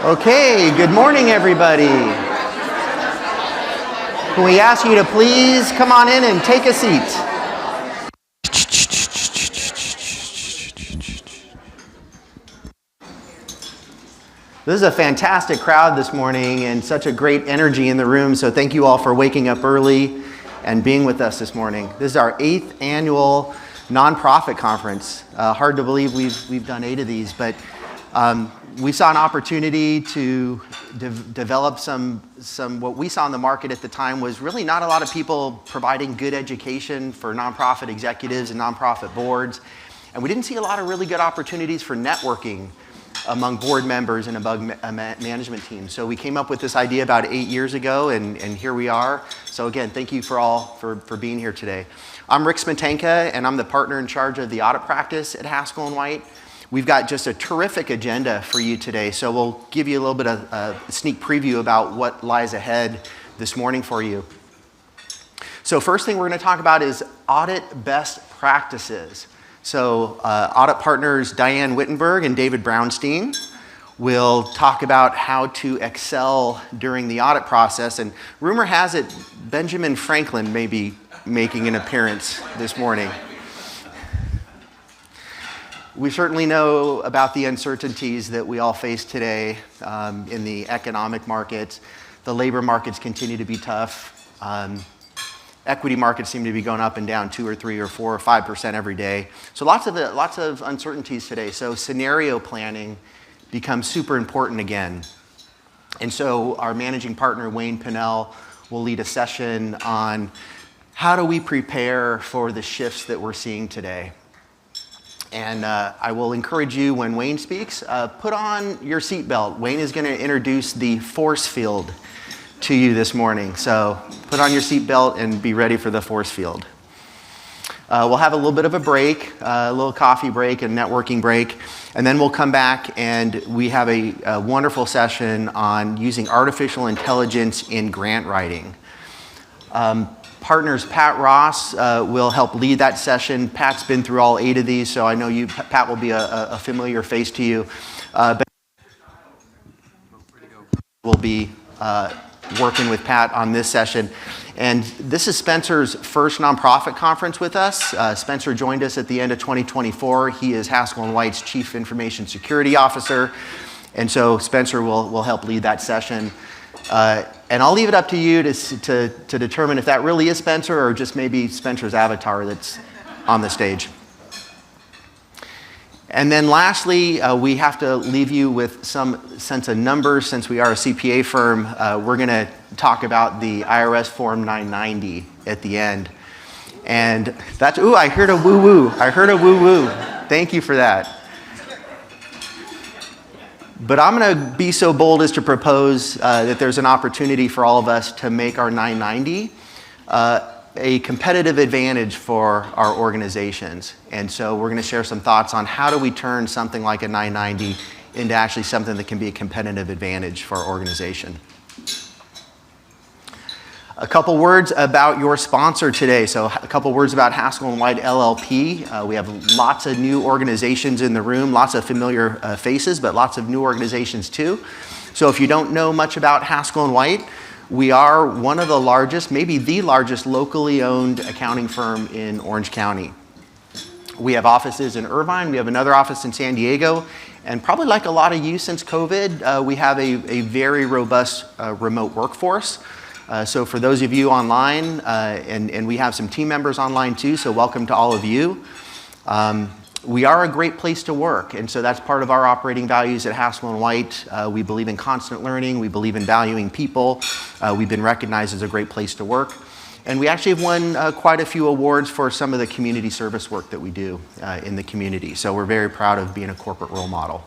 Okay, good morning, everybody. Can we ask you to please come on in and take a seat? This is a fantastic crowd this morning and such a great energy in the room, so thank you all for waking up early and being with us this morning. This is our 8th annual nonprofit conference. Hard to believe we've done 8 of these, but we saw an opportunity to develop some what we saw in the market at the time was really not a lot of people providing good education for nonprofit executives and nonprofit boards. And we didn't see a lot of really good opportunities for networking among board members and among management teams. So we came up with this idea about 8 years ago, and here we are. So again, thank you for being here today. I'm Rick Smetanka, and I'm the partner in charge of the audit practice at Haskell & White. We've got just a terrific agenda for you today, so we'll give you a little bit of a sneak preview about what lies ahead this morning for you. So first thing we're going to talk about is audit best practices. So audit partners Diane Wittenberg and David Brownstein will talk about how to excel during the audit process, and rumor has it Benjamin Franklin may be making an appearance this morning. We certainly know about the uncertainties that we all face today in the economic markets. The labor markets continue to be tough. Equity markets seem to be going up and down 2 or 3 or 4 or 5% every day. So lots of uncertainties today. So scenario planning becomes super important again. And so our managing partner, Wayne Pinnell, will lead a session on how do we prepare for the shifts that we're seeing today. And I will encourage you, when Wayne speaks, put on your seatbelt. Wayne is going to introduce the force field to you this morning. So put on your seatbelt and be ready for the force field. We'll have a little bit of a break, a little coffee break and networking break. And then we'll come back and we have a wonderful session on using artificial intelligence in grant writing. Partners Pat Ross will help lead that session. Pat's been through all 8 of these, so I know Pat will be a familiar face to you. But we'll be working with Pat on this session. And this is Spencer's first nonprofit conference with us. Spencer joined us at the end of 2024. He is Haskell & White's Chief Information Security Officer. And so Spencer will help lead that session. And I'll leave it up to you to determine if that really is Spencer or just maybe Spencer's avatar that's on the stage. And then lastly, we have to leave you with some sense of numbers. Since we are a CPA firm, we're going to talk about the IRS Form 990 at the end. And that's, ooh, I heard a woo-woo. I heard a woo-woo. Thank you for that. But I'm going to be so bold as to propose that there's an opportunity for all of us to make our 990 a competitive advantage for our organizations. And so we're going to share some thoughts on how do we turn something like a 990 into actually something that can be a competitive advantage for our organization. A couple words about your sponsor today. So a couple words about Haskell & White LLP. We have lots of new organizations in the room, lots of familiar faces, but lots of new organizations too. So if you don't know much about Haskell & White, we are one of the largest, maybe the largest locally owned accounting firm in Orange County. We have offices in Irvine, we have another office in San Diego, and probably like a lot of you since COVID, we have a very robust remote workforce. So for those of you online, and we have some team members online too, so welcome to all of you. We are a great place to work, and so that's part of our operating values at Haskell & White. We believe in constant learning, we believe in valuing people. We've been recognized as a great place to work. And we actually have won quite a few awards for some of the community service work that we do in the community. So we're very proud of being a corporate role model.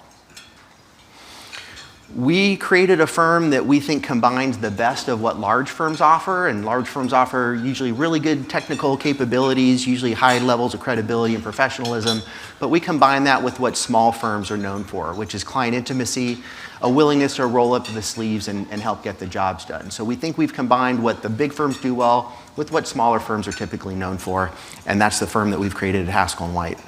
We created a firm that we think combines the best of what large firms offer, and large firms offer usually really good technical capabilities, usually high levels of credibility and professionalism, but we combine that with what small firms are known for, which is client intimacy, a willingness to roll up the sleeves and help get the jobs done. So we think we've combined what the big firms do well with what smaller firms are typically known for, and that's the firm that we've created at Haskell & White.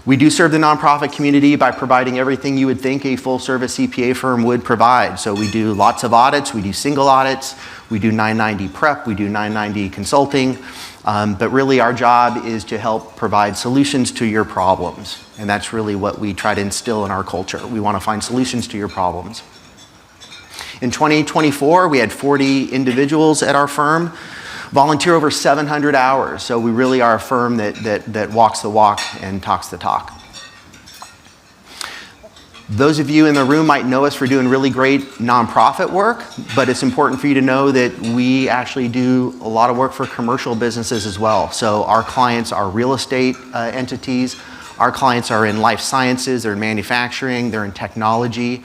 We do serve the nonprofit community by providing everything you would think a full-service CPA firm would provide. So we do lots of audits, we do single audits, we do 990 prep, we do 990 consulting, but really our job is to help provide solutions to your problems. And that's really what we try to instill in our culture. We want to find solutions to your problems. In 2024, we had 40 individuals at our firm volunteer over 700 hours. So we really are a firm that walks the walk and talks the talk. Those of you in the room might know us for doing really great nonprofit work, but it's important for you to know that we actually do a lot of work for commercial businesses as well. So our clients are real estate entities. Our clients are in life sciences, they're in manufacturing, they're in technology.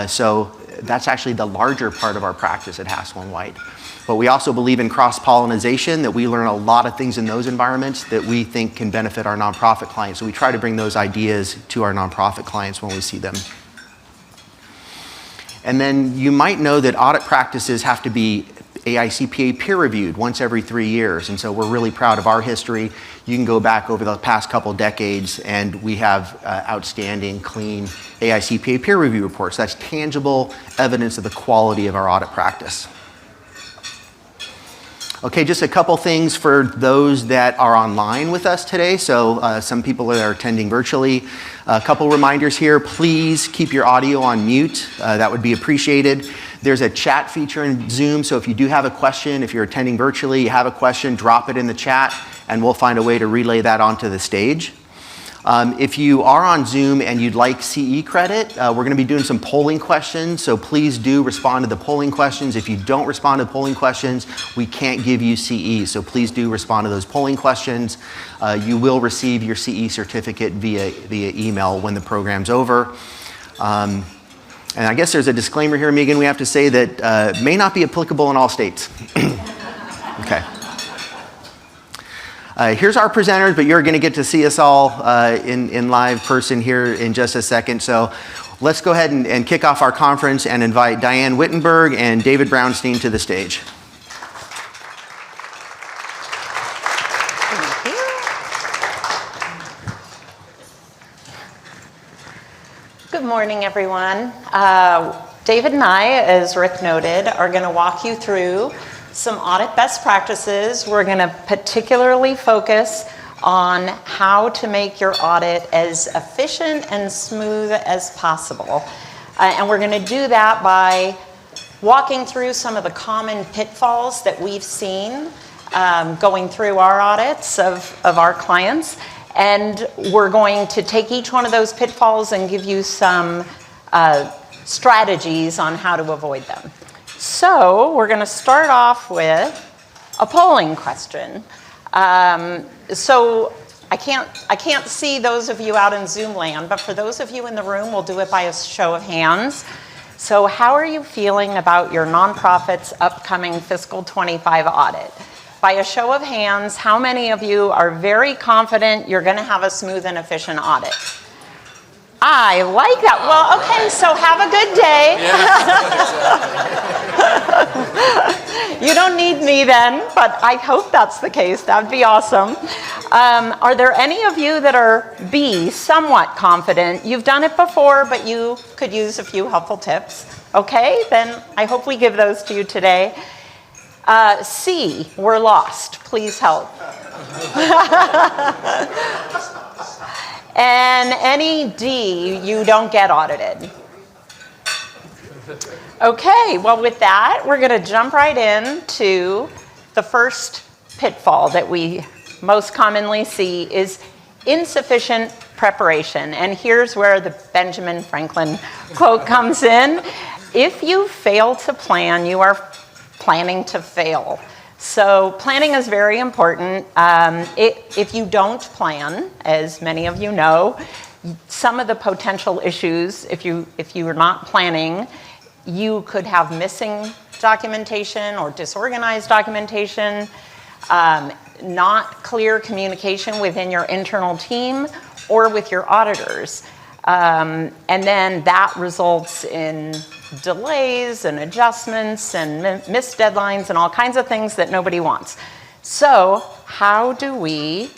So that's actually the larger part of our practice at Haskell & White. But we also believe in cross-pollination, that we learn a lot of things in those environments that we think can benefit our nonprofit clients. So we try to bring those ideas to our nonprofit clients when we see them. And then you might know that audit practices have to be AICPA peer-reviewed once every 3 years. And so we're really proud of our history. You can go back over the past couple decades and we have outstanding, clean AICPA peer review reports. That's tangible evidence of the quality of our audit practice. Okay, just a couple things for those that are online with us today. So some people that are attending virtually. A couple reminders here. Please keep your audio on mute. That would be appreciated. There's a chat feature in Zoom, so if you do have a question, if you're attending virtually, you have a question, drop it in the chat, and we'll find a way to relay that onto the stage. If you are on Zoom and you'd like CE credit, we're going to be doing some polling questions, so please do respond to the polling questions. If you don't respond to polling questions, we can't give you CE, so please do respond to those polling questions. You will receive your CE certificate via email when the program's over. And I guess there's a disclaimer here, Megan, we have to say that may not be applicable in all states. Okay. Here's our presenters, but you're going to get to see us all in live person here in just a second. So let's go ahead and kick off our conference and invite Diane Wittenberg and David Brownstein to the stage. Thank you. Good morning, everyone. David and I, as Rick noted, are going to walk you through some audit best practices. We're going to particularly focus on how to make your audit as efficient and smooth as possible. And we're going to do that by walking through some of the common pitfalls that we've seen going through our audits of our clients. And we're going to take each one of those pitfalls and give you some strategies on how to avoid them. So we're going to start off with a polling question. So I can't see those of you out in Zoom land, but for those of you in the room, we'll do it by a show of hands. So how are you feeling about your nonprofit's upcoming fiscal 25 audit? By a show of hands, how many of you are very confident you're going to have a smooth and efficient audit? I like that. Well, okay, so have a good day. You don't need me then, but I hope that's the case. That'd be awesome. Are there any of you that are B, somewhat confident? You've done it before, but you could use a few helpful tips. Okay, then I hope we give those to you today. C, we're lost. Please help. And any D, you don't get audited. Okay, well with that, we're going to jump right into the first pitfall that we most commonly see is insufficient preparation. And here's where the Benjamin Franklin quote comes in. If you fail to plan, you are planning to fail. So planning is very important. If you don't plan, as many of you know, some of the potential issues, if you are not planning, you could have missing documentation or disorganized documentation, not clear communication within your internal team or with your auditors. And then that results in delays and adjustments and missed deadlines and all kinds of things that nobody wants. So how do we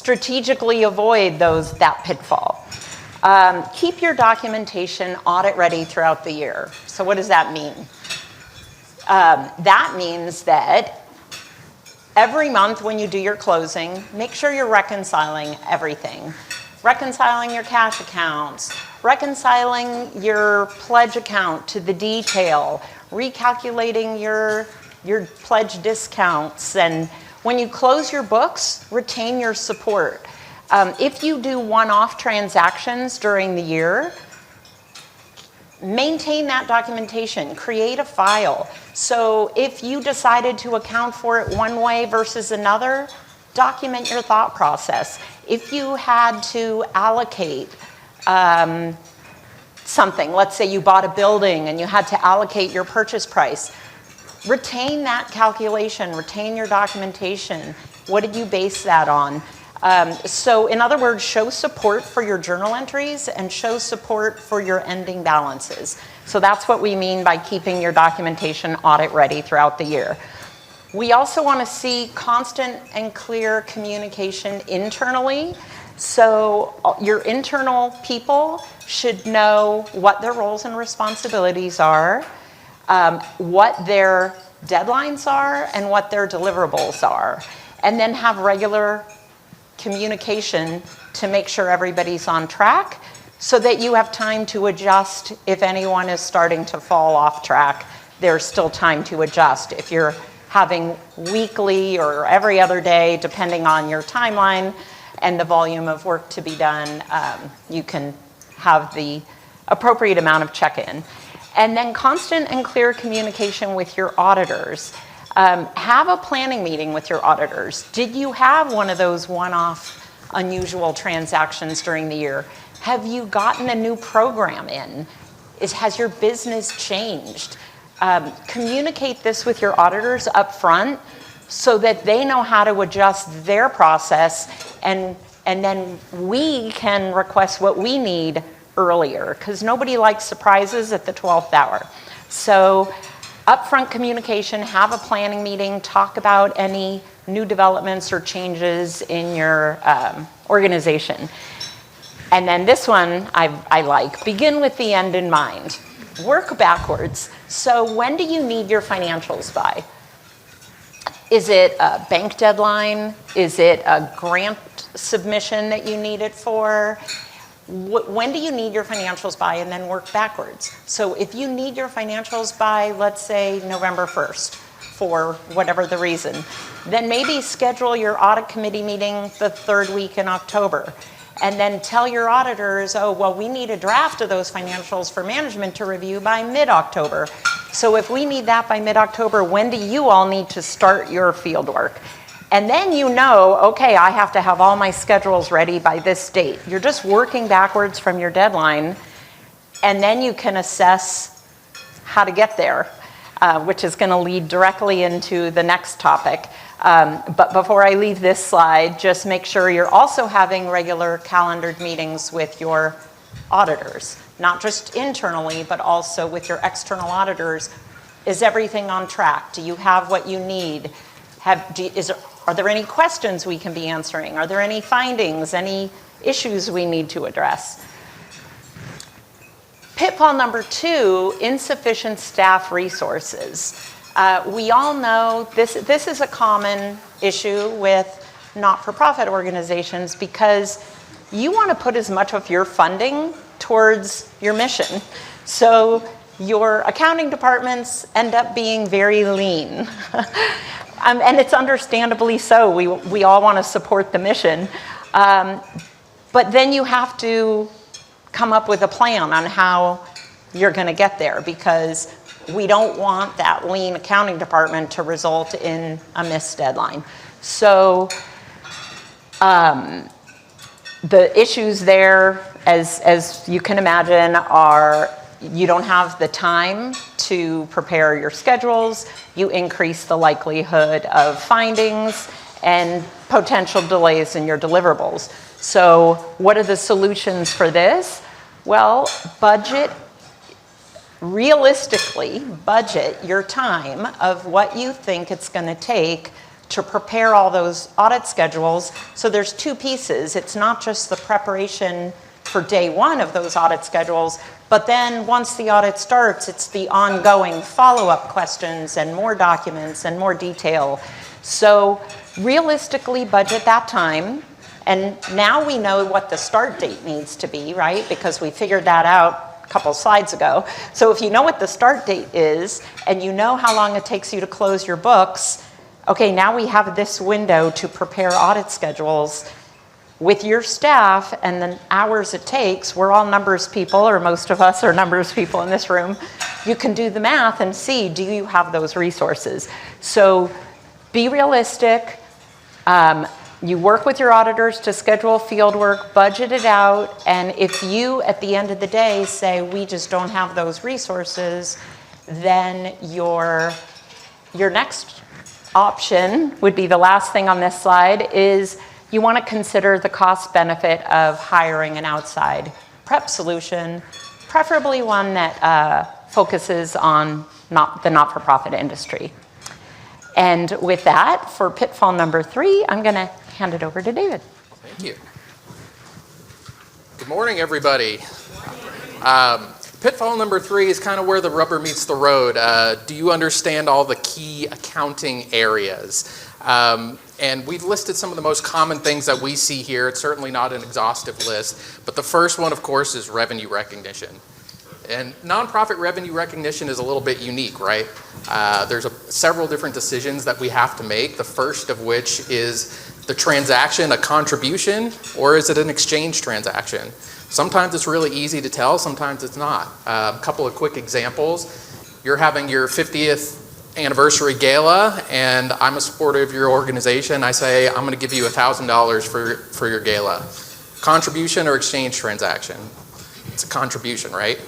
strategically avoid that pitfall. Keep your documentation audit ready throughout the year. So what does that mean? That means that every month when you do your closing, make sure you're reconciling everything. Reconciling your cash accounts, reconciling your pledge account to the detail, recalculating your pledge discounts, and when you close your books, retain your support. If you do one-off transactions during the year, maintain that documentation, create a file. So if you decided to account for it one way versus another, document your thought process. If you had to allocate something, let's say you bought a building and you had to allocate your purchase price, retain that calculation, retain your documentation. What did you base that on? So in other words, show support for your journal entries and show support for your ending balances. So that's what we mean by keeping your documentation audit ready throughout the year. We also want to see constant and clear communication internally. So your internal people should know what their roles and responsibilities are, what their deadlines are, and what their deliverables are. And then have regular communication to make sure everybody's on track so that you have time to adjust. If anyone is starting to fall off track, there's still time to adjust. If you're having weekly or every other day, depending on your timeline and the volume of work to be done, you can have the appropriate amount of check-in. And then constant and clear communication with your auditors. Have a planning meeting with your auditors. Did you have one of those one-off unusual transactions during the year? Have you gotten a new program in? Has your business changed? Communicate this with your auditors up front so that they know how to adjust their process, and then we can request what we need earlier, because nobody likes surprises at the 12th hour. So upfront communication, have a planning meeting, talk about any new developments or changes in your organization. And then this one I like, begin with the end in mind. Work backwards. So when do you need your financials by? Is it a bank deadline? Is it a grant submission that you need it for? When do you need your financials by, and then work backwards? So if you need your financials by, let's say, November 1st, for whatever the reason, then maybe schedule your audit committee meeting the third week in October. And then tell your auditors, oh, well, we need a draft of those financials for management to review by mid-October. So if we need that by mid-October, when do you all need to start your field work? And then you know, okay, I have to have all my schedules ready by this date. You're just working backwards from your deadline, and then you can assess how to get there, which is going to lead directly into the next topic. But before I leave this slide, just make sure you're also having regular calendared meetings with your auditors, not just internally, but also with your external auditors. Is everything on track? Do you have what you need? Are there any questions we can be answering? Are there any findings, any issues we need to address? Pitfall number 2, insufficient staff resources. We all know this is a common issue with not-for-profit organizations because you want to put as much of your funding towards your mission. So your accounting departments end up being very lean. And it's understandably so. We all want to support the mission. But then you have to come up with a plan on how you're going to get there, because we don't want that lean accounting department to result in a missed deadline. So the issues there, as you can imagine, are you don't have the time to prepare your schedules, you increase the likelihood of findings and potential delays in your deliverables. So what are the solutions for this? Well, realistically budget your time of what you think it's going to take to prepare all those audit schedules. So there's two pieces. It's not just the preparation for day one of those audit schedules, but then once the audit starts, it's the ongoing follow-up questions and more documents and more detail. So realistically budget that time. And now we know what the start date needs to be, right? Because we figured that out a couple slides ago. So if you know what the start date is and you know how long it takes you to close your books, okay, now we have this window to prepare audit schedules with your staff and the hours it takes. We're all numbers people, or most of us are numbers people in this room. You can do the math and see, do you have those resources? So be realistic. You work with your auditors to schedule field work, budget it out, and if you, at the end of the day, say, we just don't have those resources, then your next option would be the last thing on this slide, is you want to consider the cost benefit of hiring an outside prep solution, preferably one that focuses on the not-for-profit industry. And with that, for pitfall number 3, I'm going to hand it over to David. Thank you. Good morning, everybody. Pitfall number 3 is kind of where the rubber meets the road. Do you understand all the key accounting areas? And we've listed some of the most common things that we see here. It's certainly not an exhaustive list, but the first one, of course, is revenue recognition. And nonprofit revenue recognition is a little bit unique, right? There's several different decisions that we have to make, the first of which is the transaction a contribution, or is it an exchange transaction? Sometimes it's really easy to tell, sometimes it's not. A couple of quick examples. You're having your 50th anniversary gala, and I'm a supporter of your organization. I say, I'm going to give you $1,000 for your gala. Contribution or exchange transaction? It's a contribution, right?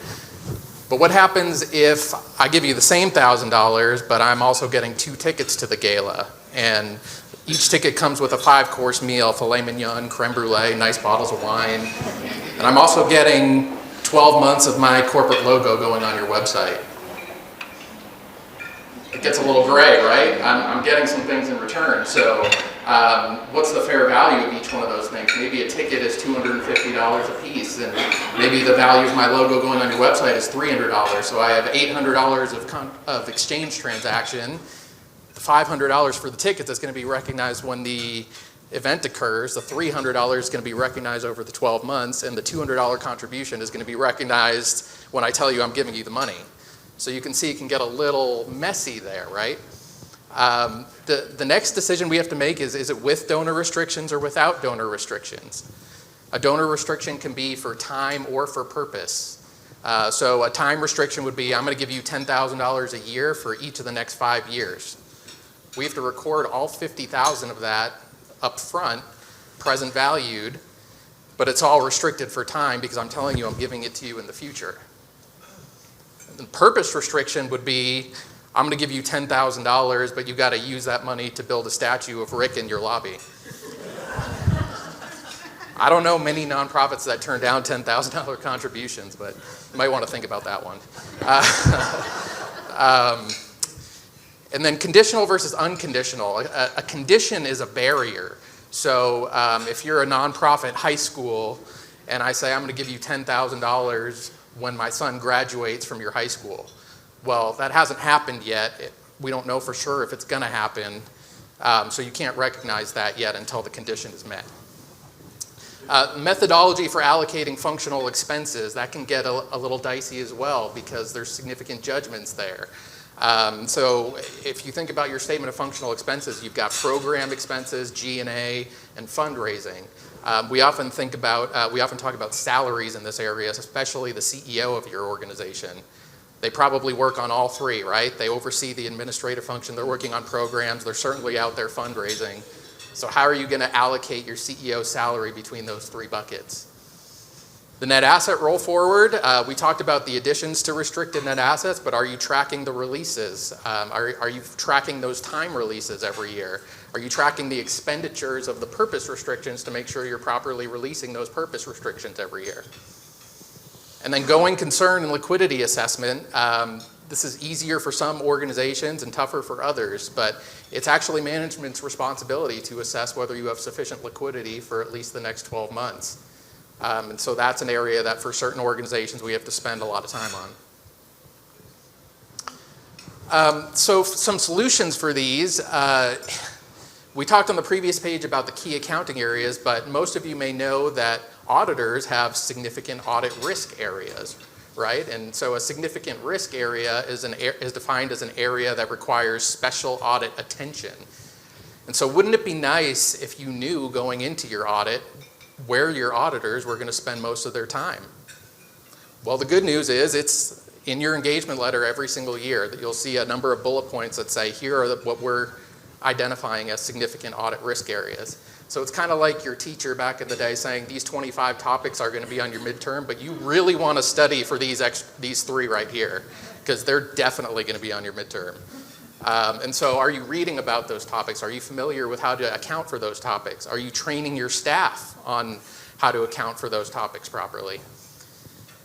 But what happens if I give you the same $1,000, but I'm also getting 2 tickets to the gala, and each ticket comes with a 5-course meal, filet mignon, creme brulee, nice bottles of wine, and I'm also getting 12 months of my corporate logo going on your website. It gets a little gray, right? I'm getting some things in return. So what's the fair value of each one of those things? Maybe a ticket is $250 a piece, and maybe the value of my logo going on your website is $300. So I have $800 of exchange transaction. The $500 for the ticket that's going to be recognized when the event occurs. The $300 is going to be recognized over the 12 months, and the $200 contribution is going to be recognized when I tell you I'm giving you the money. So you can see it can get a little messy there, right? The next decision we have to make is it with donor restrictions or without donor restrictions? A donor restriction can be for time or for purpose. So a time restriction would be, I'm going to give you $10,000 a year for each of the next 5 years. We have to record all 50,000 of that up front, present valued, but it's all restricted for time because I'm telling you I'm giving it to you in the future. The purpose restriction would be, I'm going to give you $10,000, but you got to use that money to build a statue of Rick in your lobby. I don't know many nonprofits that turn down $10,000 contributions, but you might want to think about that one. And then conditional versus unconditional. A condition is a barrier. So if you're a nonprofit high school and I say I'm going to give you $10,000 when my son graduates from your high school, well, that hasn't happened yet. We don't know for sure if it's going to happen. So you can't recognize that yet until the condition is met. Methodology for allocating functional expenses, that can get a little dicey as well because there's significant judgments there. So if you think about your statement of functional expenses, you've got program expenses, G&A, and fundraising. We often talk about salaries in this area, especially the CEO of your organization. They probably work on all 3, right? They oversee the administrative function, they're working on programs, they're certainly out there fundraising. So how are you going to allocate your CEO salary between those 3 buckets? The net asset roll forward, we talked about the additions to restricted net assets, but are you tracking the releases? Are you tracking those time releases every year? Are you tracking the expenditures of the purpose restrictions to make sure you're properly releasing those purpose restrictions every year? And then going concern and liquidity assessment, this is easier for some organizations and tougher for others, but it's actually management's responsibility to assess whether you have sufficient liquidity for at least the next 12 months. And so that's an area that for certain organizations we have to spend a lot of time on. So some solutions for these. We talked on the previous page about the key accounting areas, but most of you may know that auditors have significant audit risk areas, right? And so a significant risk area is defined as an area that requires special audit attention. And so wouldn't it be nice if you knew going into your audit where your auditors were going to spend most of their time? Well, the good news is it's in your engagement letter every single year that you'll see a number of bullet points that say, here are what we're identifying as significant audit risk areas. So it's kind of like your teacher back in the day saying these 25 topics are going to be on your midterm, but you really want to study for these 3 right here, because they're definitely going to be on your midterm. And so are you reading about those topics? Are you familiar with how to account for those topics? Are you training your staff on how to account for those topics properly?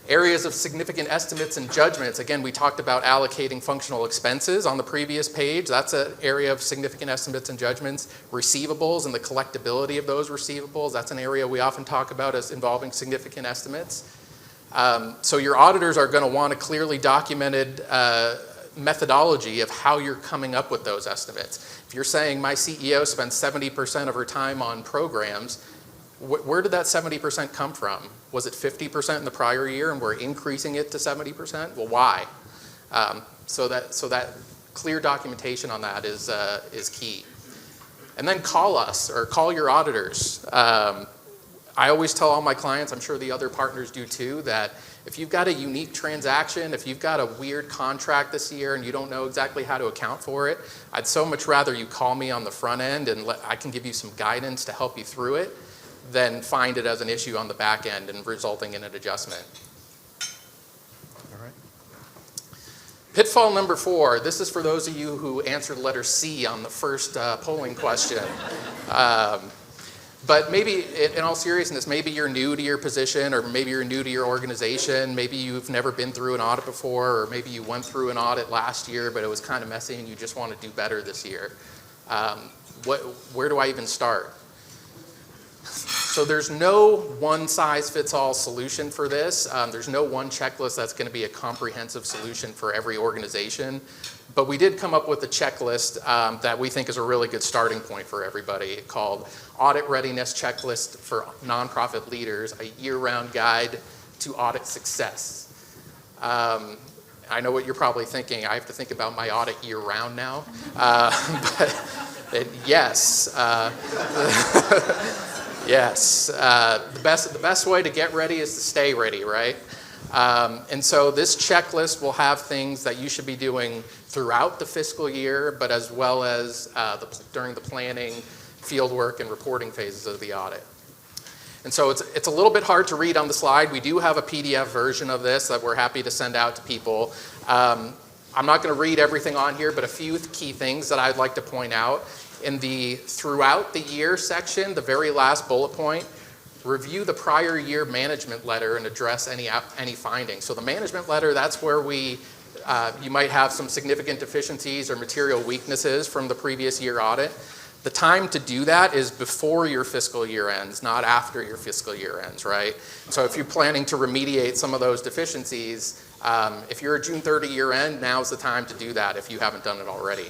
Areas of significant estimates and judgments. Again, we talked about allocating functional expenses on the previous page. That's an area of significant estimates and judgments. Receivables and the collectability of those receivables. That's an area we often talk about as involving significant estimates. So your auditors are going to want a clearly documented methodology of how you're coming up with those estimates. If you're saying my CEO spends 70% of her time on programs, where did that 70% come from? Was it 50% in the prior year and we're increasing it to 70%? Well, why? So that clear documentation on that is key. And then call us or call your auditors. I always tell all my clients, I'm sure the other partners do too, that if you've got a unique transaction, if you've got a weird contract this year and you don't know exactly how to account for it, I'd so much rather you call me on the front end and I can give you some guidance to help you through it than find it as an issue on the back end and resulting in an adjustment. All right. Pitfall number 4, this is for those of you who answered letter C on the first polling question. But maybe, in all seriousness, maybe you're new to your position, or maybe you're new to your organization, maybe you've never been through an audit before, or maybe you went through an audit last year, but it was kind of messy and you just want to do better this year. Where do I even start? So there's no one-size-fits-all solution for this. There's no one checklist that's going to be a comprehensive solution for every organization. But we did come up with a checklist that we think is a really good starting point for everybody, called Audit Readiness Checklist for Nonprofit Leaders, a year-round guide to audit success. I know what you're probably thinking. I have to think about my audit year-round now. But yes. Yes, the best way to get ready is to stay ready, right? And so this checklist will have things that you should be doing throughout the fiscal year, but as well as during the planning, fieldwork, and reporting phases of the audit. And so it's a little bit hard to read on the slide. We do have a PDF version of this that we're happy to send out to people. I'm not going to read everything on here, but a few key things that I'd like to point out. In the throughout the year section, the very last bullet point, review the prior year management letter and address any findings. So the management letter, that's where you might have some significant deficiencies or material weaknesses from the previous year audit. The time to do that is before your fiscal year ends, not after your fiscal year ends, right? So if you're planning to remediate some of those deficiencies, if you're a June 30 year end, now's the time to do that if you haven't done it already.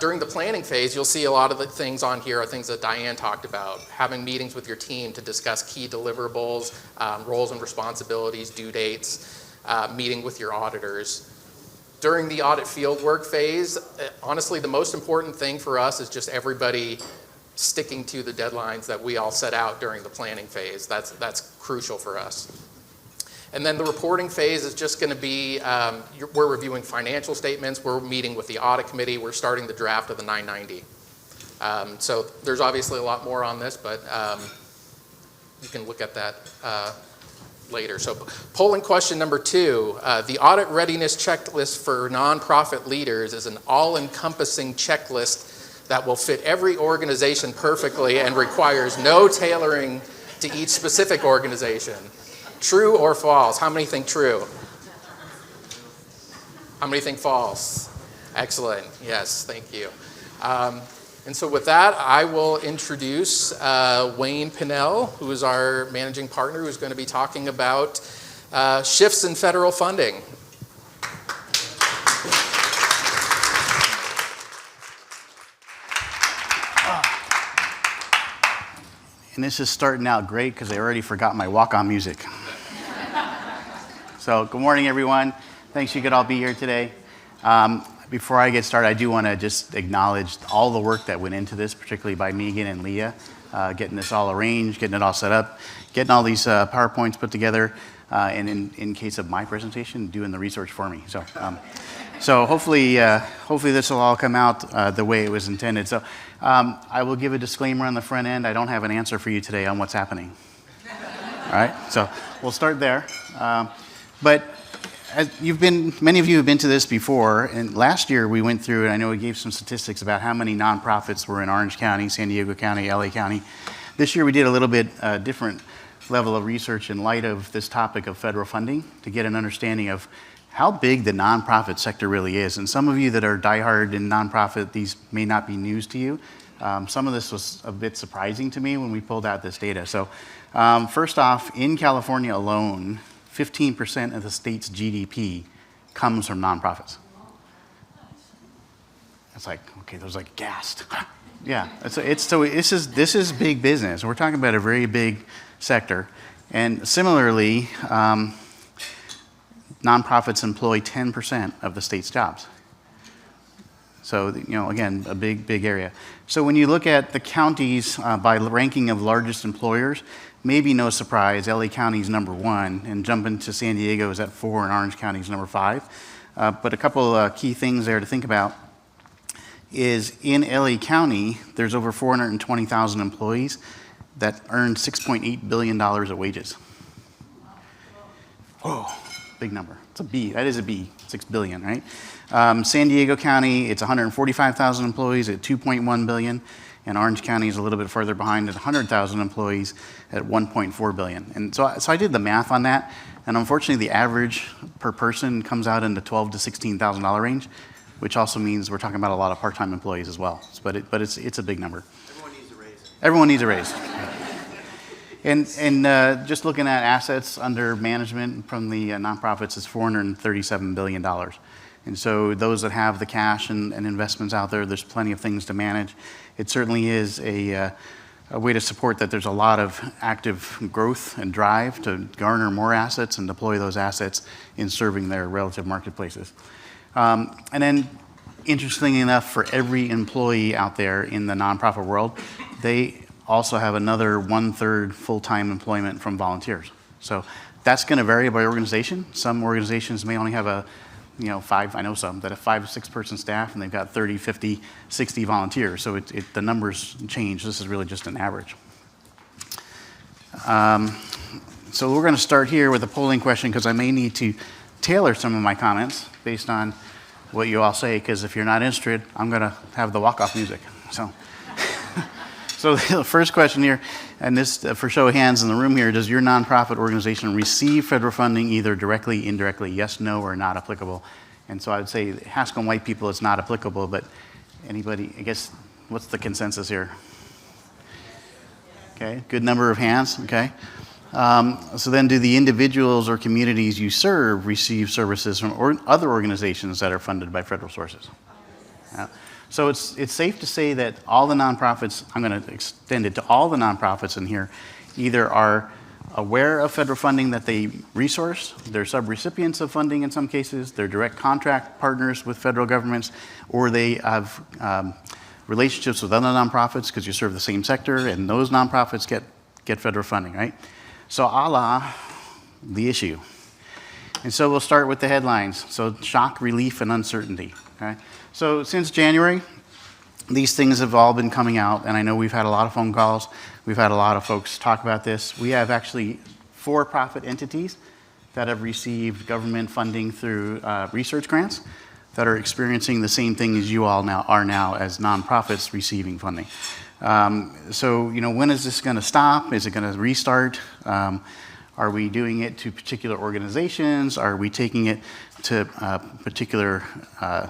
During the planning phase, you'll see a lot of the things on here are things that Diane talked about. Having meetings with your team to discuss key deliverables, roles and responsibilities, due dates, meeting with your auditors. During the audit fieldwork phase, honestly, the most important thing for us is just everybody sticking to the deadlines that we all set out during the planning phase. That's crucial for us. And then the reporting phase is just going to be, we're reviewing financial statements, we're meeting with the audit committee, we're starting the draft of the 990. So there's obviously a lot more on this, but you can look at that later. So polling question number 2, the audit readiness checklist for nonprofit leaders is an all-encompassing checklist that will fit every organization perfectly and requires no tailoring to each specific organization. True or false? How many think true? How many think false? Excellent. Yes, thank you. And so with that, I will introduce Wayne Pinnell, who is our managing partner, who's going to be talking about shifts in federal funding. And this is starting out great because I already forgot my walk-on music. So good morning, everyone. Thanks you could all be here today. Before I get started, I do want to just acknowledge all the work that went into this, particularly by Megan and Leah, getting this all arranged, getting it all set up, getting all these PowerPoints put together, and in case of my presentation, doing the research for me. So hopefully this will all come out the way it was intended. So I will give a disclaimer on the front end. I don't have an answer for you today on what's happening. All right, so we'll start there. But as many of you have been to this before, and last year we went through, and I know we gave some statistics about how many nonprofits were in Orange County, San Diego County, LA County. This year we did a little bit different level of research in light of this topic of federal funding to get an understanding of how big the nonprofit sector really is. And some of you that are diehard in nonprofit, these may not be news to you. Some of this was a bit surprising to me when we pulled out this data. So first off, in California alone, 15% of the state's GDP comes from nonprofits. It's like, okay, those like gassed. Yeah, this is big business. We're talking about a very big sector. And similarly, nonprofits employ 10% of the state's jobs. So, again, a big area. So when you look at the counties by ranking of largest employers, maybe no surprise, LA County is number 1, and jumping to San Diego is at 4, and Orange County is number 5. But a couple key things there to think about is in LA County, there's over 420,000 employees that earn $6.8 billion of wages. Whoa, big number. It's a B. That is a B, 6 billion, right? San Diego County, it's 145,000 employees at 2.1 billion, and Orange County is a little bit further behind at 100,000 employees at 1.4 billion. And so I did the math on that, and unfortunately the average per person comes out in the $12,000 to $16,000 range, which also means we're talking about a lot of part-time employees as well. But it's a big number. Everyone needs a raise. Everyone needs a raise. And just looking at assets under management from the nonprofits is $437 billion. And so those that have the cash and investments out there, there's plenty of things to manage. It certainly is a way to support that there's a lot of active growth and drive to garner more assets and deploy those assets in serving their relative marketplaces. And then, interestingly enough, for every employee out there in the nonprofit world, they also have another 1/3 full-time employment from volunteers. So that's going to vary by organization. Some organizations may only have I know some that have 5 or 6 person staff and they've got 30, 50, 60 volunteers. So the numbers change. This is really just an average. So we're going to start here with a polling question because I may need to tailor some of my comments based on what you all say, because if you're not interested, I'm going to have the walk-off music. So the first question here, and this for show of hands in the room here, does your nonprofit organization receive federal funding either directly, indirectly, yes, no, or not applicable? And so I would say Haskell and white people, it's not applicable, but anybody, I guess, what's the consensus here? Okay, good number of hands, okay. So then do the individuals or communities you serve receive services from other organizations that are funded by federal sources? Yeah. So it's safe to say that all the nonprofits, I'm going to extend it to all the nonprofits in here, either are aware of federal funding that they resource, they're subrecipients of funding in some cases, they're direct contract partners with federal governments, or they have relationships with other nonprofits because you serve the same sector, and those nonprofits get federal funding, right? So a la the issue. And so we'll start with the headlines. So shock, relief, and uncertainty, okay? So since January, these things have all been coming out, and I know we've had a lot of phone calls. We've had a lot of folks talk about this. We have actually for-profit entities that have received government funding through research grants that are experiencing the same thing as you all are now as nonprofits receiving funding. So, when is this going to stop? Is it going to restart? Are we doing it to particular organizations? Are we taking it to particular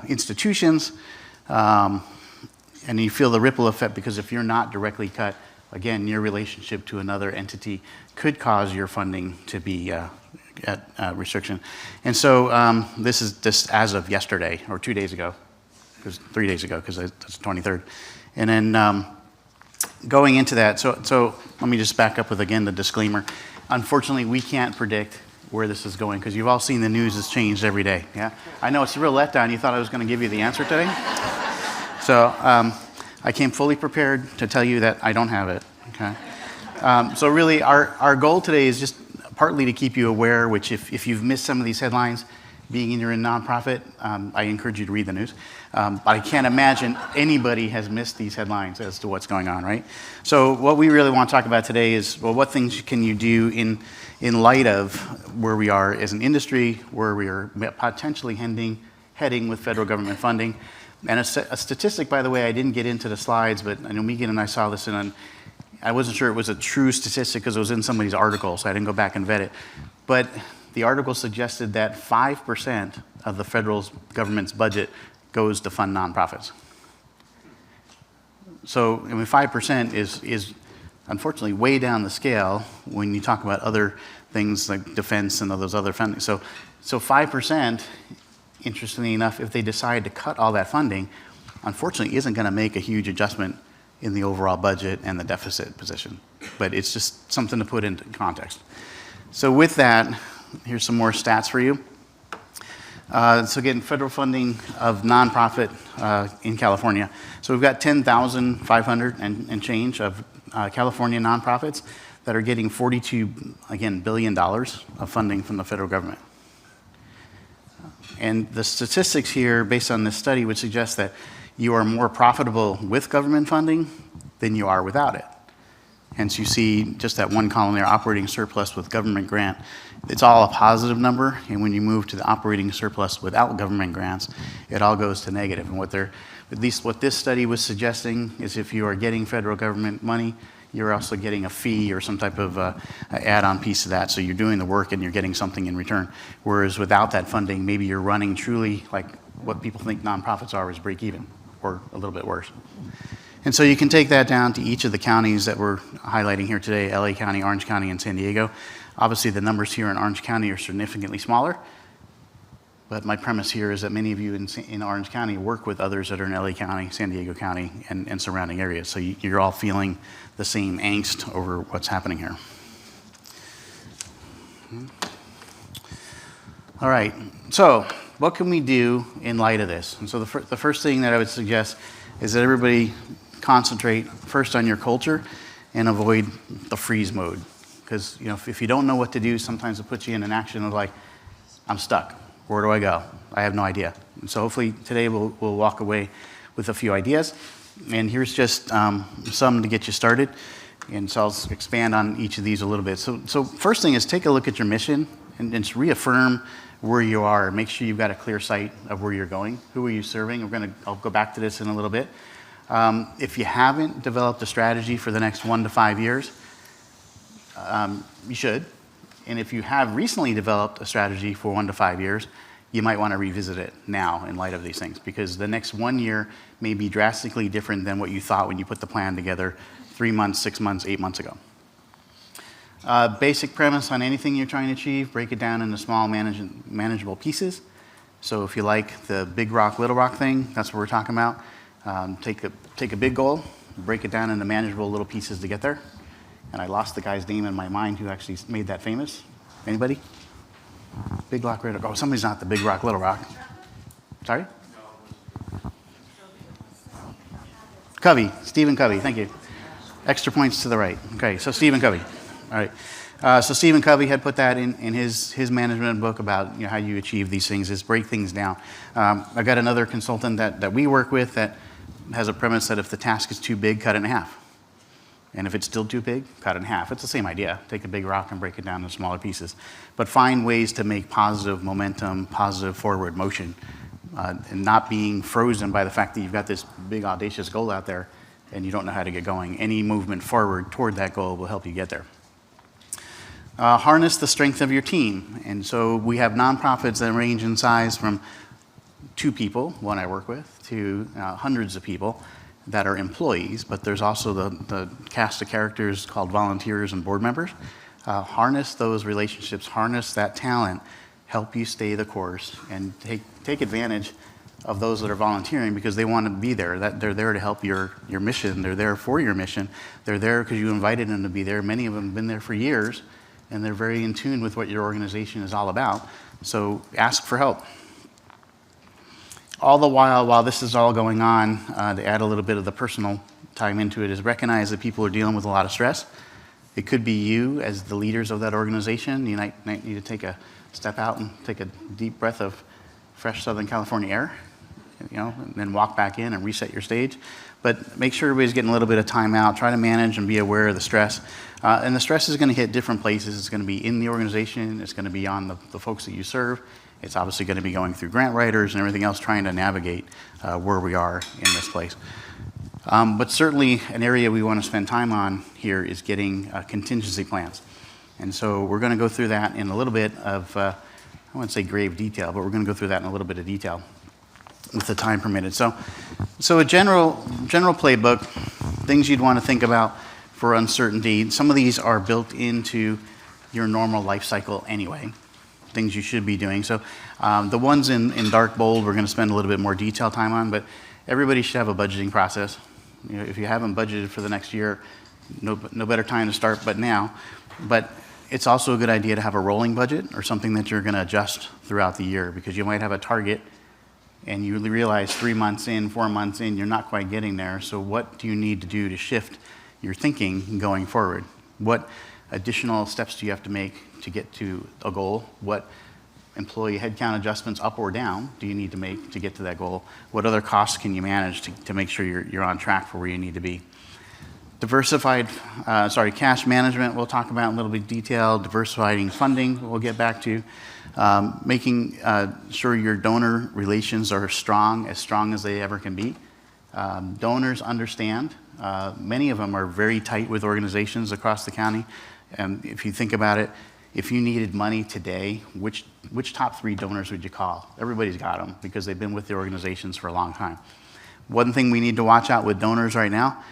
institutions? And you feel the ripple effect, because if you're not directly cut, again, your relationship to another entity could cause your funding to be at restriction. And so this is just as of yesterday, or 2 days ago, because 3 days ago, because it's the 23rd. And then going into that, so let me just back up with, again, the disclaimer. Unfortunately, we can't predict where this is going, because you've all seen the news has changed every day, yeah? I know it's a real letdown. You thought I was going to give you the answer today? So I came fully prepared to tell you that I don't have it, okay? So really, our goal today is just partly to keep you aware, which if you've missed some of these headlines, being you're in nonprofit, I encourage you to read the news. But I can't imagine anybody has missed these headlines as to what's going on, right? So what we really want to talk about today is, well, what things can you do in light of where we are as an industry, where we are potentially heading with federal government funding. And a statistic, by the way, I didn't get into the slides, but I know Megan and I saw this I wasn't sure it was a true statistic because it was in somebody's article, so I didn't go back and vet it. But the article suggested that 5% of the federal government's budget goes to fund nonprofits. So, 5% is unfortunately way down the scale when you talk about other things like defense and those other funding. So 5%, interestingly enough, if they decide to cut all that funding, unfortunately isn't going to make a huge adjustment in the overall budget and the deficit position. But it's just something to put into context. So with that, here's some more stats for you. So again, federal funding of nonprofit in California. So we've got 10,500 and change of California nonprofits that are getting $42 billion of funding from the federal government. And the statistics here, based on this study, would suggest that you are more profitable with government funding than you are without it. Hence, you see just that one column there, operating surplus with government grant. It's all a positive number, and when you move to the operating surplus without government grants, it all goes to negative. And at least what this study was suggesting is if you are getting federal government money, you're also getting a fee or some type of add-on piece of that. So you're doing the work and you're getting something in return. Whereas without that funding, maybe you're running truly like what people think nonprofits are, is break even, or a little bit worse. And so you can take that down to each of the counties that we're highlighting here today, LA County, Orange County, and San Diego. Obviously, the numbers here in Orange County are significantly smaller, but my premise here is that many of you in Orange County work with others that are in LA County, San Diego County, and surrounding areas. So you're all feeling the same angst over what's happening here. All right, so what can we do in light of this? And so the first thing that I would suggest is that everybody concentrate first on your culture and avoid the freeze mode. Because if you don't know what to do, sometimes it puts you in an action of like, I'm stuck. Where do I go? I have no idea. And so hopefully today we'll walk away with a few ideas. And here's just some to get you started. And so I'll expand on each of these a little bit. So first thing is take a look at your mission and just reaffirm where you are. Make sure you've got a clear sight of where you're going. Who are you serving? I'll go back to this in a little bit. If you haven't developed a strategy for the next 1 to 5 years, you should. And if you have recently developed a strategy for 1 to 5 years, you might want to revisit it now in light of these things, because the next 1 year may be drastically different than what you thought when you put the plan together 3 months, 6 months, 8 months ago. Basic premise on anything you're trying to achieve, break it down into small manageable pieces. So if you like the big rock, little rock thing, that's what we're talking about. Take a big goal, break it down into manageable little pieces to get there. And I lost the guy's name in my mind who actually made that famous. Anybody? Big rock, little rock. Oh, somebody's not the big rock, little rock. Sorry? Covey, Stephen Covey, thank you. Extra points to the right. Okay, so Stephen Covey. All right. So Stephen Covey had put that in his management book about how you achieve these things, is break things down. I've got another consultant that we work with that has a premise that if the task is too big, cut it in half. And if it's still too big, cut it in half. It's the same idea. Take a big rock and break it down into smaller pieces. But find ways to make positive momentum, positive forward motion, and not being frozen by the fact that you've got this big audacious goal out there and you don't know how to get going. Any movement forward toward that goal will help you get there. Harness the strength of your team. And so we have nonprofits that range in size from 2 people, one I work with, to hundreds of people that are employees, but there's also the cast of characters called volunteers and board members. Harness those relationships, harness that talent, help you stay the course, and take advantage of those that are volunteering because they want to be there. That they're there to help your mission. They're there for your mission. They're there because you invited them to be there. Many of them have been there for years, and they're very in tune with what your organization is all about. So ask for help. All the while this is all going on, to add a little bit of the personal time into it, is recognize that people are dealing with a lot of stress. It could be you as the leaders of that organization. You might need to take a step out and take a deep breath of fresh Southern California air, and then walk back in and reset your stage. But make sure everybody's getting a little bit of time out. Try to manage and be aware of the stress. And the stress is going to hit different places. It's going to be in the organization. It's going to be on the folks that you serve. It's obviously going to be going through grant writers and everything else, trying to navigate where we are in this place. But certainly an area we want to spend time on here is getting contingency plans. And so we're going to go through that in a little bit of, I wouldn't say grave detail, but we're going to go through that in a little bit of detail with the time permitted. So a general playbook, things you'd want to think about for uncertainty. Some of these are built into your normal life cycle anyway, things you should be doing. So the ones in dark bold, we're going to spend a little bit more detailed time on, but everybody should have a budgeting process. If you haven't budgeted for the next year, no better time to start but now. But it's also a good idea to have a rolling budget or something that you're going to adjust throughout the year, because you might have a target and you realize 3 months in, 4 months in, you're not quite getting there. So what do you need to do to shift your thinking going forward? What additional steps do you have to make to get to a goal? What employee headcount adjustments up or down do you need to make to get to that goal? What other costs can you manage to make sure you're on track for where you need to be? Cash management, we'll talk about in a little bit of detail. Diversifying funding, we'll get back to. Making sure your donor relations are as strong as they ever can be. Donors understand. Many of them are very tight with organizations across the county. And if you think about it, if you needed money today, which top 3 donors would you call? Everybody's got them because they've been with the organizations for a long time. One thing we need to watch out with donors right now,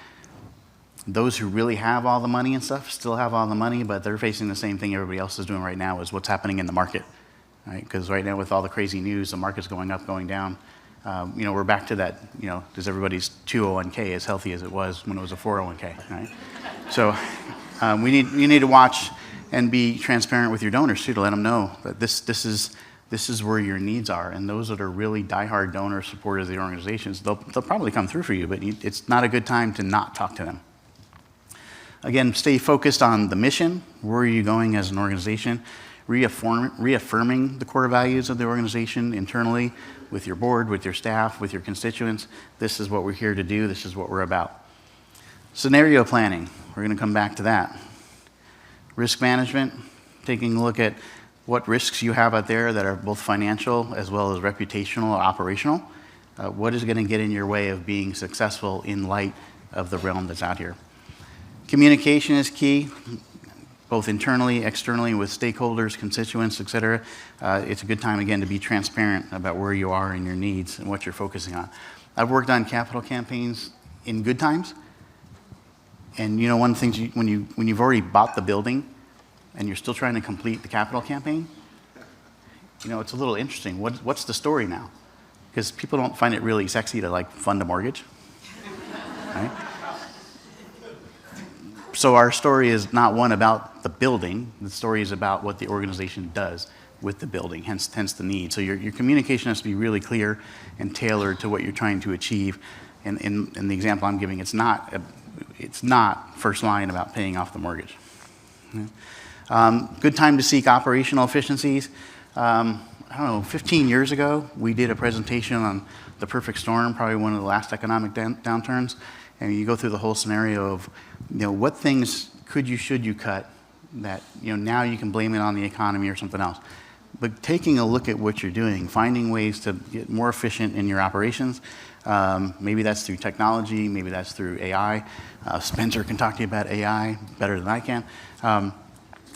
those who really have all the money and stuff still have all the money, but they're facing the same thing everybody else is doing right now, is what's happening in the market. Right? Because right now with all the crazy news, the market's going up, going down. We're back to that, does everybody's 201k as healthy as it was when it was a 401k, right? So you need to watch and be transparent with your donors too, to let them know that this is where your needs are. And those that are really diehard donor supporters of the organizations, they'll probably come through for you, but it's not a good time to not talk to them. Again, stay focused on the mission. Where are you going as an organization? Reaffirming the core values of the organization internally with your board, with your staff, with your constituents. This is what we're here to do. This is what we're about. Scenario planning. We're going to come back to that. Risk management, taking a look at what risks you have out there that are both financial as well as reputational or operational. What is going to get in your way of being successful in light of the realm that's out here? Communication is key, both internally, externally, with stakeholders, constituents, et cetera. It's a good time, again, to be transparent about where you are and your needs and what you're focusing on. I've worked on capital campaigns in good times. And one of the things, when you've already bought the building and you're still trying to complete the capital campaign, it's a little interesting. What's the story now? Because people don't find it really sexy to fund a mortgage, right? So our story is not one about the building. The story is about what the organization does with the building, hence the need. So your communication has to be really clear and tailored to what you're trying to achieve. And in the example I'm giving, it's not first line about paying off the mortgage. Good time to seek operational efficiencies. 15 years ago, we did a presentation on the perfect storm, probably one of the last economic downturns. And you go through the whole scenario of, what things should you cut that, now you can blame it on the economy or something else. But taking a look at what you're doing, finding ways to get more efficient in your operations, maybe that's through technology, maybe that's through AI. Spencer can talk to you about AI better than I can.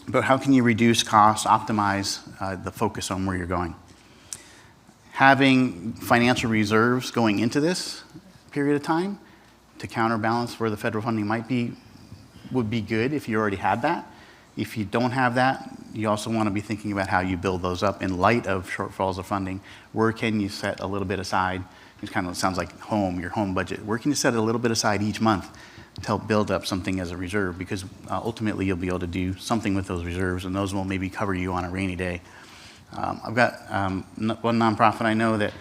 but how can you reduce costs, optimize the focus on where you're going? Having financial reserves going into this period of time to counterbalance where the federal funding might be would be good if you already had that. If you don't have that, you also want to be thinking about how you build those up in light of shortfalls of funding. Where can you set a little bit aside? It kind of sounds like your home budget. Where can you set a little bit aside each month to help build up something as a reserve? Because ultimately you'll be able to do something with those reserves, and those will maybe cover you on a rainy day. I've got one nonprofit I know that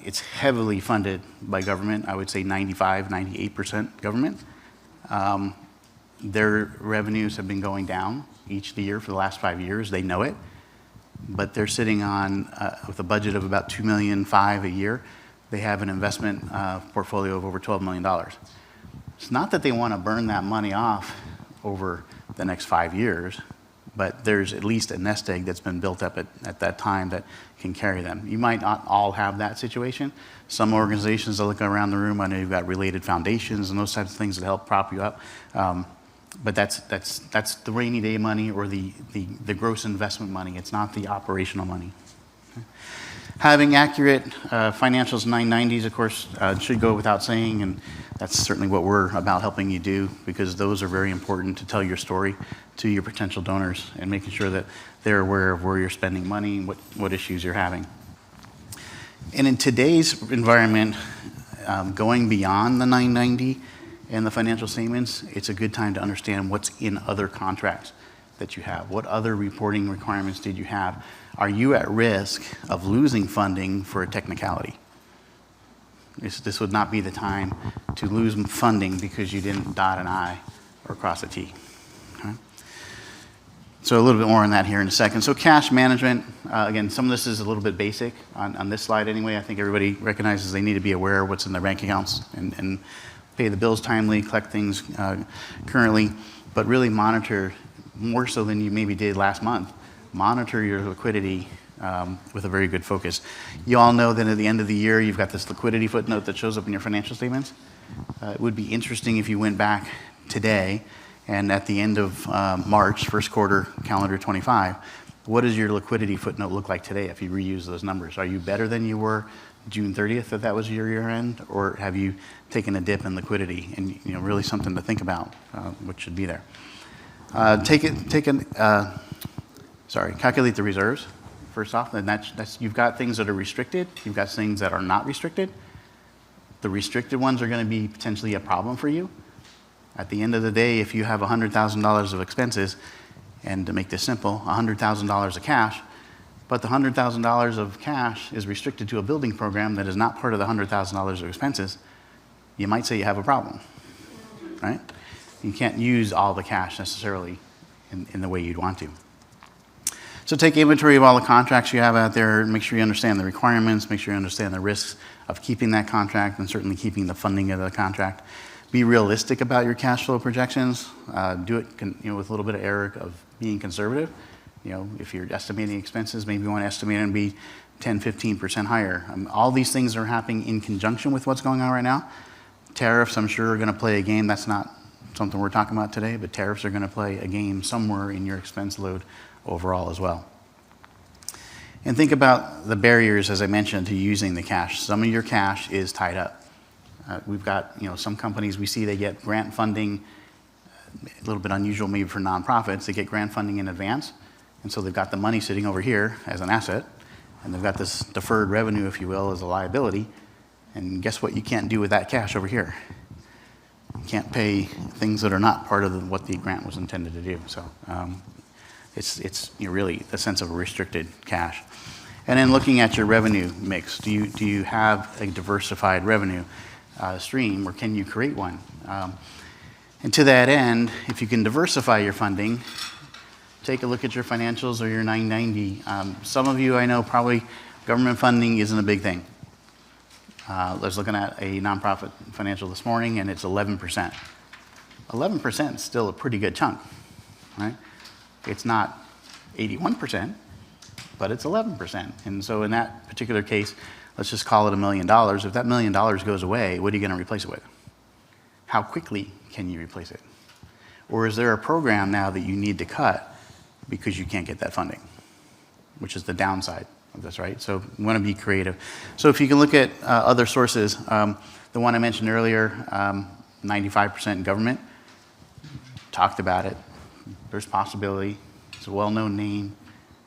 it's heavily funded by government. I would say 98% government. Their revenues have been going down each year for the last 5 years. They know it, but they're sitting on with a budget of about $2.5 million a year. They have an investment portfolio of over $12 million. It's not that they want to burn that money off over the next 5 years, but there's at least a nest egg that's been built up at that time that can carry them. You might not all have that situation. Some organizations that look around the room, I know you've got related foundations and those types of things that help prop you up. But that's the rainy day money or the gross investment money. It's not the operational money. Okay. Having accurate financials 990s, of course, should go without saying, and that's certainly what we're about helping you do, because those are very important to tell your story to your potential donors and making sure that they're aware of where you're spending money and what issues you're having. And in today's environment, going beyond the 990 and the financial statements, it's a good time to understand what's in other contracts that you have. What other reporting requirements did you have? Are you at risk of losing funding for a technicality? This would not be the time to lose funding because you didn't dot an I or cross a T. Okay? So a little bit more on that here in a second. So cash management, again, some of this is a little bit basic on this slide anyway. I think everybody recognizes they need to be aware of what's in their bank accounts and pay the bills timely, collect things currently, but really monitor more so than you maybe did last month. Monitor your liquidity with a very good focus. You all know that at the end of the year, you've got this liquidity footnote that shows up in your financial statements. It would be interesting if you went back today and at the end of March, first quarter, calendar 25, what does your liquidity footnote look like today if you reuse those numbers? Are you better than you were June 30th, if that was your year end, or have you taken a dip in liquidity? And really something to think about, what should be there. Calculate the reserves. First off, and that's you've got things that are restricted. You've got things that are not restricted. The restricted ones are going to be potentially a problem for you. At the end of the day, if you have $100,000 of expenses, and to make this simple, $100,000 of cash, but the $100,000 of cash is restricted to a building program that is not part of the $100,000 of expenses, you might say you have a problem, right? You can't use all the cash necessarily in the way you'd want to. So take inventory of all the contracts you have out there, make sure you understand the requirements, make sure you understand the risks of keeping that contract and certainly keeping the funding of the contract. Be realistic about your cash flow projections. Do it with a little bit of error of being conservative. If you're estimating expenses, maybe you want to estimate and be 10, 15% higher. All these things are happening in conjunction with what's going on right now. Tariffs, I'm sure, are going to play a game. That's not something we're talking about today, but tariffs are going to play a game somewhere in your expense load overall as well. And think about the barriers, as I mentioned, to using the cash. Some of your cash is tied up. We've got, some companies we see they get grant funding, a little bit unusual maybe for nonprofits, they get grant funding in advance. And so they've got the money sitting over here as an asset, and they've got this deferred revenue, if you will, as a liability. And guess what you can't do with that cash over here? You can't pay things that are not part of what the grant was intended to do. So it's really the sense of a restricted cash. And then looking at your revenue mix, do you have a diversified revenue stream, or can you create one? And to that end, if you can diversify your funding, take a look at your financials or your 990. Some of you I know probably government funding isn't a big thing. I was looking at a nonprofit financial this morning, and it's 11%. 11% is still a pretty good chunk, right? It's not 81%, but it's 11%. And so in that particular case, let's just call it $1 million. If that $1 million goes away, what are you going to replace it with? How quickly can you replace it? Or is there a program now that you need to cut because you can't get that funding, which is the downside of this, right? So we want to be creative. So if you can look at other sources, the one I mentioned earlier, 95% government, talked about it. There's possibility. It's a well-known name.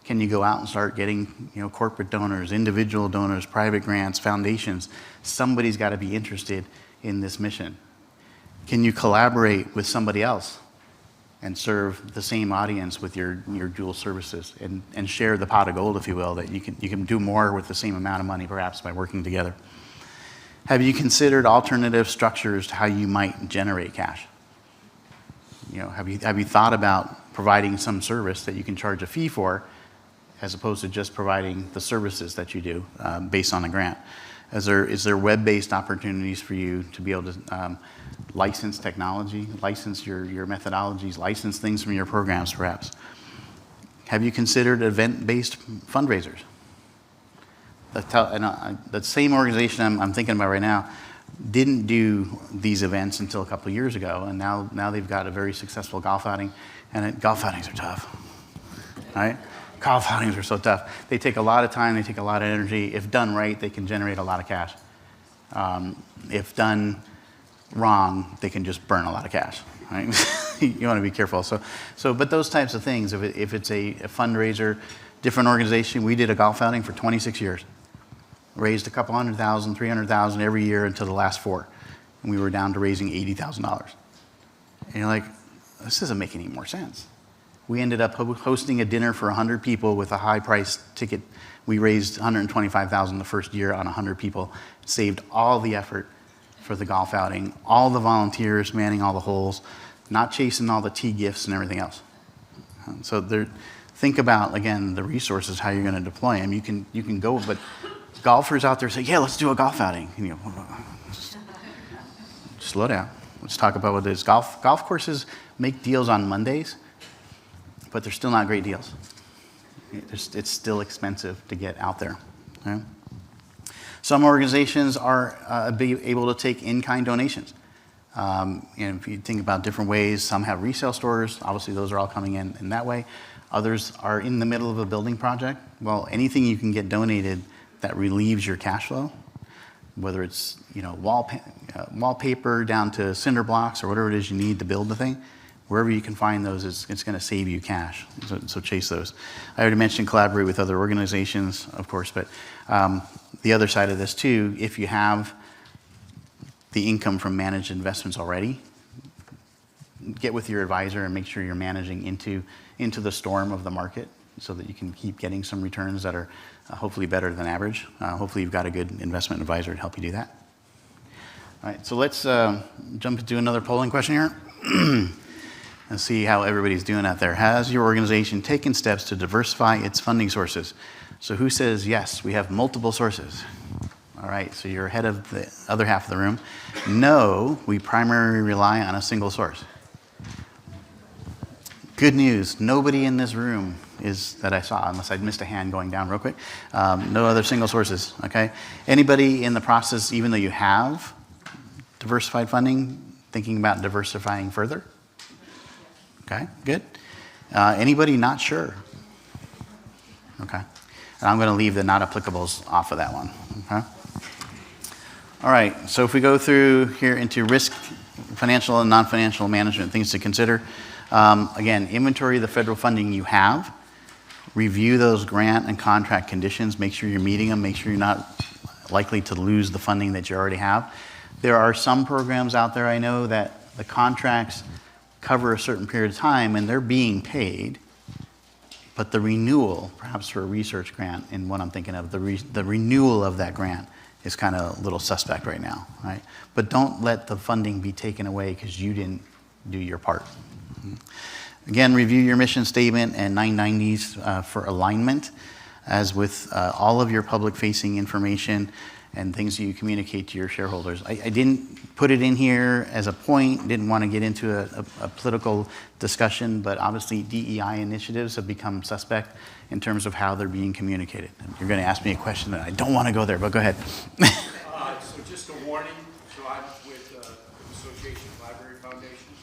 Can you go out and start getting, corporate donors, individual donors, private grants, foundations? Somebody's got to be interested in this mission. Can you collaborate with somebody else and serve the same audience with your dual services and share the pot of gold, if you will, that you can do more with the same amount of money perhaps by working together? Have you considered alternative structures to how you might generate cash? Have you thought about providing some service that you can charge a fee for, as opposed to just providing the services that you do based on a grant? Is there web-based opportunities for you to be able to license technology, license your methodologies, license things from your programs perhaps? Have you considered event-based fundraisers? The same organization I'm thinking about right now didn't do these events until a couple of years ago, and now they've got a very successful golf outing, and golf outings are tough, right? Golf outings are so tough. They take a lot of time, they take a lot of energy. If done right, they can generate a lot of cash. If done wrong, they can just burn a lot of cash, right? You want to be careful. But those types of things, if it's a fundraiser, different organization, we did a golf outing for 26 years. Raised a couple $100,000, $300,000 every year until the last 4. And we were down to raising $80,000. And you're like, this doesn't make any more sense. We ended up hosting a dinner for 100 people with a high-priced ticket. We raised $125,000 the first year on 100 people. Saved all the effort for the golf outing, all the volunteers manning all the holes, not chasing all the tee gifts and everything else. So think about, again, the resources, how you're going to deploy them. You can go, but golfers out there say, yeah, let's do a golf outing. Just slow down. Let's talk about what it is. Golf courses make deals on Mondays, but they're still not great deals. It's still expensive to get out there. Okay? Some organizations are able to take in-kind donations. And if you think about different ways, some have resale stores. Obviously, those are all coming in that way. Others are in the middle of a building project. Well, anything you can get donated that relieves your cash flow, whether it's wallpaper down to cinder blocks or whatever it is you need to build the thing, wherever you can find those, it's going to save you cash. So chase those. I already mentioned collaborate with other organizations, of course, but the other side of this too, if you have the income from managed investments already, get with your advisor and make sure you're managing into the storm of the market so that you can keep getting some returns that are hopefully better than average. Hopefully you've got a good investment advisor to help you do that. All right, so let's jump into another polling question here and see how everybody's doing out there. Has your organization taken steps to diversify its funding sources? So who says yes, we have multiple sources? All right, so you're ahead of the other half of the room. No, we primarily rely on a single source. Good news, nobody in this room is that I saw, unless I missed a hand going down real quick. No other single sources, okay? Anybody in the process, even though you have diversified funding, thinking about diversifying further? Okay, good. Anybody not sure? Okay. And I'm going to leave the not applicables off of that one, okay? All right, so if we go through here into risk, financial and non-financial management, things to consider. Again, inventory the federal funding you have. Review those grant and contract conditions. Make sure you're meeting them. Make sure you're not likely to lose the funding that you already have. There are some programs out there I know that the contracts cover a certain period of time and they're being paid, but the renewal, perhaps for a research grant, and what I'm thinking of, the renewal of that grant is kind of a little suspect right now, right? But don't let the funding be taken away because you didn't do your part. Again, review your mission statement and 990s for alignment, as with all of your public-facing information and things that you communicate to your shareholders. I didn't put it in here as a point, didn't want to get into a political discussion, but obviously DEI initiatives have become suspect in terms of how they're being communicated. You're going to ask me a question that I don't want to go there, but go ahead. So just a warning, so I'm with the Association of Library Foundations.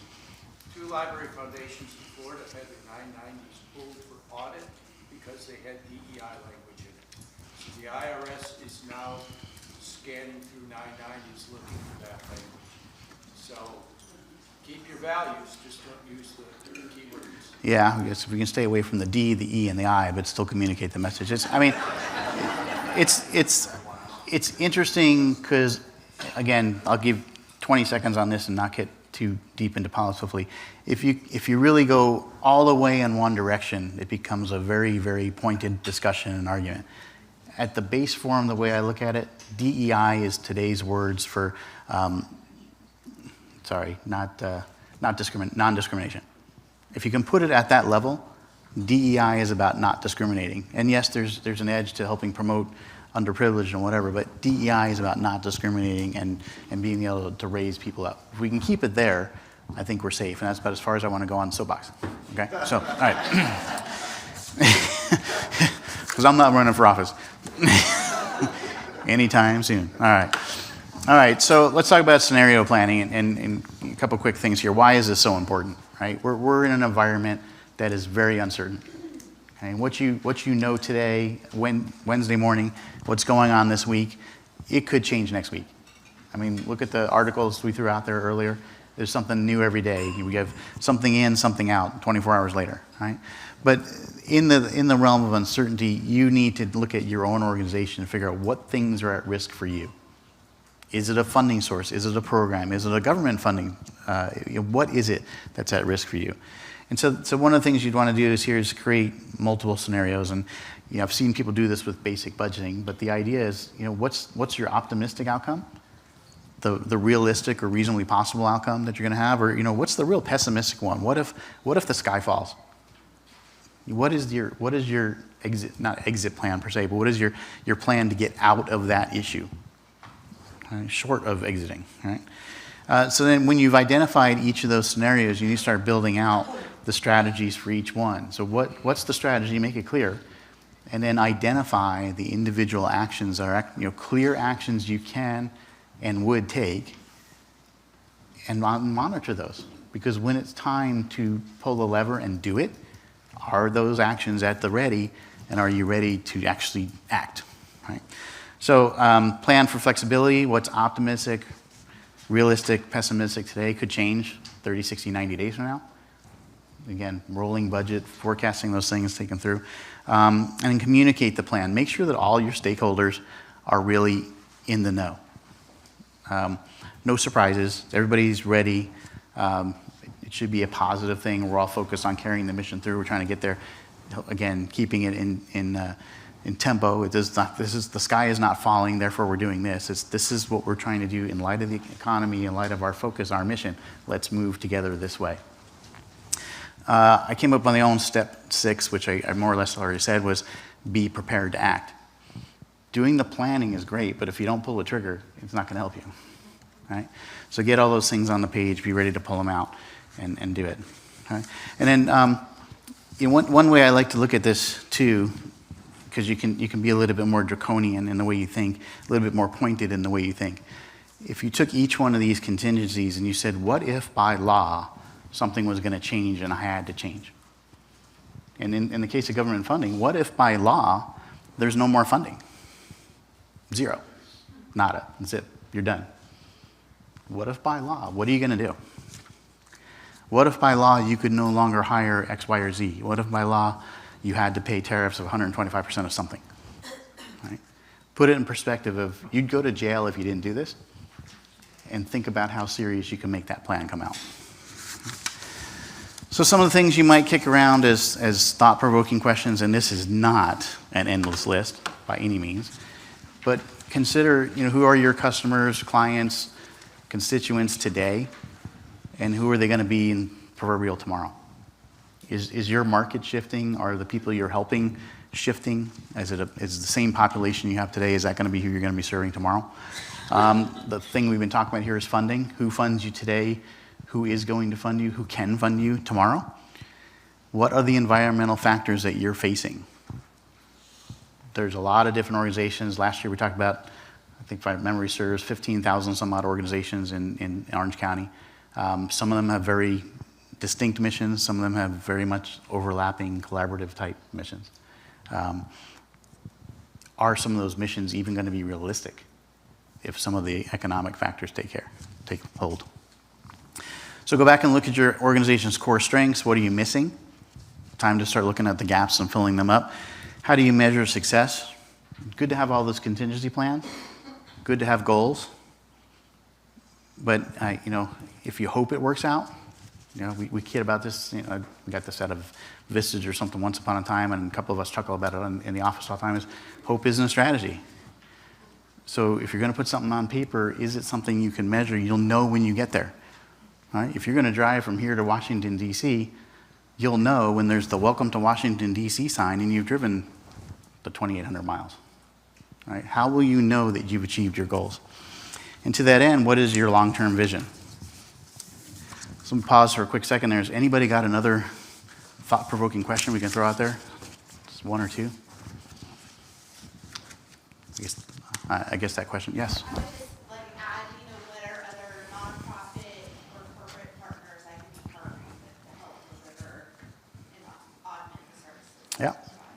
2 2 library foundations in Florida had their 990s pulled for audit because they had DEI language in it. So the IRS is now scanning through 990s looking for that language. So keep your values, just don't use the keywords. Yeah, I guess if we can stay away from the D, the E, and the I, but still communicate the message. It's interesting because, again, I'll give 20 seconds on this and not get too deep into politics, hopefully. If you really go all the way in one direction, it becomes a very, very pointed discussion and argument. At the base form, the way I look at it, DEI is today's words for, non-discrimination. If you can put it at that level, DEI is about not discriminating. And yes, there's an edge to helping promote underprivileged and whatever, but DEI is about not discriminating and being able to raise people up. If we can keep it there, I think we're safe, and that's about as far as I want to go on soapbox. Okay, so, all right. Because I'm not running for office anytime soon. All right, so let's talk about scenario planning and a couple quick things here. Why is this so important, right? We're in an environment that is very uncertain. Okay? What you know today, Wednesday morning, what's going on this week, it could change next week. I mean, look at the articles we threw out there earlier. There's something new every day. We have something in, something out 24 hours later, right? But in the realm of uncertainty, you need to look at your own organization and figure out what things are at risk for you. Is it a funding source? Is it a program? Is it a government funding? What is it that's at risk for you? And so one of the things you'd want to do is create multiple scenarios. And I've seen people do this with basic budgeting, but the idea is, what's your optimistic outcome? The realistic or reasonably possible outcome that you're going to have? Or, what's the real pessimistic one? What if the sky falls? What is your exit, not exit plan per se, but what is your plan to get out of that issue? Short of exiting, right? So then when you've identified each of those scenarios, you need to start building out the strategies for each one. So what's the strategy? Make it clear. And then identify the individual actions that are clear actions you can and would take, and monitor those. Because when it's time to pull the lever and do it, are those actions at the ready, and are you ready to actually act, right? So plan for flexibility. What's optimistic, realistic, pessimistic today could change 30, 60, 90 days from now. Again, rolling budget, forecasting those things, take them through. And then communicate the plan. Make sure that all your stakeholders are really in the know. No surprises. Everybody's ready. It should be a positive thing. We're all focused on carrying the mission through. We're trying to get there. Again, keeping it in tempo. The sky is not falling, therefore we're doing this. This is what we're trying to do in light of the economy, in light of our focus, our mission. Let's move together this way. I came up on the own step 6, which I more or less already said, was be prepared to act. Doing the planning is great, but if you don't pull the trigger, it's not going to help you, right? So get all those things on the page, be ready to pull them out and do it. Right? And then one way I like to look at this too, because you can be a little bit more draconian in the way you think, a little bit more pointed in the way you think. If you took each one of these contingencies and you said, what if by law something was going to change and I had to change? And in the case of government funding, what if by law there's no more funding? Zero. Nada. That's it. You're done. What if by law? What are you going to do? What if by law you could no longer hire X, Y, or Z? What if by law you had to pay tariffs of 125% of something? Right? Put it in perspective of you'd go to jail if you didn't do this, and think about how serious you can make that plan come out. So some of the things you might kick around as thought-provoking questions, and this is not an endless list by any means, but consider, who are your customers, clients, constituents today, and who are they going to be in proverbial tomorrow? Is your market shifting? Are the people you're helping shifting? Is the same population you have today, is that going to be who you're going to be serving tomorrow? The thing we've been talking about here is funding. Who funds you today? Who is going to fund you? Who can fund you tomorrow? What are the environmental factors that you're facing? There's a lot of different organizations. Last year we talked about, I think if my memory serves, 15,000 some odd organizations in Orange County. Some of them have very distinct missions. Some of them have very much overlapping collaborative type missions. Are some of those missions even going to be realistic if some of the economic factors take hold? So go back and look at your organization's core strengths. What are you missing? Time to start looking at the gaps and filling them up. How do you measure success? Good to have all those contingency plans. Good to have goals. But if you hope it works out, we kid about this. We got this out of Vistage or something once upon a time, and a couple of us chuckle about it in the office all the time. Is hope isn't a strategy. So if you're going to put something on paper, is it something you can measure? You'll know when you get there. Right? If you're going to drive from here to Washington, D.C., you'll know when there's the Welcome to Washington, D.C. sign and you've driven the 2,800 miles. Right? How will you know that you've achieved your goals? And to that end, what is your long-term vision? So I'm pause for a quick second there. Has anybody got another thought-provoking question we can throw out there? Just one or two? I guess that question, yes? I would just like add, what are other nonprofit or corporate partners I can be partnering with to help deliver and augment the services? Yeah,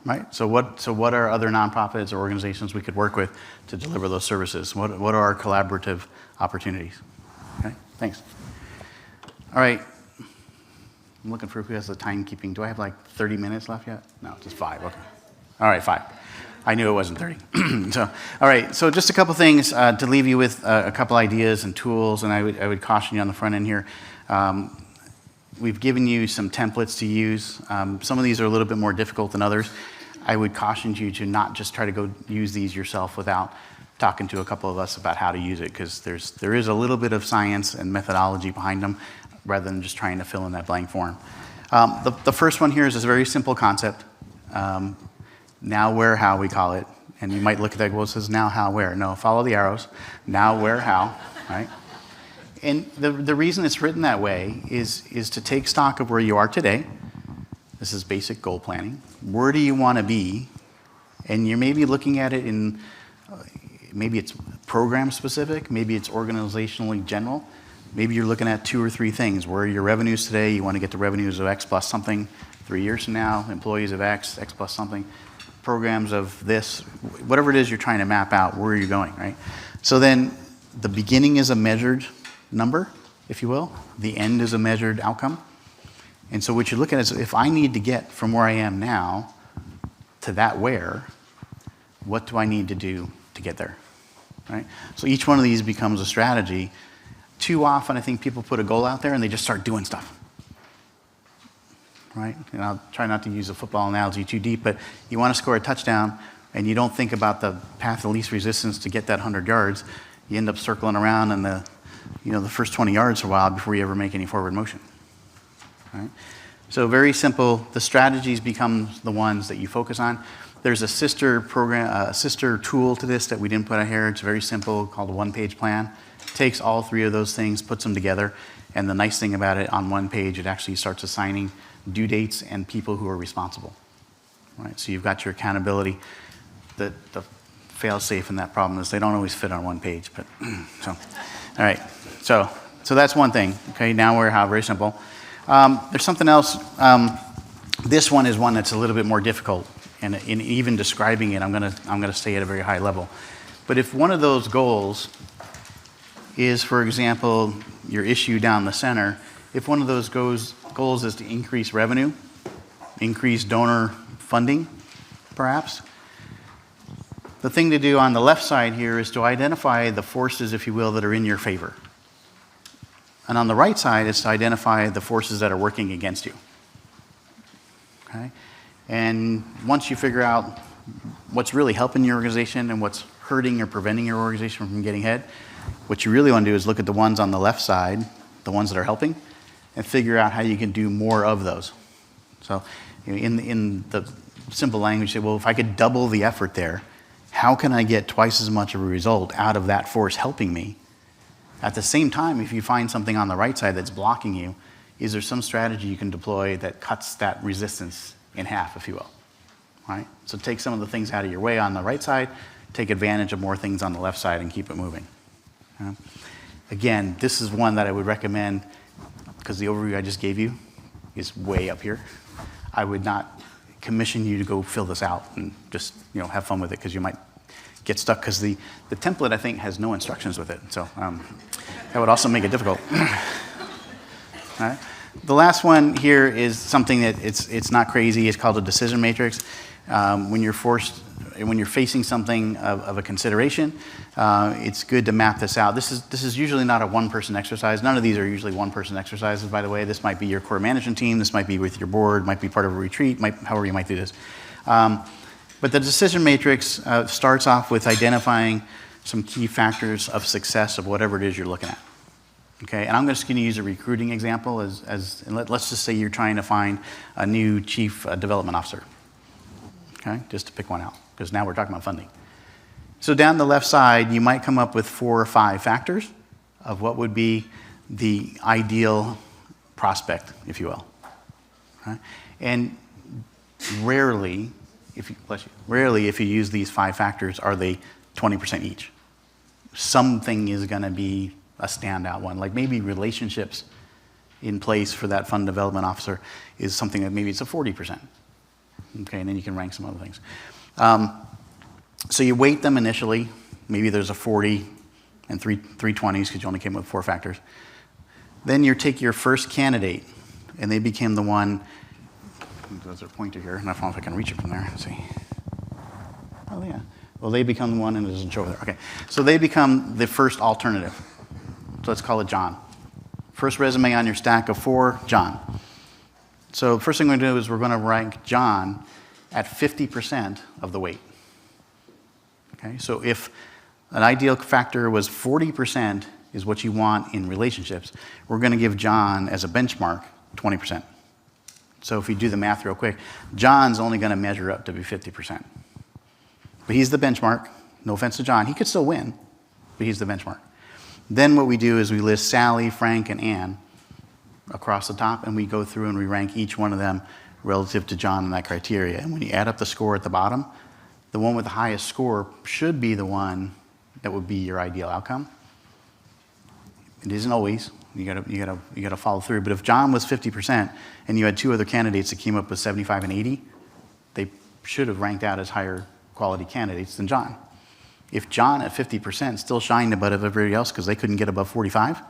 right. So what are other nonprofits or organizations we could work with to deliver those services? What are our collaborative opportunities? Okay, thanks. All right. I'm looking for who has the timekeeping. Do I have like 30 minutes left yet? No, just 5. Okay. All right, 5. I knew it wasn't 30. All right. So just a couple things to leave you with a couple ideas and tools, and I would caution you on the front end here. We've given you some templates to use. Some of these are a little bit more difficult than others. I would caution you to not just try to go use these yourself without talking to a couple of us about how to use it, because there is a little bit of science and methodology behind them, rather than just trying to fill in that blank form. The first one here is a very simple concept. Now, where, how, we call it. And you might look at that, well, it says now, how, where. No, follow the arrows. Now, where, how, right? And the reason it's written that way is to take stock of where you are today. This is basic goal planning. Where do you want to be? And you're maybe looking at it in, maybe it's program specific, maybe it's organizationally general. Maybe you're looking at 2 or 3 things. Where are your revenues today? You want to get the revenues of X plus something 3 years from now, employees of X plus something, programs of this, whatever it is you're trying to map out, where are you going, right? So then the beginning is a measured number, if you will. The end is a measured outcome. And so what you're looking at is, if I need to get from where I am now to that where, what do I need to do to get there, right? So each one of these becomes a strategy. Too often, I think people put a goal out there and they just start doing stuff, right? And I'll try not to use a football analogy too deep, but you want to score a touchdown and you don't think about the path of least resistance to get that 100 yards. You end up circling around in the first 20 yards for a while before you ever make any forward motion, right? So very simple. The strategies become the ones that you focus on. There's a sister program, a sister tool to this that we didn't put out here. It's very simple, called a one-page plan. Takes all 3 of those things, puts them together, and the nice thing about it, on one page, it actually starts assigning due dates and people who are responsible. Right? So you've got your accountability. The fail-safe in that problem is they don't always fit on one page. But so, all right. So that's one thing. Okay. Now where, how, very simple. There's something else. This one is one that's a little bit more difficult, and in even describing it, I'm gonna stay at a very high level. But if one of those goals is, for example, your issue down the center, if one of those goals is to increase revenue, increase donor funding, perhaps, the thing to do on the left side here is to identify the forces, if you will, that are in your favor. And on the right side is to identify the forces that are working against you. Okay? And once you figure out what's really helping your organization and what's hurting or preventing your organization from getting ahead, what you really want to do is look at the ones on the left side, the ones that are helping, and figure out how you can do more of those. So in the simple language, say, well, if I could double the effort there, how can I get twice as much of a result out of that force helping me? At the same time, if you find something on the right side that's blocking you, is there some strategy you can deploy that cuts that resistance in half, if you will? All right? So take some of the things out of your way on the right side, take advantage of more things on the left side, and keep it moving. Again, this is one that I would recommend, because the overview I just gave you is way up here. I would not commission you to go fill this out and just have fun with it, because you might get stuck, because the template, I think, has no instructions with it. So that would also make it difficult. All right. The last one here is something that it's not crazy. It's called a decision matrix. When you're facing something of a consideration, it's good to map this out. This is usually not a one-person exercise. None of these are usually one-person exercises, by the way. This might be your core management team. This might be with your board. Might be part of a retreat. However you might do this. But the decision matrix starts off with identifying some key factors of success of whatever it is you're looking at. Okay, and I'm just going to use a recruiting example and let's just say you're trying to find a new chief development officer. Okay, just to pick one out, because now we're talking about funding. So down the left side, you might come up with 4 or 5 factors of what would be the ideal prospect, if you will. Okay? And rarely, if you use these 5 factors, are they 20% each. Something is going to be a standout one, like maybe relationships in place for that fund development officer is something that maybe it's a 40%. Okay, and then you can rank some other things. So you weight them initially. Maybe there's a 40 and three 20s, because you only came up with 4 factors. Then you take your first candidate, and they became the one. There's a pointer here, and I don't know if I can reach it from there. Let's see. Oh, yeah. Well, they become the one, and it doesn't show there. Okay. So they become the first alternative. So let's call it John. First resume on your stack of 4, John. So the first thing we're going to do is we're going to rank John at 50% of the weight. Okay, so if an ideal factor was 40% is what you want in relationships, we're going to give John as a benchmark 20%. So if we do the math real quick, John's only going to measure up to be 50%. But he's the benchmark. No offense to John. He could still win, but he's the benchmark. Then what we do is we list Sally, Frank, and Ann across the top, and we go through and we rank each one of them relative to John and that criteria. And when you add up the score at the bottom, the one with the highest score should be the one that would be your ideal outcome. It isn't always. You gotta follow through. But if John was 50% and you had 2 other candidates that came up with 75 and 80, they should have ranked out as higher quality candidates than John. If John at 50% still shined above everybody else because they couldn't get above 45,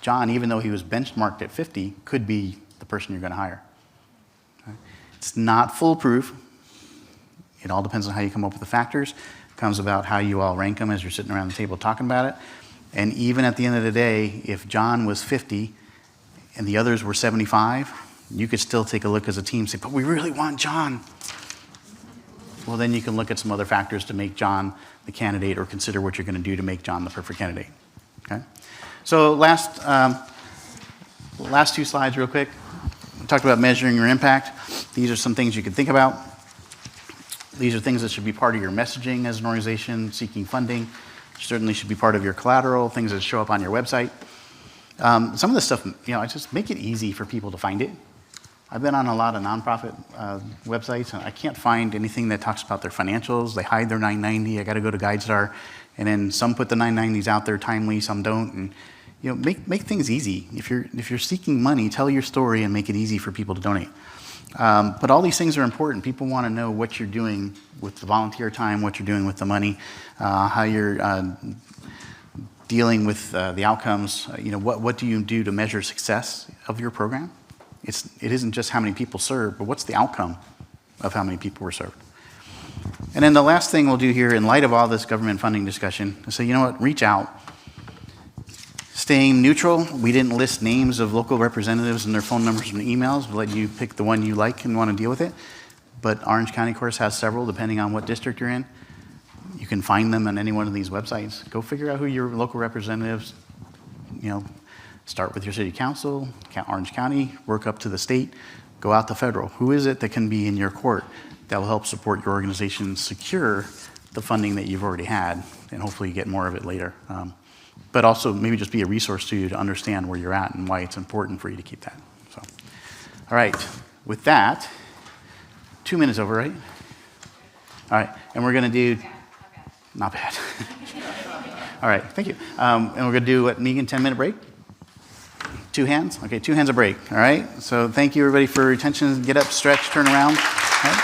John, even though he was benchmarked at 50, could be the person you're going to hire. Okay? It's not foolproof. It all depends on how you come up with the factors. It comes about how you all rank them as you're sitting around the table talking about it. And even at the end of the day, if John was 50 and the others were 75, you could still take a look as a team and say, but we really want John. Well, then you can look at some other factors to make John the candidate, or consider what you're going to do to make John the perfect candidate. Okay? So last 2 slides real quick. We talked about measuring your impact. These are some things you can think about. These are things that should be part of your messaging as an organization seeking funding. Certainly should be part of your collateral, things that show up on your website. Some of this stuff, I just make it easy for people to find it. I've been on a lot of nonprofit websites, and I can't find anything that talks about their financials. They hide their 990. I got to go to GuideStar, and then some put the 990s out there timely, some don't. And make things easy. If you're seeking money, tell your story and make it easy for people to donate. But all these things are important. People want to know what you're doing with the volunteer time, what you're doing with the money, how you're dealing with the outcomes. What do you do to measure success of your program? It isn't just how many people served, but what's the outcome of how many people were served. And then the last thing we'll do here, in light of all this government funding discussion, is say, reach out. Staying neutral, we didn't list names of local representatives and their phone numbers and emails. We'll let you pick the one you like and want to deal with it. But Orange County, of course, has several, depending on what district you're in. You can find them on any one of these websites. Go figure out who your local representatives, start with your city council, Orange County, work up to the state, go out to federal. Who is it that can be in your court that will help support your organization secure the funding that you've already had, and hopefully get more of it later. But also maybe just be a resource to you to understand where you're at and why it's important for you to keep that. So, all right, with that, 2 minutes over, right? All right, and we're going to do, not bad. All right, thank you. And we're going to do, Megan, 10-minute break? 2 hands? Okay, 2 hands a break, all right? So thank you, everybody, for your attention. Get up, stretch, turn around. All right?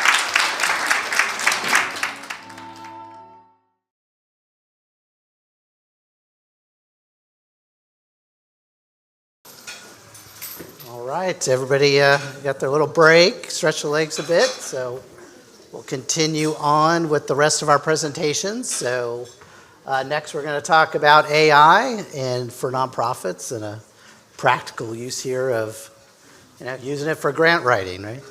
All right, everybody got their little break, stretch the legs a bit. So we'll continue on with the rest of our presentations. So next we're going to talk about AI and for nonprofits and a practical use here of using it for grant writing, right?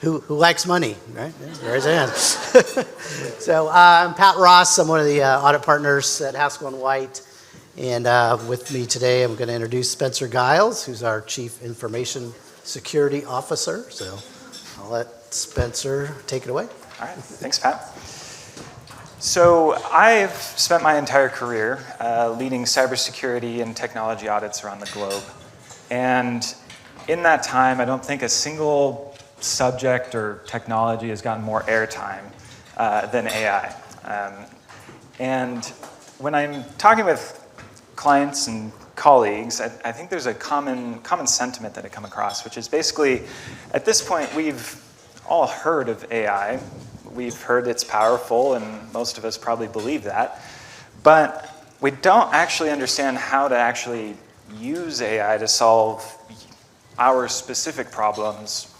Who likes money, right? Yeah, raise your hand. So I'm Pat Ross. I'm one of the audit partners at Haskell & White. And with me today, I'm going to introduce Spencer Giles, who's our Chief Information Security Officer. So I'll let Spencer take it away. All right, thanks, Pat. So I've spent my entire career leading cybersecurity and technology audits around the globe. And in that time, I don't think a single subject or technology has gotten more airtime than AI. And when I'm talking with clients and colleagues, I think there's a common sentiment that I come across, which is basically, at this point, we've all heard of AI. We've heard it's powerful, and most of us probably believe that. But we don't actually understand how to actually use AI to solve our specific problems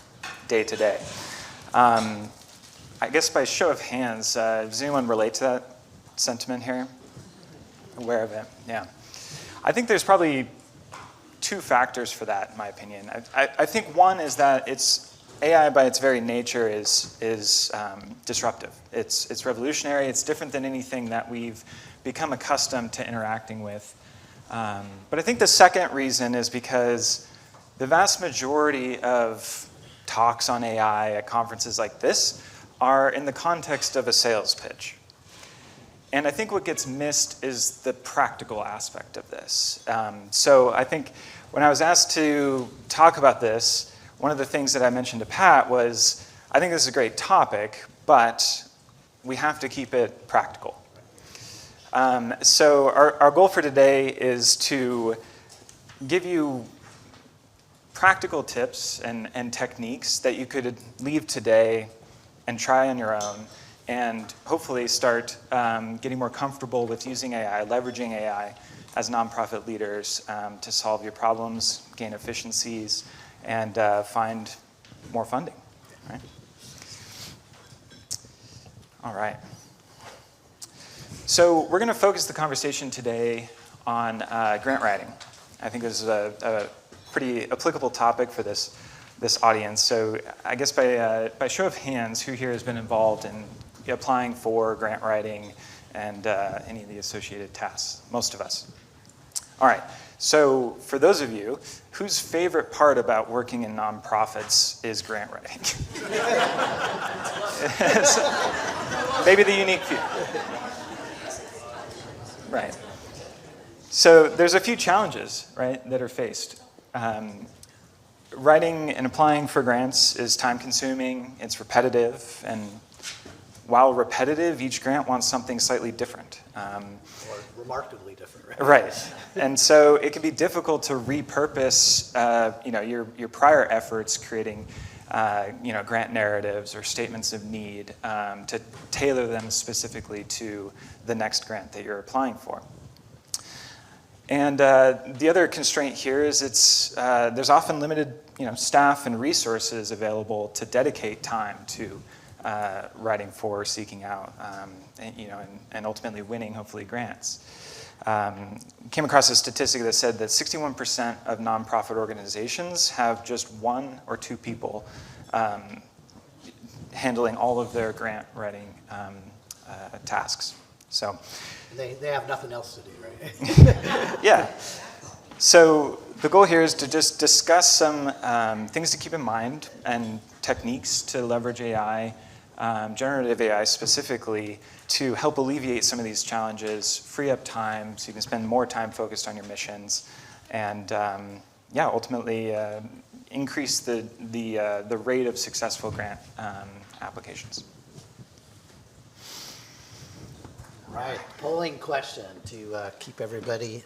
day to day. I guess by show of hands, does anyone relate to that sentiment here? Aware of it? Yeah. I think there's probably 2 factors for that, in my opinion. I think one is that AI by its very nature is disruptive. It's revolutionary. It's different than anything that we've become accustomed to interacting with. But I think the second reason is because the vast majority of talks on AI at conferences like this are in the context of a sales pitch. And I think what gets missed is the practical aspect of this. So I think when I was asked to talk about this, one of the things that I mentioned to Pat was, I think this is a great topic, but we have to keep it practical. So our goal for today is to give you practical tips and techniques that you could leave today and try on your own, and hopefully start getting more comfortable with using AI, leveraging AI as nonprofit leaders to solve your problems, gain efficiencies, and find more funding. Right? All right. So we're going to focus the conversation today on grant writing. I think this is a pretty applicable topic for this audience. So I guess by show of hands, who here has been involved in applying for grant writing and any of the associated tasks? Most of us. All right. So for those of you, whose favorite part about working in nonprofits is grant writing? Maybe the unique few. Right. So there's a few challenges, right, that are faced. Writing and applying for grants is time-consuming, it's repetitive, and while repetitive, each grant wants something slightly different. Or remarkably different, right? Right. And so it can be difficult to repurpose your prior efforts creating grant narratives or statements of need to tailor them specifically to the next grant that you're applying for. And the other constraint here is there's often limited staff and resources available to dedicate time to writing for, seeking out, and ultimately winning, hopefully, grants. Came across a statistic that said that 61% of nonprofit organizations have just 1 or 2 people handling all of their grant writing tasks. So They have nothing else to do, right? yeah. So the goal here is to just discuss some things to keep in mind and techniques to leverage AI, generative AI specifically, to help alleviate some of these challenges, free up time so you can spend more time focused on your missions, and ultimately increase the rate of successful grant applications. Right. Polling question to keep everybody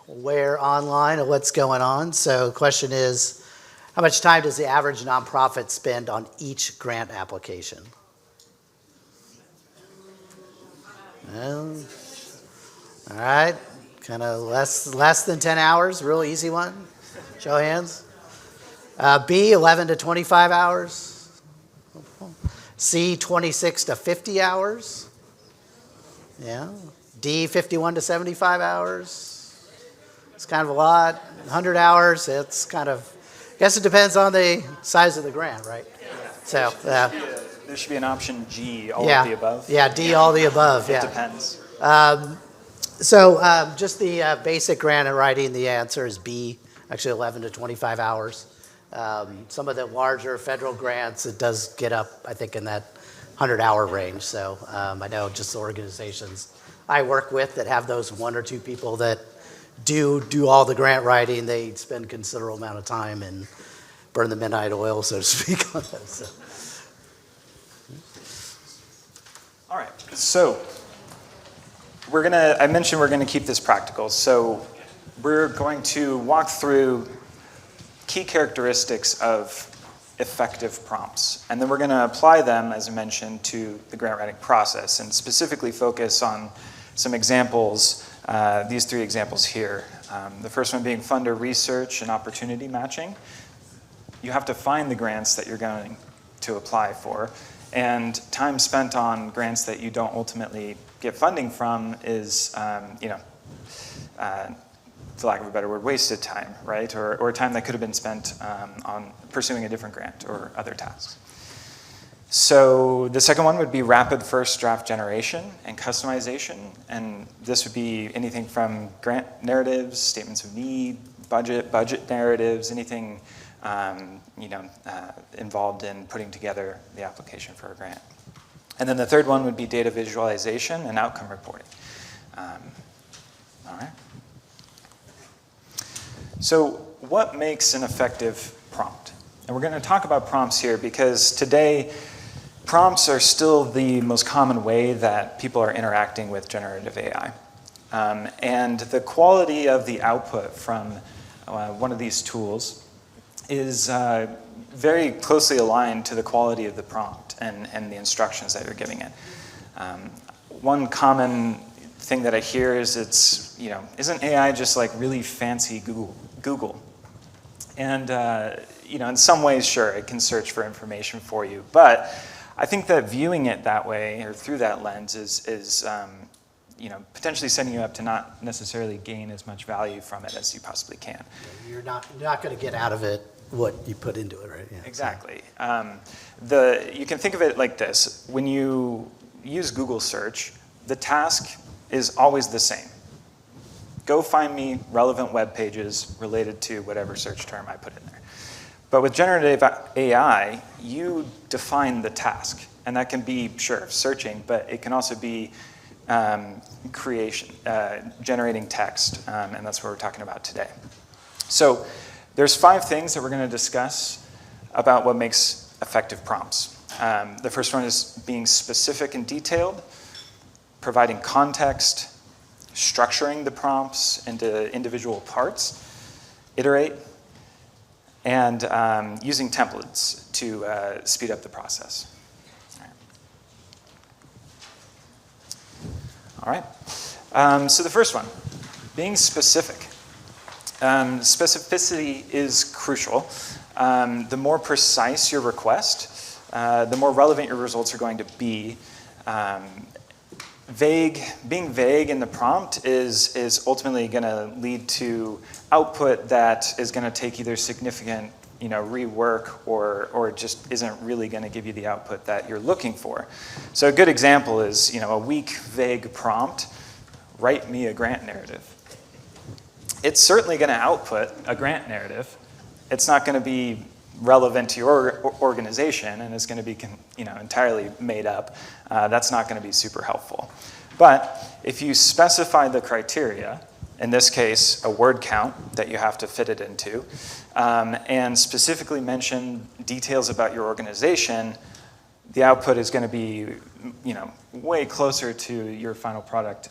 aware online of what's going on. So the question is, how much time does the average nonprofit spend on each grant application? Well, all right, kind of less than 10 hours, real easy one. Show of hands. B, 11 to 25 hours. C, 26 to 50 hours. Yeah. D, 51 to 75 hours. It's kind of a lot. 100 hours, it's kind of, I guess it depends on the size of the grant, right? So, There should be an option G, all yeah. of the above. Yeah, D, all the above, It yeah. depends. So just the basic grant writing, the answer is B, actually 11 to 25 hours. Some of the larger federal grants, it does get up, I think, in that 100-hour range. So I know just the organizations I work with that have those one or two people that do all the grant writing, they spend considerable amount of time and burn the midnight oil, so to speak, on those. So. All right, so I mentioned we're gonna keep this practical. So we're going to walk through key characteristics of effective prompts. And then we're gonna apply them, as I mentioned, to the grant writing process and specifically focus on some examples, these 3 examples here. The first one being funder research and opportunity matching. You have to find the grants that you're going to apply for. And time spent on grants that you don't ultimately get funding from is, for lack of a better word, wasted time, right? Or time that could have been spent on pursuing a different grant or other tasks. So the second one would be rapid first draft generation and customization. And this would be anything from grant narratives, statements of need, budget narratives, anything involved in putting together the application for a grant. And then the third one would be data visualization and outcome reporting. All right. So what makes an effective prompt? And we're going to talk about prompts here because today prompts are still the most common way that people are interacting with generative AI. And the quality of the output from one of these tools is very closely aligned to the quality of the prompt and the instructions that you're giving it. One common thing that I hear is isn't AI just like really fancy Google? And in some ways, sure, it can search for information for you, but I think that viewing it that way or through that lens is potentially setting you up to not necessarily gain as much value from it as you possibly can. You're not going to get out of it what you put into it, right? Yeah. Exactly. You can think of it like this. When you use Google search, the task is always the same. Go find me relevant web pages related to whatever search term I put in there. But with generative AI, you define the task. And that can be, sure, searching, but it can also be generating text. And that's what we're talking about today. So there's 5 things that we're going to discuss about what makes effective prompts. The first one is being specific and detailed, providing context, structuring the prompts into individual parts, iterate, and using templates to speed up the process. All right. So the first one, being specific. Specificity is crucial. The more precise your request, the more relevant your results are going to be. Being vague in the prompt is ultimately going to lead to output that is going to take either significant rework or just isn't really going to give you the output that you're looking for. So a good example is a weak, vague prompt, write me a grant narrative. It's certainly going to output a grant narrative. It's not going to be relevant to your organization and is going to be entirely made up. That's not going to be super helpful. But if you specify the criteria, in this case, a word count that you have to fit it into, and specifically mention details about your organization, the output is going to be way closer to your final product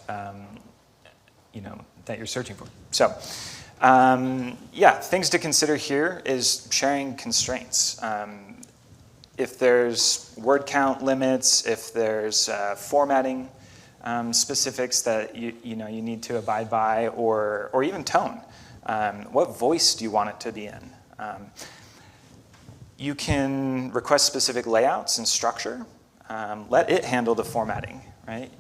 you're searching for. So, yeah, things to consider here is sharing constraints. If there's word count limits, if there's formatting specifics that you need to abide by, or even tone. What voice do you want it to be in? You can request specific layouts and structure. Let it handle the formatting, right?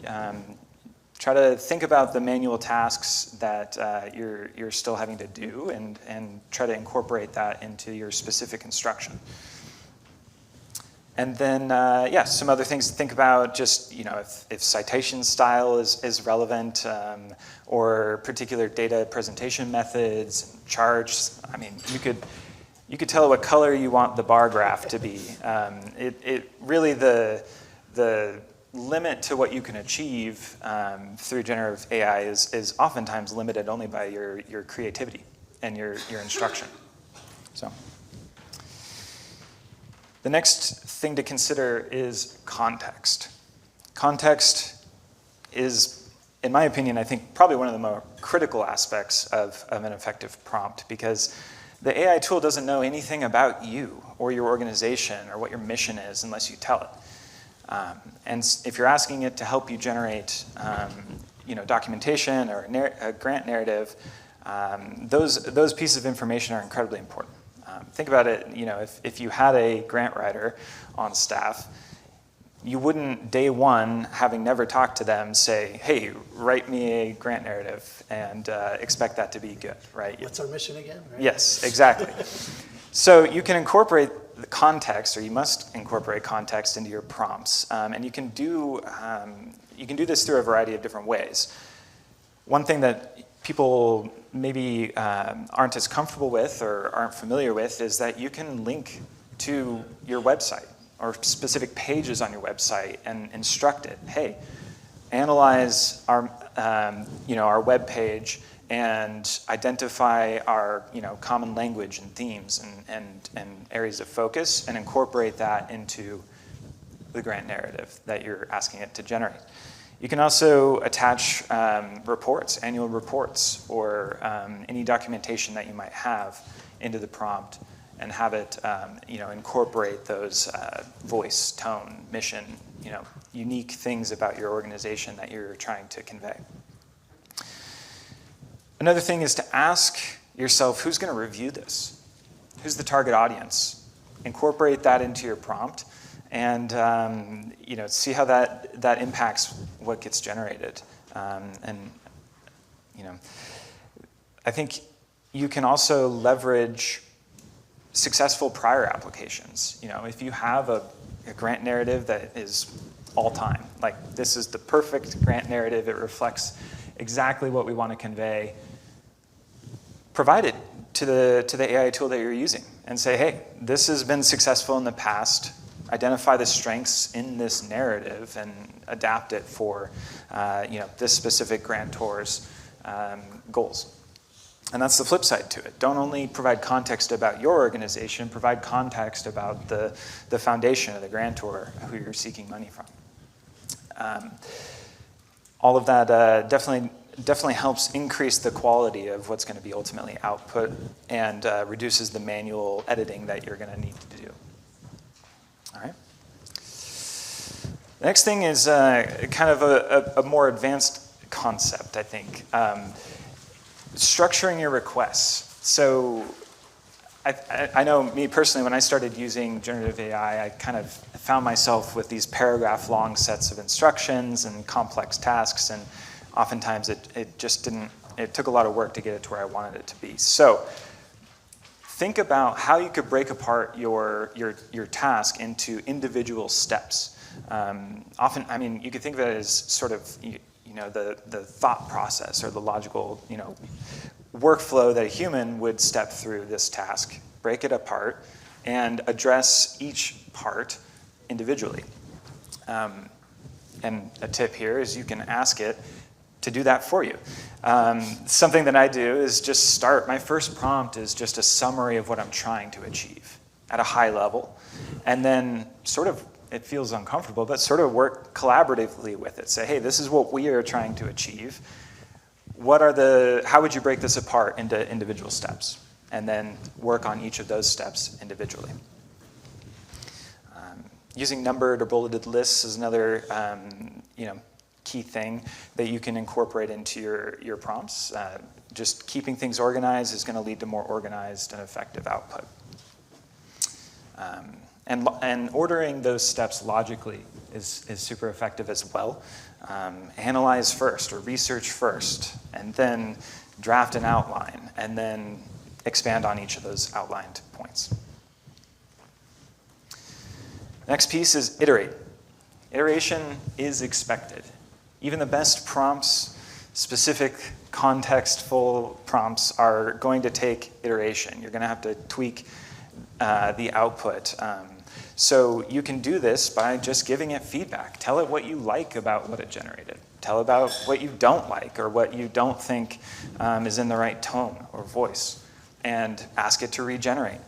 Try to think about the manual tasks that you're still having to do, and try to incorporate that into your specific instruction. And then, yeah, some other things to think about, just, if citation style is relevant, or particular data presentation methods, charts. I mean, you could tell it what color you want the bar graph to be. It really, the limit to what you can achieve through generative AI is oftentimes limited only by your creativity and your instruction. So. The next thing to consider is context. Context is, in my opinion, I think probably one of the more critical aspects of an effective prompt, because the AI tool doesn't know anything about you or your organization or what your mission is unless you tell it. And if you're asking it to help you generate documentation or a grant narrative, those pieces of information are incredibly important. Think about it, if you had a grant writer on staff, you wouldn't, day one, having never talked to them, say, hey, write me a grant narrative, and expect that to be good, right? What's our mission again? Right? Yes, exactly. So you can incorporate the context, or you must incorporate context into your prompts, and you can do this through a variety of different ways. One thing that people maybe aren't as comfortable with or aren't familiar with is that you can link to your website or specific pages on your website and instruct it, hey, analyze our web page and identify our common language and themes and areas of focus, and incorporate that into the grant narrative that you're asking it to generate. You can also attach reports, annual reports, or any documentation that you might have into the prompt, and have it incorporate those voice, tone, mission, unique things about your organization that you're trying to convey. Another thing is to ask yourself, who's going to review this? Who's the target audience? Incorporate that into your prompt, and see how that impacts what gets generated. I think you can also leverage successful prior applications. If you have a grant narrative that is all time, like this is the perfect grant narrative, it reflects exactly what we want to convey, provide it to the AI tool that you're using and say, hey, this has been successful in the past. Identify the strengths in this narrative and adapt it for this specific grantor's goals. And that's the flip side to it. Don't only provide context about your organization, provide context about the foundation of the grantor who you're seeking money from. All of that definitely helps increase the quality of what's going to be ultimately output, and reduces the manual editing that you're going to need to do. All right. The next thing is kind of a more advanced concept, I think. Structuring your requests. So I know me personally, when I started using generative AI, I kind of found myself with these paragraph-long sets of instructions and complex tasks, and oftentimes it took a lot of work to get it to where I wanted it to be. So think about how you could break apart your task into individual steps. Often, you could think of it as sort of the thought process or the logical workflow that a human would step through this task, break it apart, and address each part individually. And a tip here is you can ask it to do that for you. Something that I do is just start. My first prompt is just a summary of what I'm trying to achieve at a high level, and then sort of, it feels uncomfortable, but sort of work collaboratively with it. Say, hey, this is what we are trying to achieve. how would you break this apart into individual steps? And then work on each of those steps individually. Using numbered or bulleted lists is another key thing that you can incorporate into your prompts. Just keeping things organized is going to lead to more organized and effective output. And ordering those steps logically is super effective as well. Analyze first or research first, and then draft an outline, and then expand on each of those outlined points. Next piece is iterate. Iteration is expected. Even the best prompts, specific contextful prompts, are going to take iteration. You're going to have to tweak the output. So you can do this by just giving it feedback. Tell it what you like about what it generated. Tell about what you don't like or what you don't think is in the right tone or voice, and ask it to regenerate.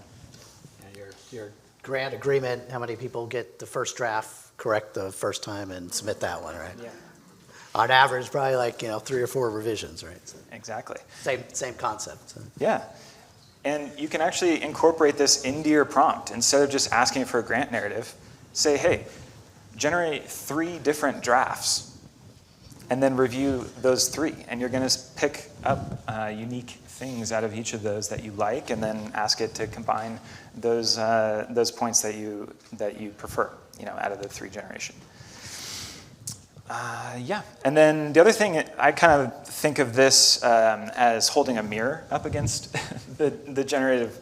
Your grant agreement, how many people get the first draft correct the first time and submit that one, right? Yeah. On average, probably like 3 or 4 revisions, right? So Exactly. same concept. So. Yeah. And you can actually incorporate this into your prompt. Instead of just asking for a grant narrative, say, hey, generate 3 different drafts, and then review those 3. And you're going to pick up unique things out of each of those that you like, and then ask it to combine those points that you prefer, out of the 3 generation. Yeah, and then the other thing, I kind of think of this as holding a mirror up against the generative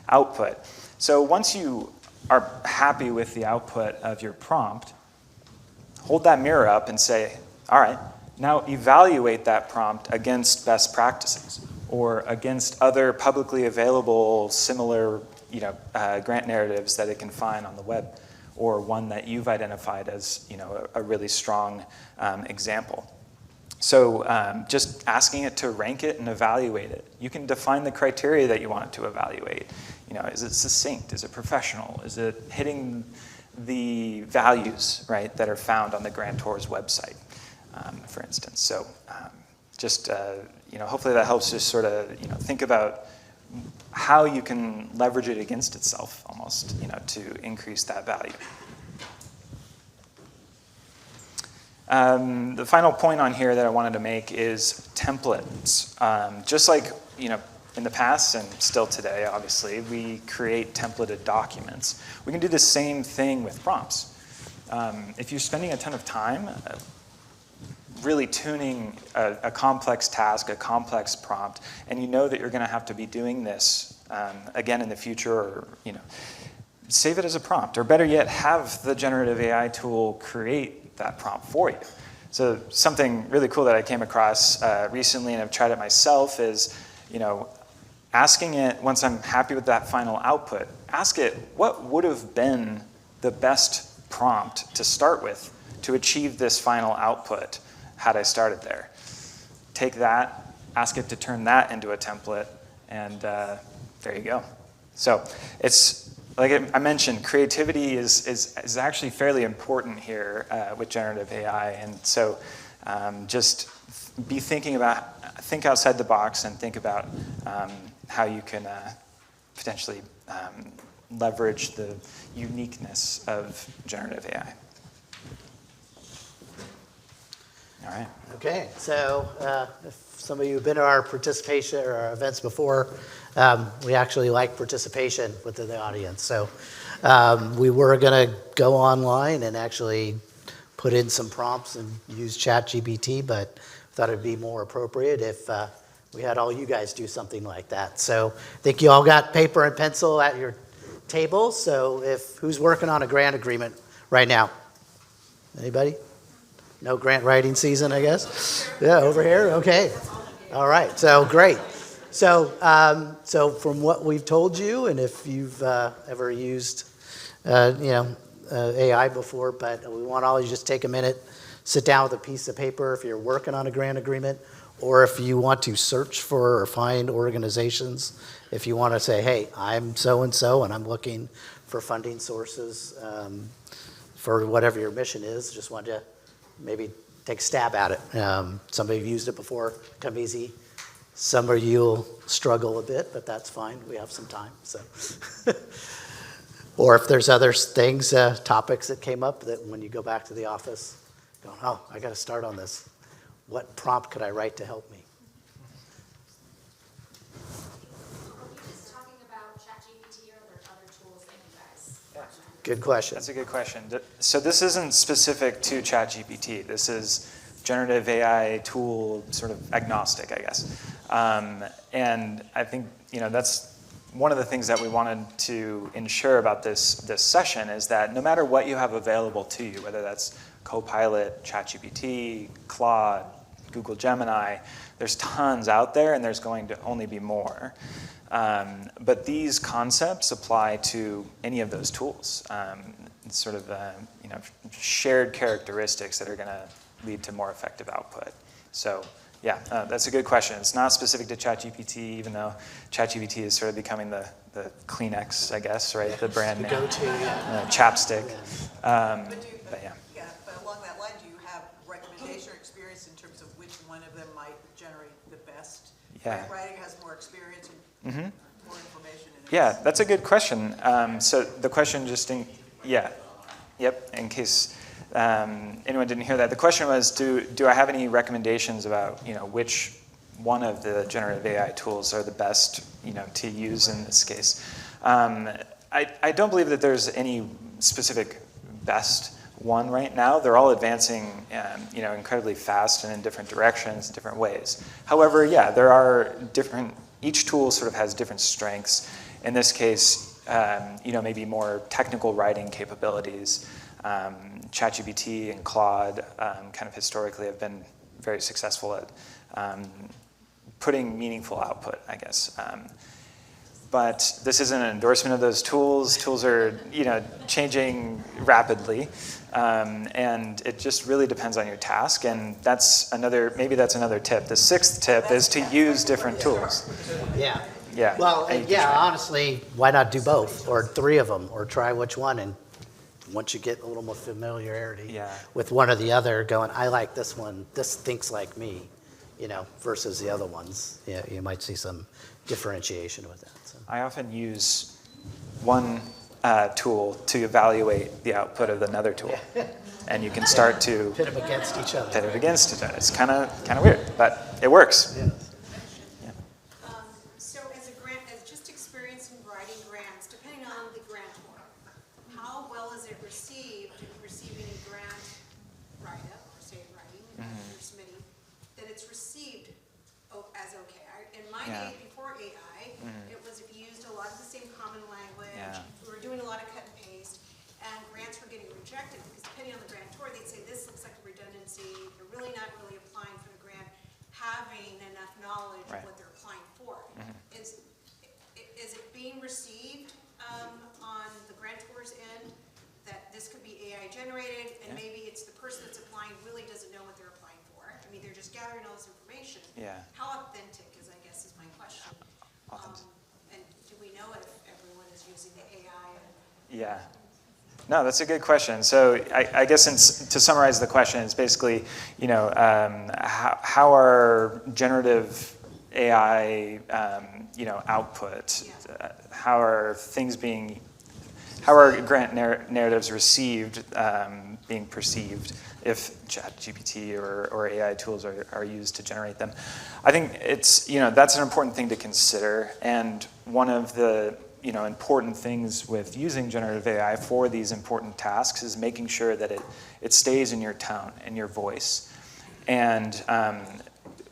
output. So once you are happy with the output of your prompt, hold that mirror up and say, all right, now evaluate that prompt against best practices or against other publicly available similar grant narratives that it can find on the web, or one that you've identified as a really strong example. So just asking it to rank it and evaluate it. You can define the criteria that you want it to evaluate. Is it succinct? Is it professional? Is it hitting the values, right, that are found on the grantor's website, for instance? So hopefully that helps just sort of think about how you can leverage it against itself almost, to increase that value. The final point on here that I wanted to make is templates. Just like, in the past and still today, obviously, we create templated documents. We can do the same thing with prompts. If you're spending a ton of time really tuning a complex task, a complex prompt, and you know that you're going to have to be doing this again in the future, or save it as a prompt, or better yet, have the generative AI tool create that prompt for you. So something really cool that I came across recently, and I've tried it myself, is asking it, once I'm happy with that final output, ask it what would have been the best prompt to start with to achieve this final output had I started there. Take that, ask it to turn that into a template, and there you go. So it's, like I mentioned, creativity is actually fairly important here with generative AI, and so just think outside the box and think about how you can potentially leverage the uniqueness of generative AI. All right. Okay, so if some of you have been to our participation or our events before, we actually like participation within the audience. So we were going to go online and actually put in some prompts and use ChatGPT, but thought it'd be more appropriate if we had all you guys do something like that. So I think you all got paper and pencil at your table. So who's working on a grant agreement right now? Anybody? No grant writing season, I guess? Yeah, over here? Okay. All right, so great. So from what we've told you, and if you've ever used AI before, but we want all you just take a minute, sit down with a piece of paper if you're working on a grant agreement, or if you want to search for or find organizations, if you want to say, hey, I'm so-and-so and I'm looking for funding sources for whatever your mission is, just want to maybe take a stab at it. Some of you have used it before, come easy. Some of you will struggle a bit, but that's fine. We have some time. So, or if there's other things, topics that came up that when you go back to the office, going, oh, I got to start on this. What prompt could I write to help me? Are we just talking about ChatGPT, or are there other tools that you guys recommend? Good question. That's a good question. So this isn't specific to ChatGPT. This is generative AI tool sort of agnostic, I guess. And I think that's one of the things that we wanted to ensure about this session is that no matter what you have available to you, whether that's Copilot, ChatGPT, Claude, Google Gemini, there's tons out there, and there's going to only be more. But these concepts apply to any of those tools. It's sort of shared characteristics that are going to lead to more effective output. So yeah, that's a good question. It's not specific to ChatGPT, even though ChatGPT is sort of becoming the Kleenex, I guess, right? The brand name. Go-to, chapstick. But along that line, do you have recommendation or experience in terms of which one of them might generate the best? Yeah. Grant writing has more experience and more information. Yeah, that's a good question. So the question in case anyone didn't hear that, the question was, do I have any recommendations about which one of the generative AI tools are the best to use in this case? I don't believe that there's any specific best one right now. They're all advancing incredibly fast and in different directions, different ways. However, yeah, there are each tool sort of has different strengths. In this case, maybe more technical writing capabilities. ChatGPT and Claude kind of historically have been very successful at putting meaningful output, I guess. But this isn't an endorsement of those tools. Tools are, changing rapidly, and it just really depends on your task. And maybe that's another tip. The sixth tip is to use different tools. Yeah. Yeah. Well, honestly, why not do both, or three of them, or try which one? And once you get a little more familiarity with one or the other, going, I like this one. This thinks like me, versus the other ones. Yeah, you might see some differentiation with that. So. I often use one tool to evaluate the output of another tool, and you can start to pit them against each other. Pit it against each other. It's kind of weird, but it works. Yeah. So as just experience in writing grants, depending on the grantor, how well is it received in receiving a grant write-up, or say writing, you're submitting, that it's received as okay? In my day, before AI, it was if you used a lot of the same common language, we were doing a lot of cut and paste, and grants were getting rejected, because depending on the grantor, they'd say, this looks like a redundancy, they're really not really applying for the grant, having enough knowledge of what they're applying for. Is it being received on the grantor's end that this could be AI generated, and maybe it's the person that's applying really doesn't know what they're applying for? I mean, they're just gathering all this information. Yeah. How authentic is, I guess, is my question. And do we know if everyone is using the AI? Yeah. No, that's a good question. So I guess to summarize the question, it's basically, how are generative AI, output? How are grant narratives received, being perceived if ChatGPT or AI tools are used to generate them? I think it's, that's an important thing to consider. And one of the important things with using generative AI for these important tasks is making sure that it stays in your tone and your voice, and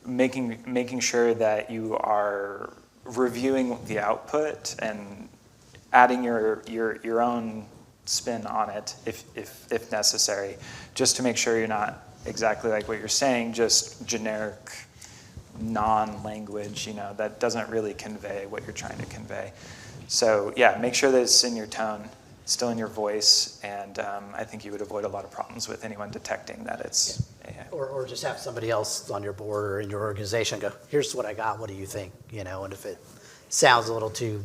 making sure that you are reviewing the output and adding your own spin on it if necessary, just to make sure you're not exactly like what you're saying, just generic non-language, that doesn't really convey what you're trying to convey. So yeah, make sure that it's in your tone, still in your voice, and I think you would avoid a lot of problems with anyone detecting that it's AI. Or just have somebody else on your board or in your organization go, here's what I got, what do you think? And if it sounds a little too,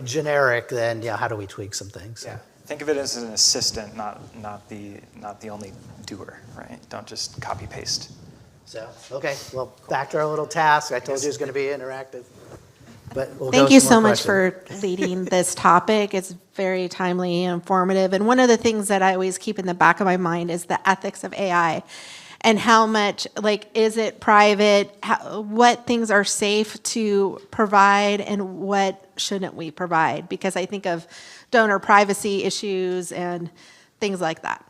generic, then how do we tweak some things? Yeah. think of it as an assistant, not the only doer, right? Don't just copy paste. So, okay, well, back to our little task. I told you it was going to be interactive. But we'll Thank go you some so more much questions. for leading this topic. It's very timely and informative. And one of the things that I always keep in the back of my mind is the ethics of AI and how much, like, is it private? What things are safe to provide and what shouldn't we provide? Because I think of donor privacy issues and things like that.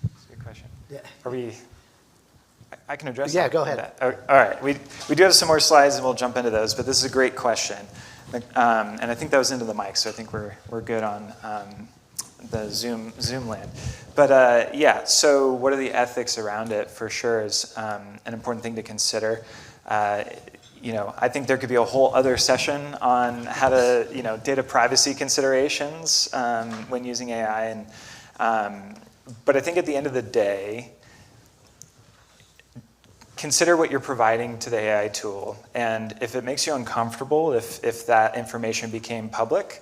That's a good question. Yeah. Are we? I can address Yeah, that. go ahead. All right. We do have some more slides, and we'll jump into those. But this is a great question, and I think that was into the mic, so I think we're good on the Zoom land. But yeah, so what are the ethics around it? For sure is an important thing to consider. I think there could be a whole other session on how to, data privacy considerations when using AI. But I think at the end of the day, consider what you're providing to the AI tool. And if it makes you uncomfortable, if that information became public,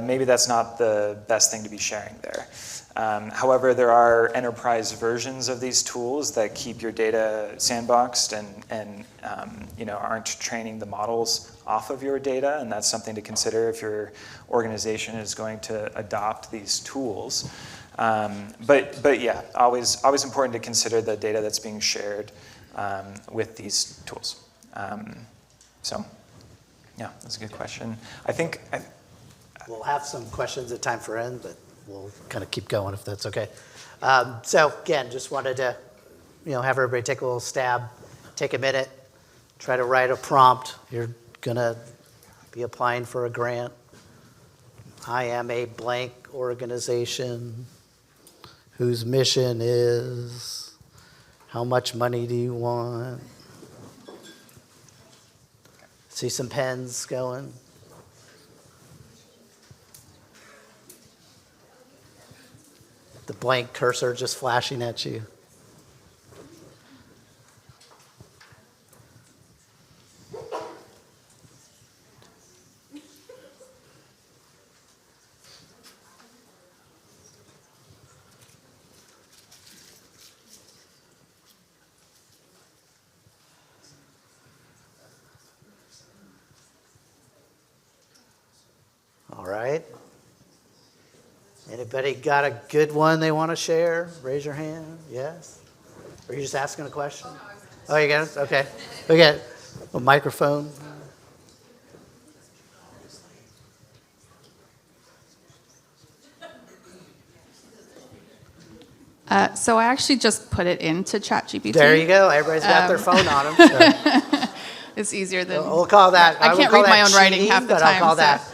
maybe that's not the best thing to be sharing there. However, there are enterprise versions of these tools that keep your data sandboxed and aren't training the models off of your data, and that's something to consider if your organization is going to adopt these tools. But yeah, always important to consider the data that's being shared with these tools. So yeah, that's a good question. I think We'll have some questions at time for end, but we'll kind of keep going if that's okay. So again, just wanted to, have everybody take a little stab, take a minute, try to write a prompt. You're gonna be applying for a grant. I am a blank organization whose mission is, how much money do you want? See some pens going. The blank cursor just flashing at you. All right. Anybody got a good one they want to share? Raise your hand. Yes? Or are you just asking a question? Oh, you got it? Okay. We got a microphone. So I actually just put it into ChatGPT. There you go. Everybody's got their phone on them. So. It's easier than... We'll call that. I can't read my own writing half the but time. I'll call so. that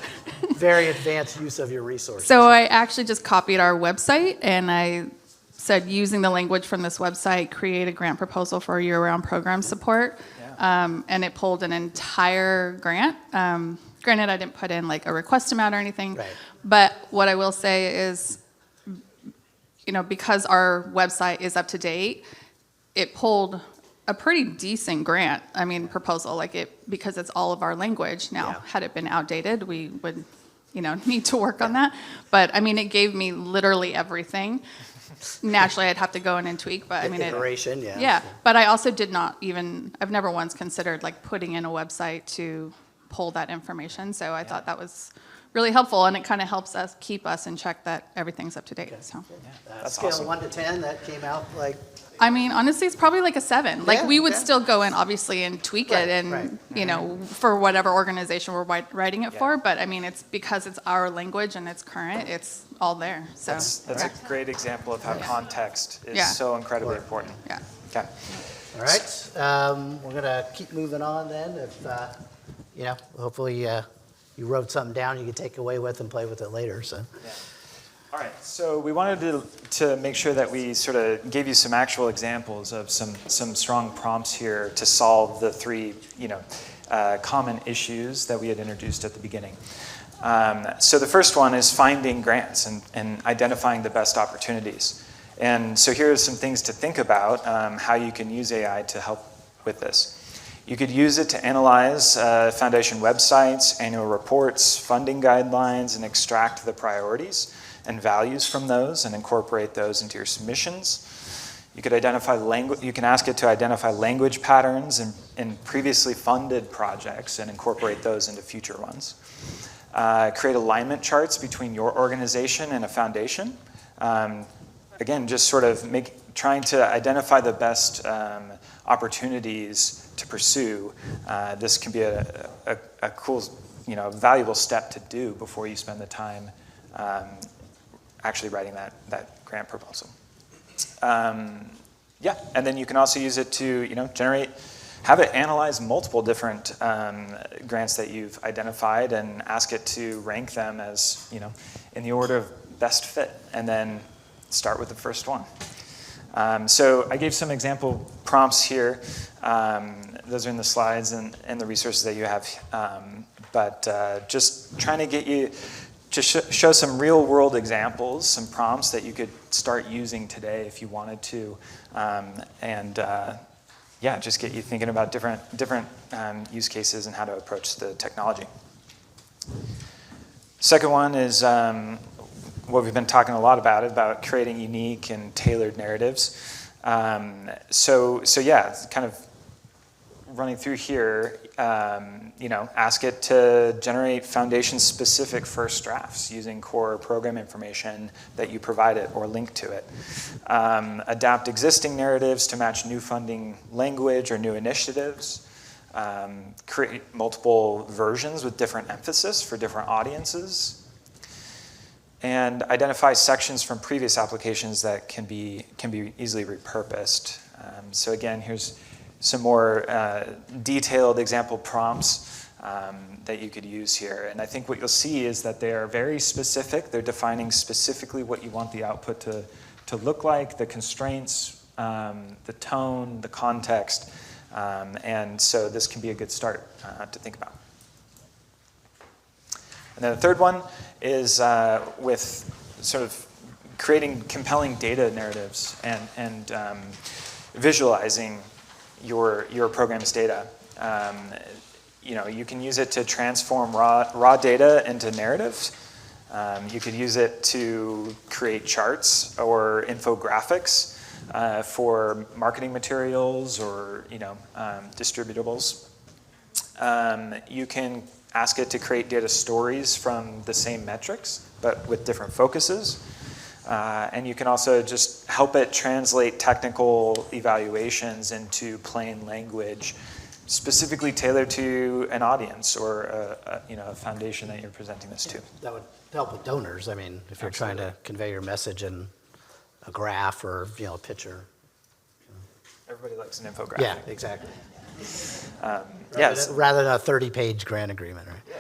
very advanced use of your resources. So I actually just copied our website, and I said, using the language from this website, create a grant proposal for year-round program support. Yeah. And it pulled an entire grant. Granted, I didn't put in like a request amount or anything. Right. But what I will say is, because our website is up to date, it pulled a pretty decent grant, proposal, because it's all of our language. Now, Yeah. had it been outdated, we would, need to work on that. But, it gave me literally everything. Naturally, I'd have to go in and tweak, but Iteration, yeah. Yeah, but I also did not I've never once considered putting in a website to pull that information. So I thought that was really helpful, and it kind of helps us keep us in check that everything's up to date. Okay. So. That's scale awesome. 1 to 10, that came out like... Honestly, it's probably like a 7. We would yeah. still go in, obviously, and tweak Right, it, and right. for whatever organization we're writing it for. But it's because it's our language and it's current. It's all there. So That's a great example of how context is Yeah. so incredibly important. Yeah. Okay. All right, we're gonna keep moving on then. If hopefully you wrote something down you can take away with and play with it later. So. Yeah. All right, so we wanted to make sure that we sort of gave you some actual examples of some strong prompts here to solve the 3 common issues that we had introduced at the beginning. So the first one is finding grants and identifying the best opportunities. And so here are some things to think about how you can use AI to help with this. You could use it to analyze foundation websites, annual reports, funding guidelines, and extract the priorities and values from those and incorporate those into your submissions. You could you can ask it to identify language patterns in previously funded projects and incorporate those into future ones. Create alignment charts between your organization and a foundation. Again, just sort of trying to identify the best opportunities to pursue. This can be a cool, valuable step to do before you spend the time actually writing that grant proposal. And then you can also use it to, have it analyze multiple different grants that you've identified and ask it to rank them as, in the order of best fit, and then start with the first one. So I gave some example prompts here. Those are in the slides and the resources that you have. But just trying to get you to show some real world examples, some prompts that you could start using today if you wanted to. Just get you thinking about different use cases and how to approach the technology. Second one is what we've been talking a lot about creating unique and tailored narratives. Kind of running through here, ask it to generate foundation-specific first drafts using core program information that you provide it or link to it. Adapt existing narratives to match new funding language or new initiatives. Create multiple versions with different emphasis for different audiences. And identify sections from previous applications that can be easily repurposed. So again, here's some more detailed example prompts that you could use here. And I think what you'll see is that they are very specific. They're defining specifically what you want the output to look like, the constraints, the tone, the context. And so this can be a good start to think about. And then the third one is with sort of creating compelling data narratives and visualizing your program's data. You can use it to transform raw data into narratives. You could use it to create charts or infographics for marketing materials or distributables. You can ask it to create data stories from the same metrics, but with different focuses. And you can also just help it translate technical evaluations into plain language, specifically tailored to an audience or a foundation that you're presenting this to. That would help with donors. I mean, if you're trying to convey your message in a graph or a picture. Everybody likes an infographic. Yeah, exactly. Yes. Rather than a 30-page grant agreement, right? Yeah.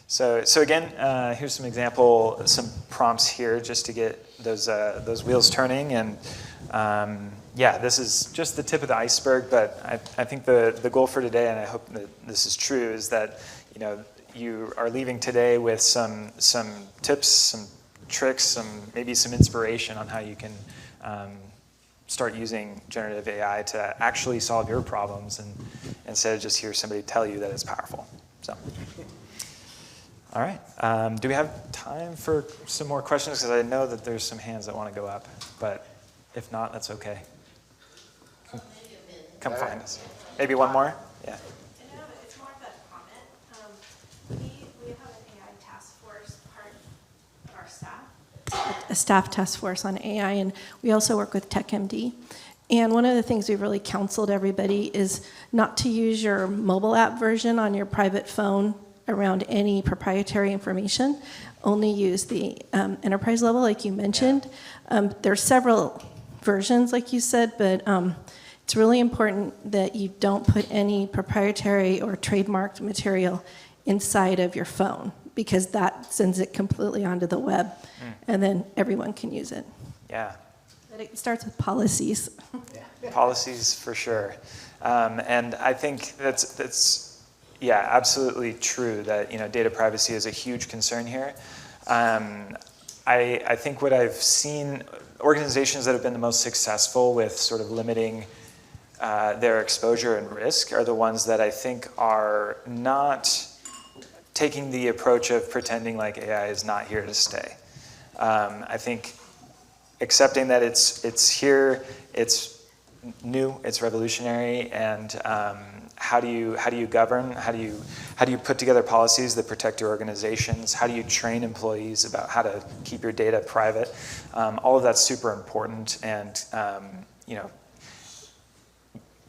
So again, here's some prompts here just to get those wheels turning. And this is just the tip of the iceberg. But I think the goal for today, and I hope that this is true, is that you are leaving today with some tips, some tricks, maybe some inspiration on how you can start using generative AI to actually solve your problems, and instead of just hear somebody tell you that it's powerful. So. All right. Do we have time for some more questions? Because I know that there's some hands that want to go up, but if not, that's okay. Come find us. Maybe one more? Yeah. It's more of a comment. We have an AI task force part of our staff. A staff task force on AI, and we also work with TechMD. And one of the things we've really counseled everybody is not to use your mobile app version on your private phone around any proprietary information. Only use the enterprise level, like you mentioned. There are several versions, like you said, but it's really important that you don't put any proprietary or trademarked material inside of your phone, because that sends it completely onto the web, and then everyone can use it. Yeah. But it starts with policies. Policies for sure. And I think that's absolutely true that data privacy is a huge concern here. I think what I've seen, organizations that have been the most successful with sort of limiting their exposure and risk are the ones that I think are not taking the approach of pretending like AI is not here to stay. I think accepting that it's here, it's new, it's revolutionary, and how do you govern? How do you put together policies that protect your organizations? How do you train employees about how to keep your data private? All of that's super important, and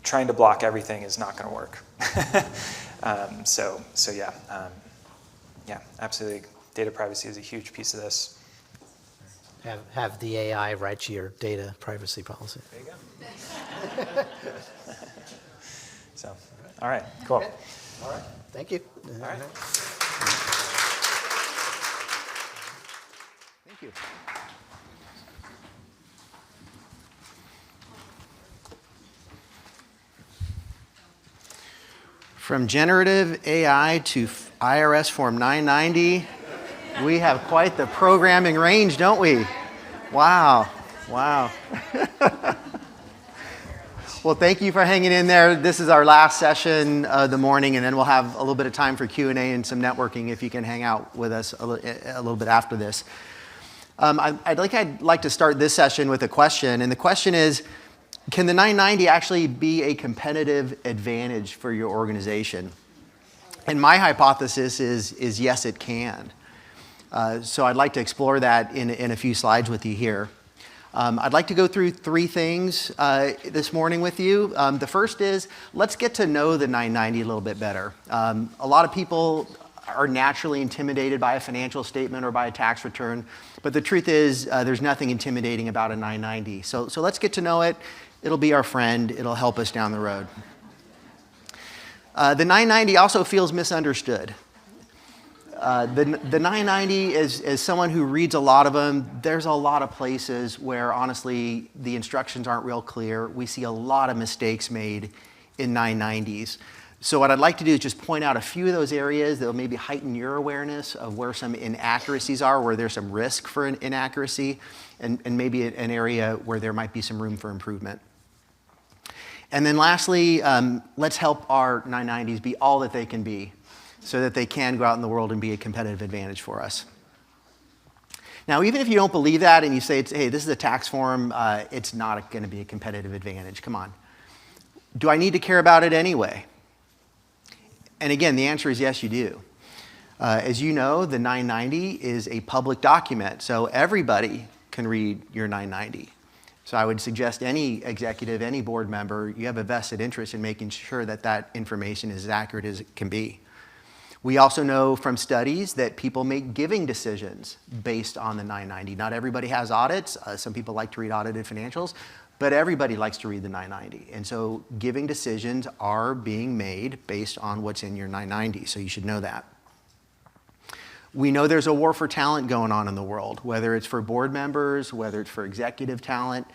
trying to block everything is not going to work. Yeah, absolutely. Data privacy is a huge piece of this. Have the AI write you your data privacy policy. There you go. So, all right, cool. Okay. All right, thank you. All right. Thank you. From generative AI to IRS Form 990, we have quite the programming range, don't we? Wow, wow. Well, thank you for hanging in there. This is our last session of the morning, and then we'll have a little bit of time for Q&A and some networking if you can hang out with us a little bit after this. I'd like to start this session with a question, and the question is, can the 990 actually be a competitive advantage for your organization? And my hypothesis is yes, it can. So I'd like to explore that in a few slides with you here. I'd like to go through three things this morning with you. The first is, let's get to know the 990 a little bit better. A lot of people are naturally intimidated by a financial statement or by a tax return, but the truth is there's nothing intimidating about a 990. So let's get to know it. It'll be our friend. It'll help us down the road. The 990 also feels misunderstood. The 990, as someone who reads a lot of them, there's a lot of places where, honestly, the instructions aren't real clear. We see a lot of mistakes made in 990s. So what I'd like to do is just point out a few of those areas that will maybe heighten your awareness of where some inaccuracies are, where there's some risk for an inaccuracy, and maybe an area where there might be some room for improvement. And then lastly, let's help our 990s be all that they can be, so that they can go out in the world and be a competitive advantage for us. Now, even if you don't believe that and you say, hey, this is a tax form, it's not going to be a competitive advantage. Come on. Do I need to care about it anyway? And again, the answer is yes, you do. As you know, the 990 is a public document, so everybody can read your 990. So I would suggest any executive, any board member, you have a vested interest in making sure that that information is as accurate as it can be. We also know from studies that people make giving decisions based on the 990. Not everybody has audits. Some people like to read audited financials, but everybody likes to read the 990. And so giving decisions are being made based on what's in your 990, so you should know that. We know there's a war for talent going on in the world, whether it's for board members, whether it's for executive talent.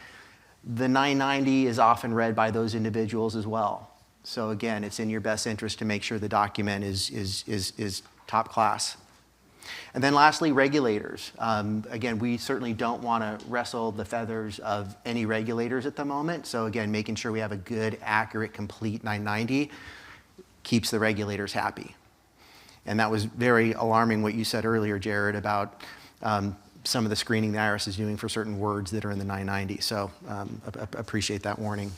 The 990 is often read by those individuals as well. So again, it's in your best interest to make sure the document is top class. And then lastly, regulators. Again, we certainly don't want to wrestle the feathers of any regulators at the moment. So again, making sure we have a good, accurate, complete 990 keeps the regulators happy. And that was very alarming what you said earlier, Jared, about some of the screening the IRS is doing for certain words that are in the 990. So appreciate that warning.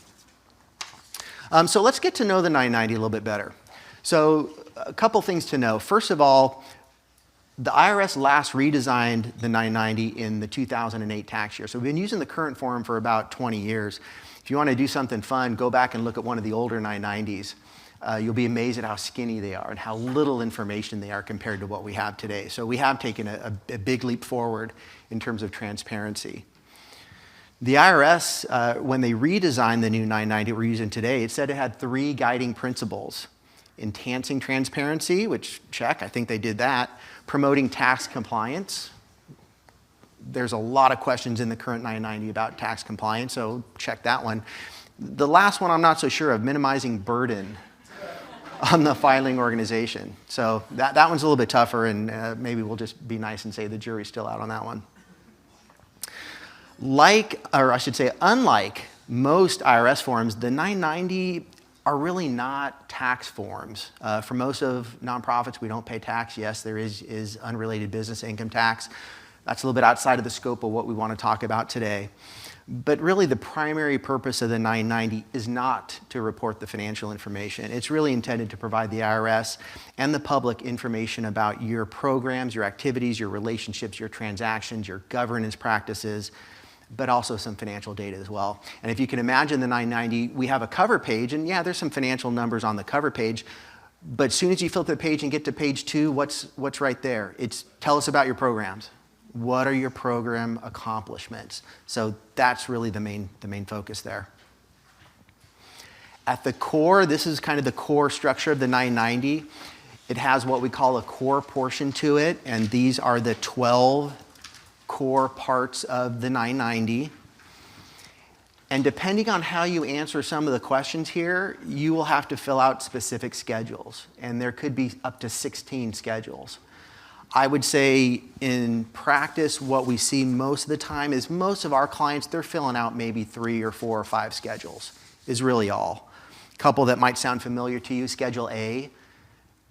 So let's get to know the 990 a little bit better. So a couple things to know. First of all, the IRS last redesigned the 990 in the 2008 tax year. So we've been using the current form for about 20 years. If you want to do something fun, go back and look at one of the older 990s. You'll be amazed at how skinny they are and how little information they are compared to what we have today. So we have taken a big leap forward in terms of transparency. The IRS, when they redesigned the new 990 we're using today, it said it had 3 guiding principles. Enhancing transparency, which check, I think they did that. Promoting tax compliance. There's a lot of questions in the current 990 about tax compliance, so check that one. The last one I'm not so sure of, minimizing burden on the filing organization. So that one's a little bit tougher, and maybe we'll just be nice and say the jury's still out on that one. Unlike most IRS forms, the 990 are really not tax forms. For most of nonprofits, we don't pay tax. Yes, there is unrelated business income tax. That's a little bit outside of the scope of what we want to talk about today. But really, the primary purpose of the 990 is not to report the financial information. It's really intended to provide the IRS and the public information about your programs, your activities, your relationships, your transactions, your governance practices, but also some financial data as well. And if you can imagine the 990, we have a cover page, and yeah, there's some financial numbers on the cover page, but as soon as you flip the page and get to page 2, what's right there? It's tell us about your programs. What are your program accomplishments? So that's really the main focus there. At the core, this is kind of the core structure of the 990. It has what we call a core portion to it, and these are the 12 core parts of the 990. And depending on how you answer some of the questions here, you will have to fill out specific schedules, and there could be up to 16 schedules. I would say in practice, what we see most of the time is most of our clients, they're filling out maybe 3 or 4 or 5 schedules, is really all. A couple that might sound familiar to you, Schedule A,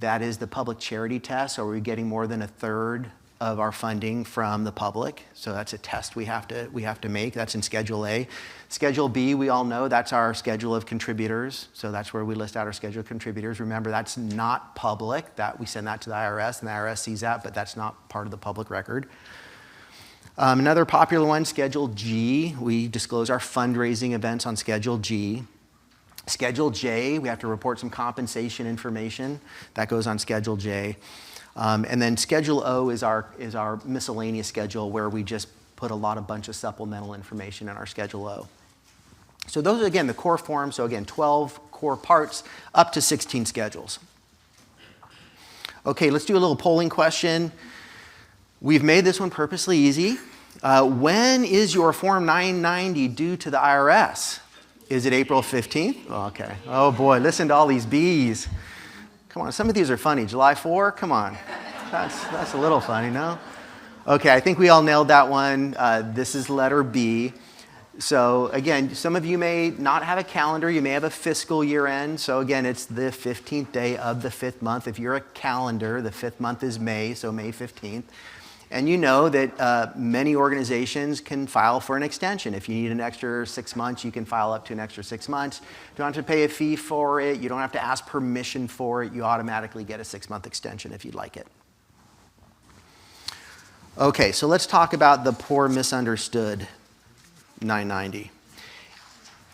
that is the public charity test. Are we getting more than a third of our funding from the public? So that's a test we have to make. That's in Schedule A. Schedule B, we all know, that's our schedule of contributors. So that's where we list out our schedule of contributors. Remember, that's not public. That we send that to the IRS, and the IRS sees that, but that's not part of the public record. Another popular one, Schedule G. We disclose our fundraising events on Schedule G. Schedule J, we have to report some compensation information. That goes on Schedule J. And then Schedule O is our miscellaneous schedule, where we just put a bunch of supplemental information in our Schedule O. So those are, again, the core forms. So again, 12 core parts, up to 16 schedules. Okay, let's do a little polling question. We've made this one purposely easy. When is your Form 990 due to the IRS? Is it April 15th? Okay. Oh boy, listen to all these B's. Come on, some of these are funny. July 4? Come on. That's a little funny, no? Okay, I think we all nailed that one. This is letter B. So again, some of you may not have a calendar. You may have a fiscal year end. So again, it's the 15th day of the 5th month. If you're a calendar, the 5th month is May, so May 15th. And you know that many organizations can file for an extension. If you need an extra 6 months, you can file up to an extra 6 months. You don't have to pay a fee for it. You don't have to ask permission for it. You automatically get a 6-month extension if you'd like it. Okay, so let's talk about the poor misunderstood 990.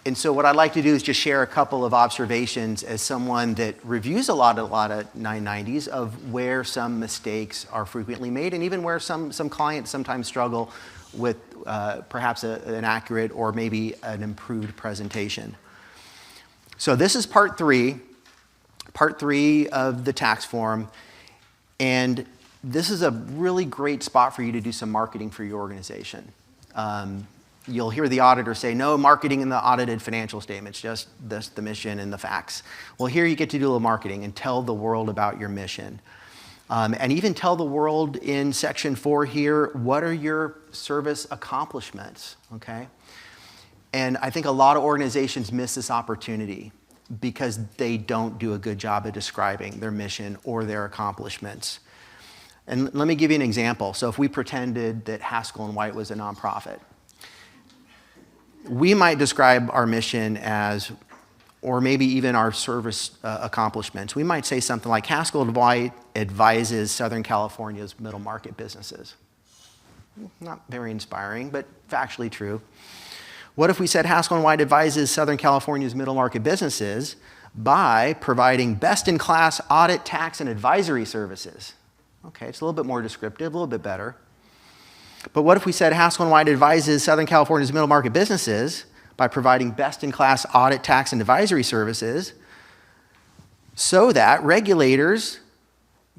And so what I'd like to do is just share a couple of observations as someone that reviews a lot of 990s of where some mistakes are frequently made, and even where some clients sometimes struggle with perhaps an accurate or maybe an improved presentation. So this is part three of the tax form, and this is a really great spot for you to do some marketing for your organization. You'll hear the auditor say, no marketing in the audited financial statements, just the mission and the facts. Well, here you get to do a little marketing and tell the world about your mission. And even tell the world in section 4 here, what are your service accomplishments, okay? And I think a lot of organizations miss this opportunity because they don't do a good job of describing their mission or their accomplishments. And let me give you an example. So if we pretended that Haskell and White was a nonprofit, we might describe our mission as, or maybe even our service accomplishments. We might say something like, Haskell and White advises Southern California's middle market businesses. Not very inspiring, but factually true. What if we said Haskell and White advises Southern California's middle market businesses by providing best-in-class audit, tax, and advisory services? Okay, it's a little bit more descriptive, a little bit better. But what if we said Haskell and White advises Southern California's middle market businesses by providing best-in-class audit, tax, and advisory services so that regulators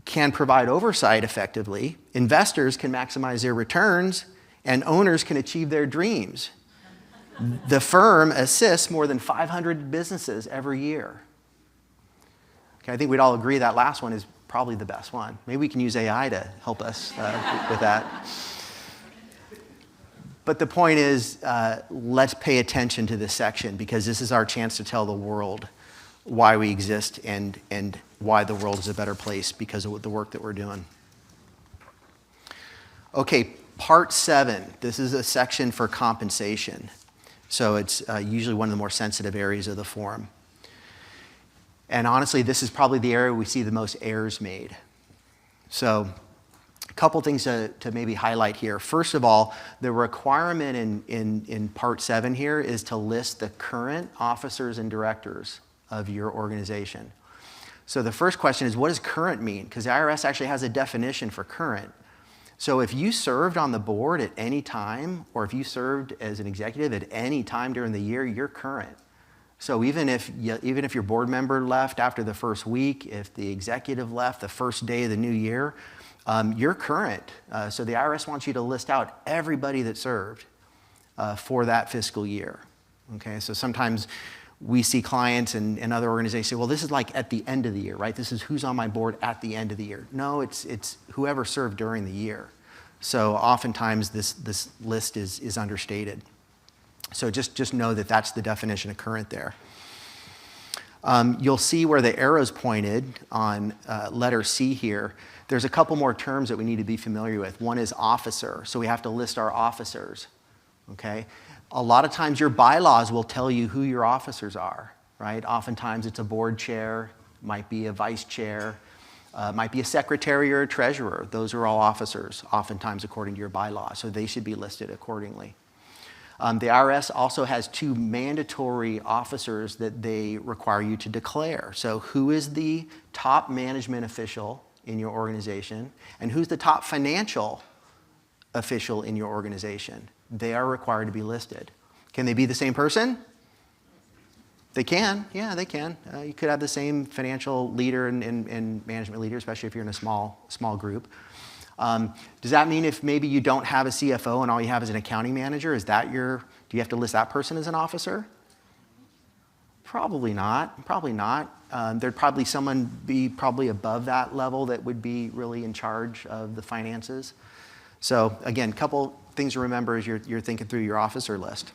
can provide oversight effectively, investors can maximize their returns, and owners can achieve their dreams? The firm assists more than 500 businesses every year. Okay, I think we'd all agree that last one is probably the best one. Maybe we can use AI to help us with that. But the point is, let's pay attention to this section because this is our chance to tell the world why we exist and why the world is a better place because of the work that we're doing. Okay, part 7. This is a section for compensation. So it's usually one of the more sensitive areas of the form. And honestly, this is probably the area we see the most errors made. So a couple things to maybe highlight here. First of all, the requirement in part 7 here is to list the current officers and directors of your organization. So the first question is, what does current mean? Because the IRS actually has a definition for current. So if you served on the board at any time, or if you served as an executive at any time during the year, you're current. So even if your board member left after the first week, if the executive left the first day of the new year, you're current. So the IRS wants you to list out everybody that served for that fiscal year. Okay, so sometimes we see clients and other organizations say, well, this is like at the end of the year, right? This is who's on my board at the end of the year. No, it's whoever served during the year. So oftentimes this list is understated. So just know that that's the definition of current there. You'll see where the arrow's pointed on letter C here. There's a couple more terms that we need to be familiar with. One is officer, so we have to list our officers, okay? A lot of times your bylaws will tell you who your officers are, right? Oftentimes it's a board chair, might be a vice chair, might be a secretary or a treasurer. Those are all officers, oftentimes according to your bylaws, so they should be listed accordingly. The IRS also has 2 mandatory officers that they require you to declare. So who is the top management official in your organization, and who's the top financial official in your organization? They are required to be listed. Can they be the same person? They can, yeah, they can. You could have the same financial leader and management leader, especially if you're in a small group. Does that mean if maybe you don't have a CFO and all you have is an accounting manager, do you have to list that person as an officer? Probably not, probably not. There'd probably be above that level that would be really in charge of the finances. So again, a couple things to remember as you're thinking through your officer list.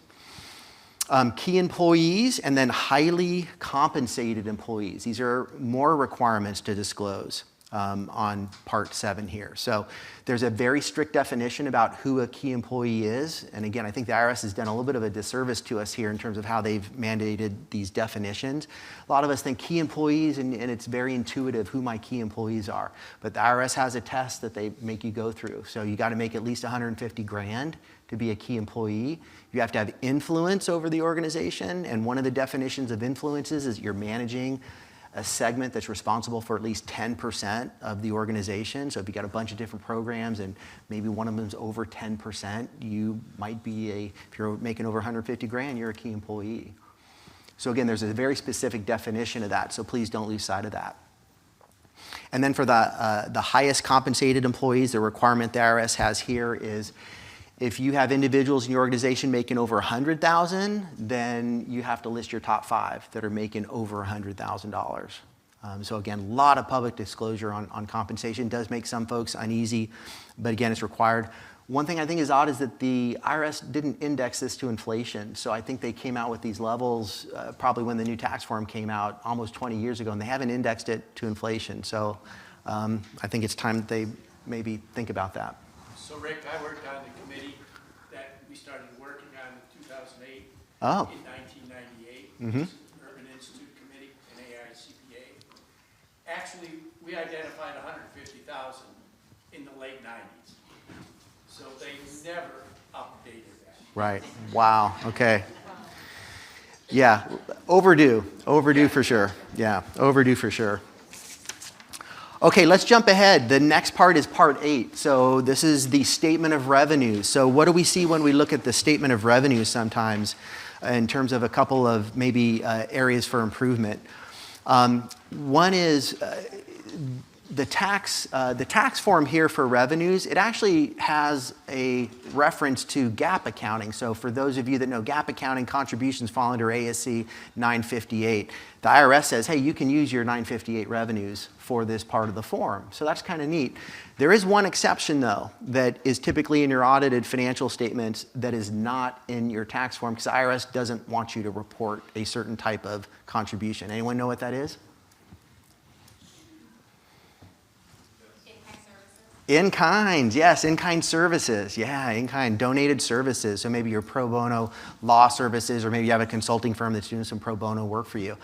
Key employees and then highly compensated employees. These are more requirements to disclose on part 7 here. So there's a very strict definition about who a key employee is. And again, I think the IRS has done a little bit of a disservice to us here in terms of how they've mandated these definitions. A lot of us think key employees, and it's very intuitive who my key employees are. But the IRS has a test that they make you go through. So you got to make at least $150,000 to be a key employee. You have to have influence over the organization. And one of the definitions of influences is you're managing a segment that's responsible for at least 10% of the organization. So if you got a bunch of different programs and maybe one of them's over 10%, you might be if you're making over $150,000, you're a key employee. So again, there's a very specific definition of that, so please don't lose sight of that. And then for the highest compensated employees, the requirement the IRS has here is if you have individuals in your organization making over $100,000, then you have to list your top 5 that are making over $100,000. So again, a lot of public disclosure on compensation. Does make some folks uneasy, but again, it's required. One thing I think is odd is that the IRS didn't index this to inflation. So I think they came out with these levels probably when the new tax form came out almost 20 years ago, and they haven't indexed it to inflation. So I think it's time that they maybe think about that. So Rick, I worked on the committee that we started working on in 2008. Oh. In 1998, Mm-hmm. Urban Institute Committee and AICPA. Actually, we identified 150,000 in the late 90s. So they never updated that. Right. Wow. Okay. Yeah. Overdue for sure. Yeah. Overdue for sure. Okay, let's jump ahead. The next part is part 8. So this is the statement of revenue. So what do we see when we look at the statement of revenue sometimes in terms of a couple of maybe areas for improvement? One is the tax form here for revenues, it actually has a reference to GAAP accounting. So for those of you that know GAAP accounting, contributions fall under ASC 958. The IRS says, hey, you can use your 958 revenues for this part of the form. So that's kind of neat. There is one exception, though, that is typically in your audited financial statements that is not in your tax form, because the IRS doesn't want you to report a certain type of contribution. Anyone know what that is? In-kind, yes, in-kind services. Yeah, in-kind donated services. So maybe your pro bono law services, or maybe you have a consulting firm that's doing some pro bono work for you.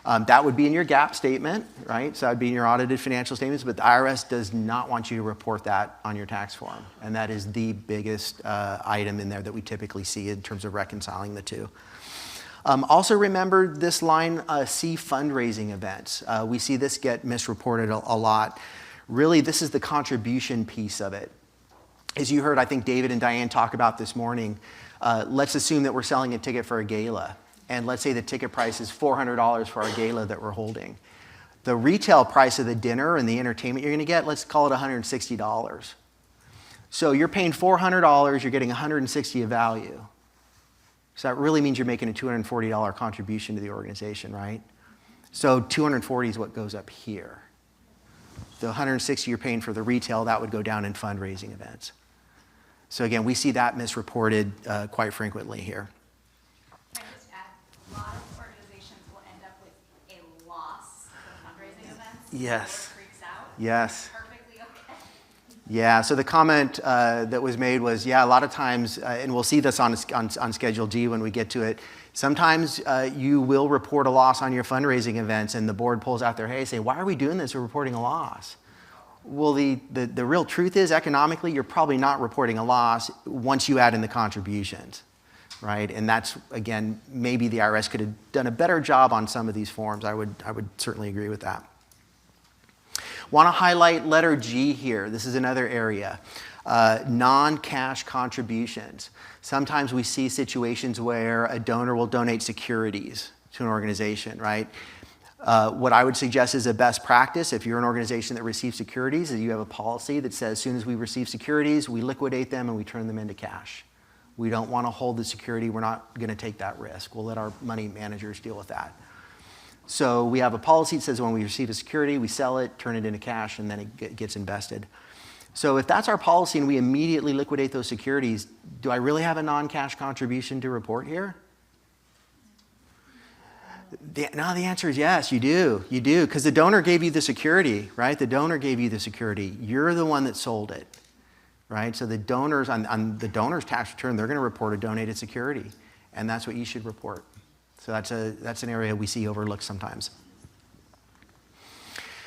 That would be in your GAAP statement, right? So that would be in your audited financial statements, but the IRS does not want you to report that on your tax form. And that is the biggest item in there that we typically see in terms of reconciling the two. Also remember this line, see fundraising events. We see this get misreported a lot. Really, this is the contribution piece of it. As you heard, I think David and Diane talk about this morning, let's assume that we're selling a ticket for a gala. And let's say the ticket price is $400 for our gala that we're holding. The retail price of the dinner and the entertainment you're going to get, let's call it $160. So you're paying $400, you're getting $160 of value. So that really means you're making a $240 contribution to the organization, right? So $240 is what goes up here. The $160 you're paying for the retail, that would go down in fundraising events. So again, we see that misreported quite frequently here. Can I just add, a lot of organizations will end up with a loss for fundraising events. Yes. The board freaks out. Yes. Perfectly okay. Yeah, so the comment that was made was, yeah, a lot of times, and we'll see this on Schedule G when we get to it, sometimes you will report a loss on your fundraising events and the board pulls out their hay, say, why are we doing this? We're reporting a loss. Well, the real truth is economically, you're probably not reporting a loss once you add in the contributions, right? And that's, again, maybe the IRS could have done a better job on some of these forms. I would certainly agree with that. Want to highlight letter G here. This is another area. Non-cash contributions. Sometimes we see situations where a donor will donate securities to an organization, right? What I would suggest is a best practice, if you're an organization that receives securities, is you have a policy that says as soon as we receive securities, we liquidate them and we turn them into cash. We don't want to hold the security. We're not going to take that risk. We'll let our money managers deal with that. So we have a policy that says when we receive a security, we sell it, turn it into cash, and then it gets invested. So if that's our policy and we immediately liquidate those securities, do I really have a non-cash contribution to report here? No, the answer is yes, you do. You do, because the donor gave you the security, right? The donor gave you the security. You're the one that sold it, right? So the donors, on the donor's tax return, they're going to report a donated security, and that's what you should report. So that's an area we see overlooked sometimes.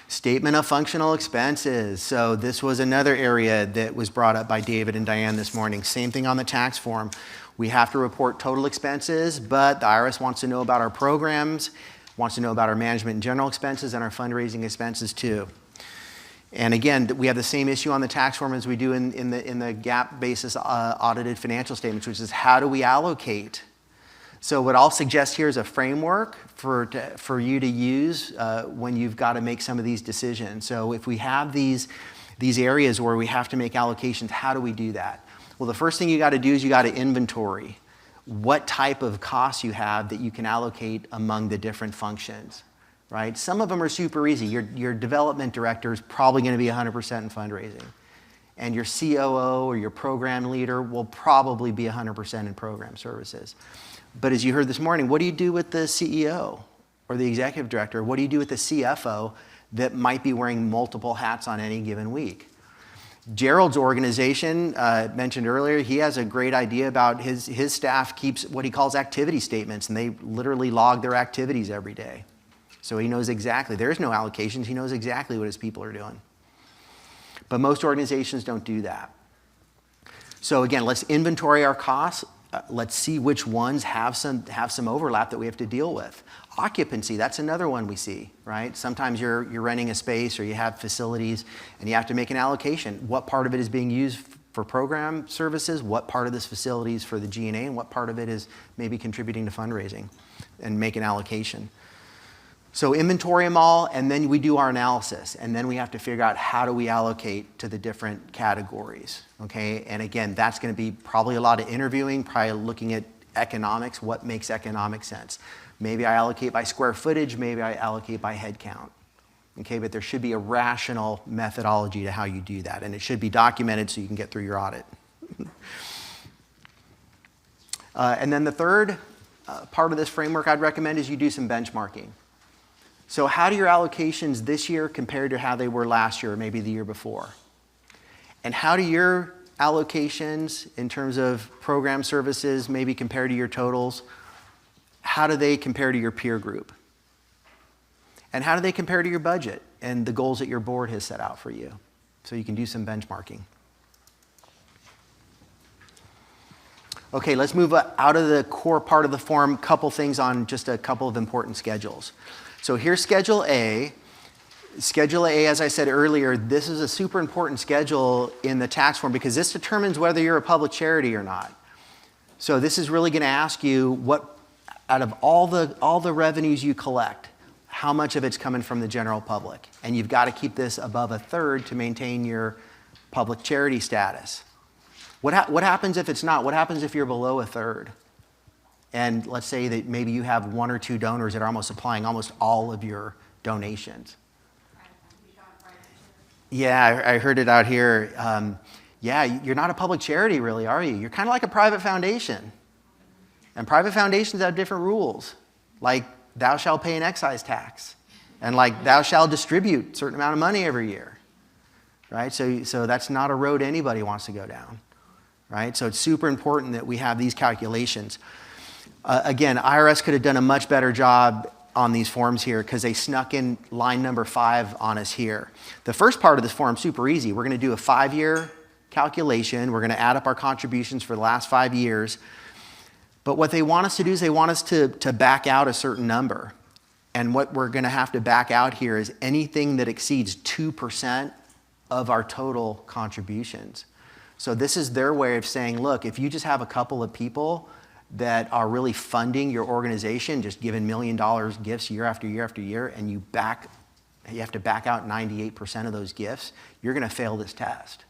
Statement of functional expenses. So this was another area that was brought up by David and Diane this morning. Same thing on the tax form. We have to report total expenses, but the IRS wants to know about our programs, wants to know about our management and general expenses and our fundraising expenses too. And again, we have the same issue on the tax form as we do in the GAAP basis audited financial statements, which is how do we allocate? So what I'll suggest here is a framework for you to use when you've got to make some of these decisions. So if we have these areas where we have to make allocations, how do we do that? Well, the first thing you got to do is you got to inventory what type of costs you have that you can allocate among the different functions, right? Some of them are super easy. Your development director is probably going to be 100% in fundraising. And your COO or your program leader will probably be 100% in program services. But as you heard this morning, what do you do with the CEO or the executive director? What do you do with the CFO that might be wearing multiple hats on any given week? Gerald's organization, mentioned earlier, he has a great idea about his staff keeps what he calls activity statements, and they literally log their activities every day. So he knows exactly. There's no allocations. He knows exactly what his people are doing. But most organizations don't do that. So again, let's inventory our costs. Let's see which ones have some overlap that we have to deal with. Occupancy, that's another one we see, right? Sometimes you're renting a space or you have facilities and you have to make an allocation. What part of it is being used for program services? What part of this facility is for the G&A? And what part of it is maybe contributing to fundraising? And make an allocation. So inventory them all, and then we do our analysis, and then we have to figure out how do we allocate to the different categories, okay? And again, that's gonna be probably a lot of interviewing, probably looking at economics, what makes economic sense. Maybe I allocate by square footage, maybe I allocate by head count, okay? But there should be a rational methodology to how you do that, and it should be documented so you can get through your audit. And then the third part of this framework I'd recommend is you do some benchmarking. So how do your allocations this year compare to how they were last year or maybe the year before? And how do your allocations in terms of program services maybe compare to your totals? How do they compare to your peer group? And how do they compare to your budget and the goals that your board has set out for you? So you can do some benchmarking. Okay, let's move out of the core part of the form, couple things on just a couple of important schedules. So here's Schedule A. Schedule A, as I said earlier, this is a super important schedule in the tax form because this determines whether you're a public charity or not. So this is really going to ask you what, out of all the revenues you collect, how much of it's coming from the general public. And you've got to keep this above a third to maintain your public charity status. What happens if it's not? What happens if you're below a third? And let's say that maybe you have one or two donors that are almost supplying almost all of your donations. Yeah, I heard it out here. Yeah, you're not a public charity really, are you? You're kind of like a private foundation. And private foundations have different rules, like thou shalt pay an excise tax, and like thou shalt distribute a certain amount of money every year, right? So that's not a road anybody wants to go down, right? So it's super important that we have these calculations. Again, IRS could have done a much better job on these forms here because they snuck in line number 5 on us here. The first part of this form is super easy. We're going to do a 5-year calculation. We're going to add up our contributions for the last 5 years. But what they want us to do is they want us to back out a certain number. And what we're going to have to back out here is anything that exceeds 2% of our total contributions. So this is their way of saying, look, if you just have a couple of people that are really funding your organization, just giving $1 million gifts year after year after year, and you have to back out 98% of those gifts, you're going to fail this test.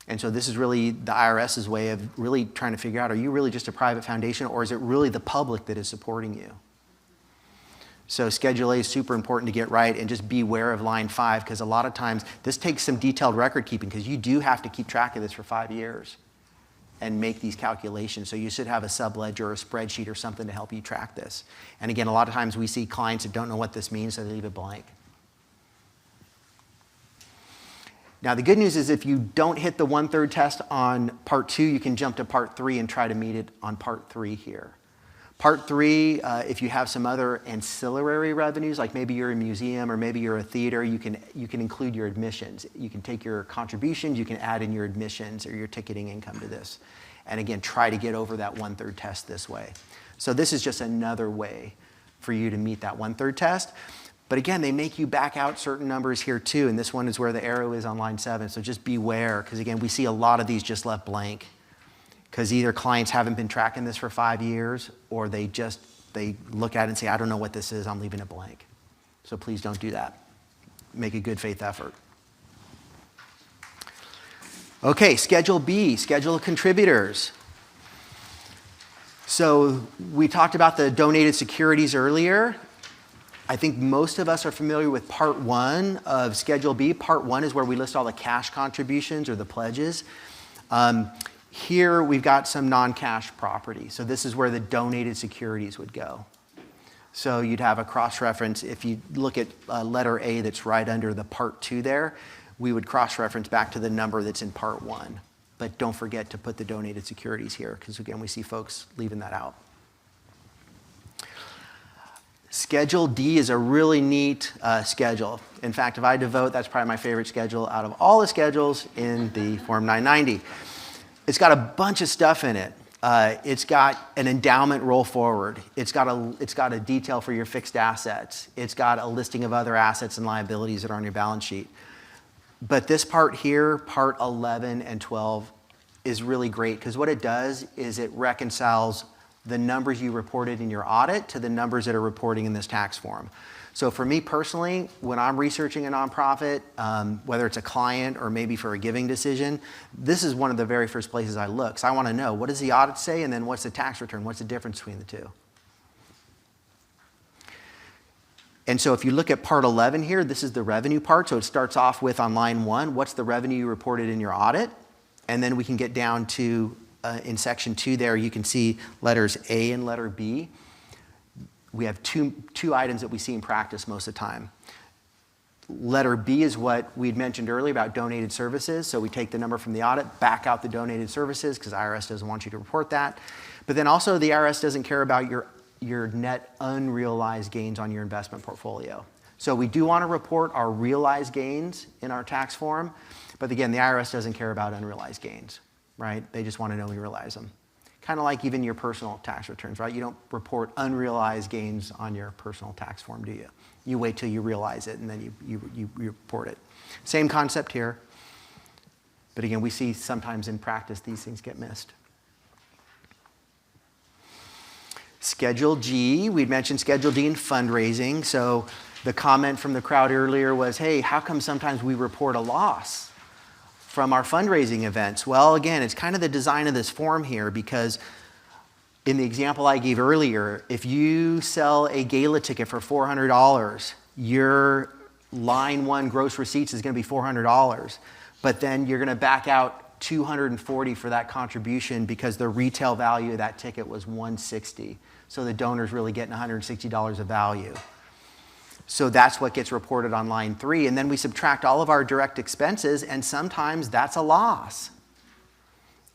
And so this is really the IRS's way of really trying to figure out, are you really just a private foundation, or is it really the public that is supporting you? So Schedule A is super important to get right, and just beware of line 5, because a lot of times this takes some detailed record keeping, because you do have to keep track of this for 5 years and make these calculations. So you should have a subledger or a spreadsheet or something to help you track this. And again, a lot of times we see clients that don't know what this means, so they leave it blank. Now the good news is if you don't hit the 1/3 test on part 2, you can jump to part 3 and try to meet it on part 3 here. Part 3, if you have some other ancillary revenues, like maybe you're a museum or maybe you're a theater, you can include your admissions. You can take your contributions, you can add in your admissions or your ticketing income to this. And again, try to get over that 1/3 test this way. So this is just another way for you to meet that 1/3 test. But again, they make you back out certain numbers here too, and this one is where the arrow is on line 7. So just beware, because again, we see a lot of these just left blank, because either clients haven't been tracking this for 5 years, or they look at it and say, I don't know what this is, I'm leaving it blank. So please don't do that. Make a good faith effort. Okay, Schedule B, Schedule of Contributors. So we talked about the donated securities earlier. I think most of us are familiar with Part 1 of Schedule B. Part 1 is where we list all the cash contributions or the pledges. Here we've got some non-cash property. So this is where the donated securities would go. So you'd have a cross-reference. If you look at letter A that's right under the Part 2 there, we would cross-reference back to the number that's in Part 1. But don't forget to put the donated securities here, because again, we see folks leaving that out. Schedule D is a really neat schedule. In fact, if I had to vote, that's probably my favorite schedule out of all the schedules in the Form 990. It's got a bunch of stuff in it. It's got an endowment roll forward. It's got a detail for your fixed assets. It's got a listing of other assets and liabilities that are on your balance sheet. But this part here, part 11 and 12, is really great, because what it does is it reconciles the numbers you reported in your audit to the numbers that are reporting in this tax form. So for me personally, when I'm researching a nonprofit, whether it's a client or maybe for a giving decision, this is one of the very first places I look. So I want to know, what does the audit say, and then what's the tax return? What's the difference between the two? And so if you look at part 11 here, this is the revenue part. So it starts off with, on line 1, what's the revenue you reported in your audit? And then we can get down to, in section 2 there, you can see letters A and letter B. We have two items that we see in practice most of the time. Letter B is what we'd mentioned earlier about donated services. So we take the number from the audit, back out the donated services, because IRS doesn't want you to report that. But then also the IRS doesn't care about your net unrealized gains on your investment portfolio. So we do want to report our realized gains in our tax form. But again, the IRS doesn't care about unrealized gains, right? They just want to know we realize them. Kind of like even your personal tax returns, right? You don't report unrealized gains on your personal tax form, do you? You wait till you realize it and then you report it. Same concept here. But again, we see sometimes in practice these things get missed. Schedule G, we'd mentioned Schedule D in fundraising. So the comment from the crowd earlier was, hey, how come sometimes we report a loss from our fundraising events? Well, again, it's kind of the design of this form here, because in the example I gave earlier, if you sell a gala ticket for $400, your line 1 gross receipts is going to be $400, but then you're going to back out $240 for that contribution because the retail value of that ticket was $160. So the donor's really getting $160 of value. So that's what gets reported on line 3. And then we subtract all of our direct expenses, and sometimes that's a loss.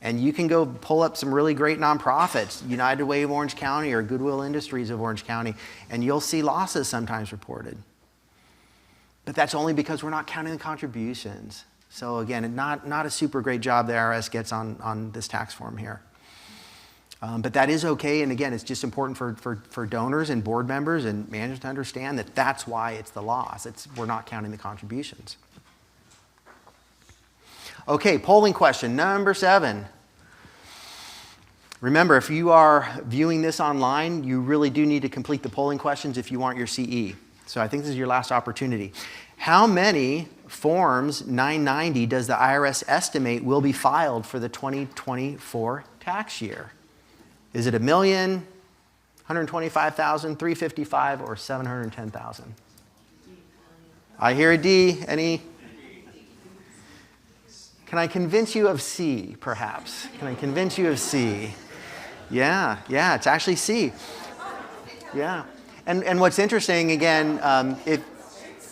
And you can go pull up some really great nonprofits, United Way of Orange County or Goodwill Industries of Orange County, and you'll see losses sometimes reported. But that's only because we're not counting the contributions. So again, not a super great job the IRS gets on this tax form here. But that is okay, and again, it's just important for donors and board members and managers to understand that that's why it's the loss. We're not counting the contributions. Okay, polling question number 7. Remember, if you are viewing this online, you really do need to complete the polling questions if you want your CE. So I think this is your last opportunity. How many Forms 990 does the IRS estimate will be filed for the 2024 tax year? Is it 1 million, 125,000, 355, or 710,000? I hear a D. Any? Can I convince you of C, perhaps? Can I convince you of C? Yeah, it's actually C. Yeah. And what's interesting, again,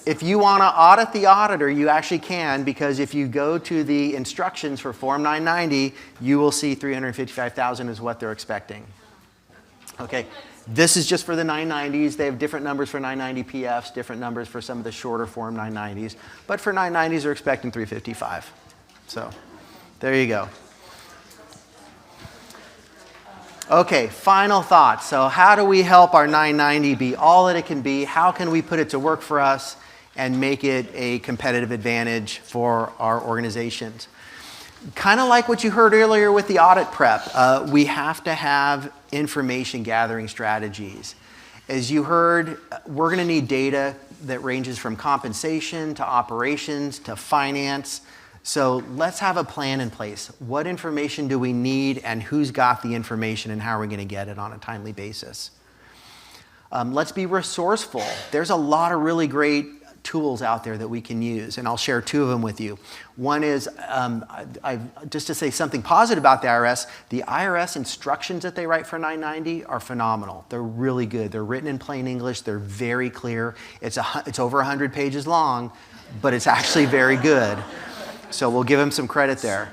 if you want to audit the auditor, you actually can, because if you go to the instructions for Form 990, you will see 355,000 is what they're expecting. Okay, this is just for the 990s. They have different numbers for 990 PFs, different numbers for some of the shorter Form 990s. But for 990s, they're expecting 355. So there you go. Okay, final thoughts. So how do we help our 990 be all that it can be? How can we put it to work for us and make it a competitive advantage for our organizations? Kind of like what you heard earlier with the audit prep, we have to have information gathering strategies. As you heard, we're going to need data that ranges from compensation to operations to finance. So let's have a plan in place. What information do we need, and who's got the information, and how are we going to get it on a timely basis? Let's be resourceful. There's a lot of really great tools out there that we can use, and I'll share 2 of them with you. One is, just to say something positive about the IRS instructions that they write for 990 are phenomenal. They're really good. They're written in plain English. They're very clear. It's over 100 pages long, but it's actually very good. So we'll give them some credit there.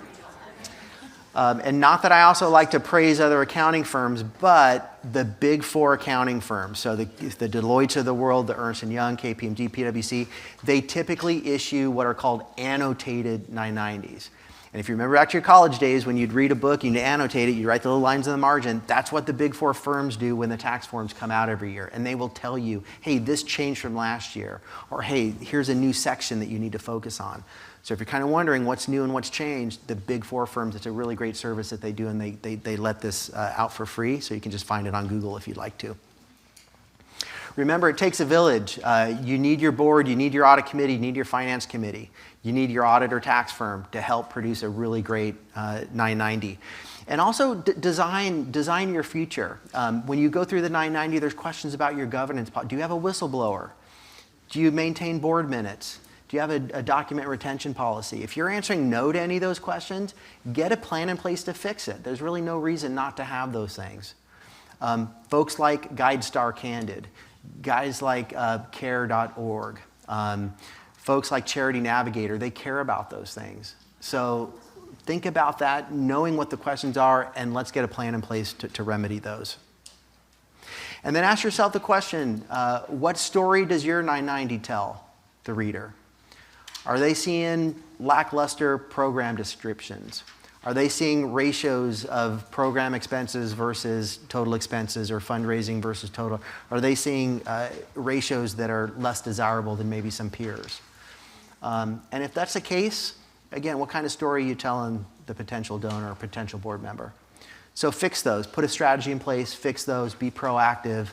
And not that I also like to praise other accounting firms, but the big 4 accounting firms, so the Deloittes of the world, the Ernst & Young, KPMG, PwC, they typically issue what are called annotated 990s. And if you remember back to your college days, when you'd read a book, you'd annotate it, you'd write the little lines in the margin. That's what the big 4 firms do when the tax forms come out every year. And they will tell you, hey, this changed from last year. Or hey, here's a new section that you need to focus on. So if you're kind of wondering what's new and what's changed, the big four firms, it's a really great service that they do, and they let this out for free, so you can just find it on Google if you'd like to. Remember, it takes a village. You need your board, you need your audit committee, you need your finance committee, you need your audit or tax firm to help produce a really great 990. And also design your future. When you go through the 990, there's questions about your governance. Do you have a whistleblower? Do you maintain board minutes? Do you have a document retention policy? If you're answering no to any of those questions, get a plan in place to fix it. There's really no reason not to have those things. Folks like GuideStar Candid, guys like care.org, folks like Charity Navigator, they care about those things. So think about that, knowing what the questions are, and let's get a plan in place to remedy those. And then ask yourself the question, what story does your 990 tell the reader? Are they seeing lackluster program descriptions? Are they seeing ratios of program expenses versus total expenses, or fundraising versus total? Are they seeing ratios that are less desirable than maybe some peers? And if that's the case, again, what kind of story are you telling the potential donor or potential board member? So fix those. Put a strategy in place, fix those, be proactive,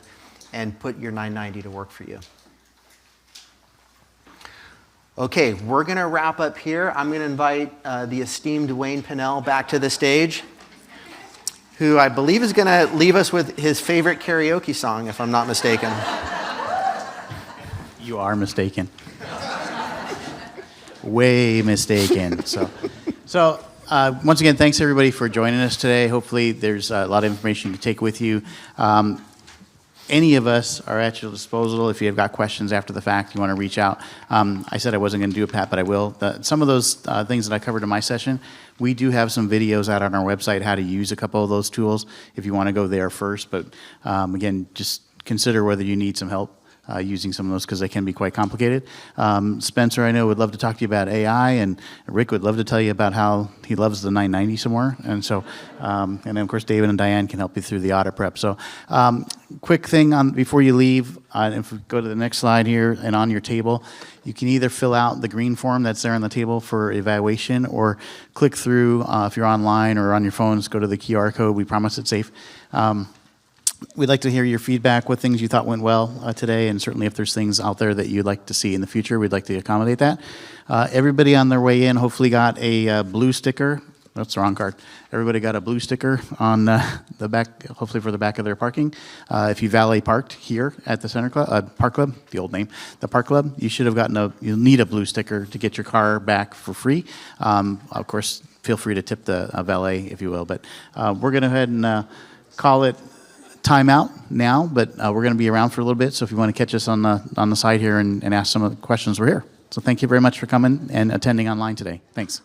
and put your 990 to work for you. Okay, we're going to wrap up here. I'm going to invite the esteemed Wayne Pinnell back to the stage, who I believe is going to leave us with his favorite karaoke song, if I'm not mistaken. You are mistaken. Way mistaken. So once again, thanks everybody for joining us today. Hopefully there's a lot of information to take with you. Any of us are at your disposal. If you have got questions after the fact, you want to reach out. I said I wasn't going to do it, Pat, but I will. Some of those things that I covered in my session, we do have some videos out on our website how to use a couple of those tools if you want to go there first. But again, just consider whether you need some help using some of those, because they can be quite complicated. Spencer, I know, would love to talk to you about AI, and Rick would love to tell you about how he loves the 990 some more. And so, and then of course David and Diane can help you through the audit prep. So quick thing before you leave, if we go to the next slide here, and on your table, you can either fill out the green form that's there on the table for evaluation, or click through, if you're online or on your phones, go to the QR code. We promise it's safe. We'd like to hear your feedback, what things you thought went well today, and certainly if there's things out there that you'd like to see in the future, we'd like to accommodate that. Everybody on their way in hopefully got a blue sticker. That's the wrong card. Everybody got a blue sticker on the back, hopefully for the back of their parking. If you valet parked here at the Center Club, Park Club, the old name, the Park Club, you should have gotten you'll need a blue sticker to get your car back for free. Of course, feel free to tip the valet if you will, but we're going to go ahead and call it time out now, but we're going to be around for a little bit, so if you want to catch us on the side here and ask some of the questions, we're here. So thank you very much for coming and attending online today. Thanks.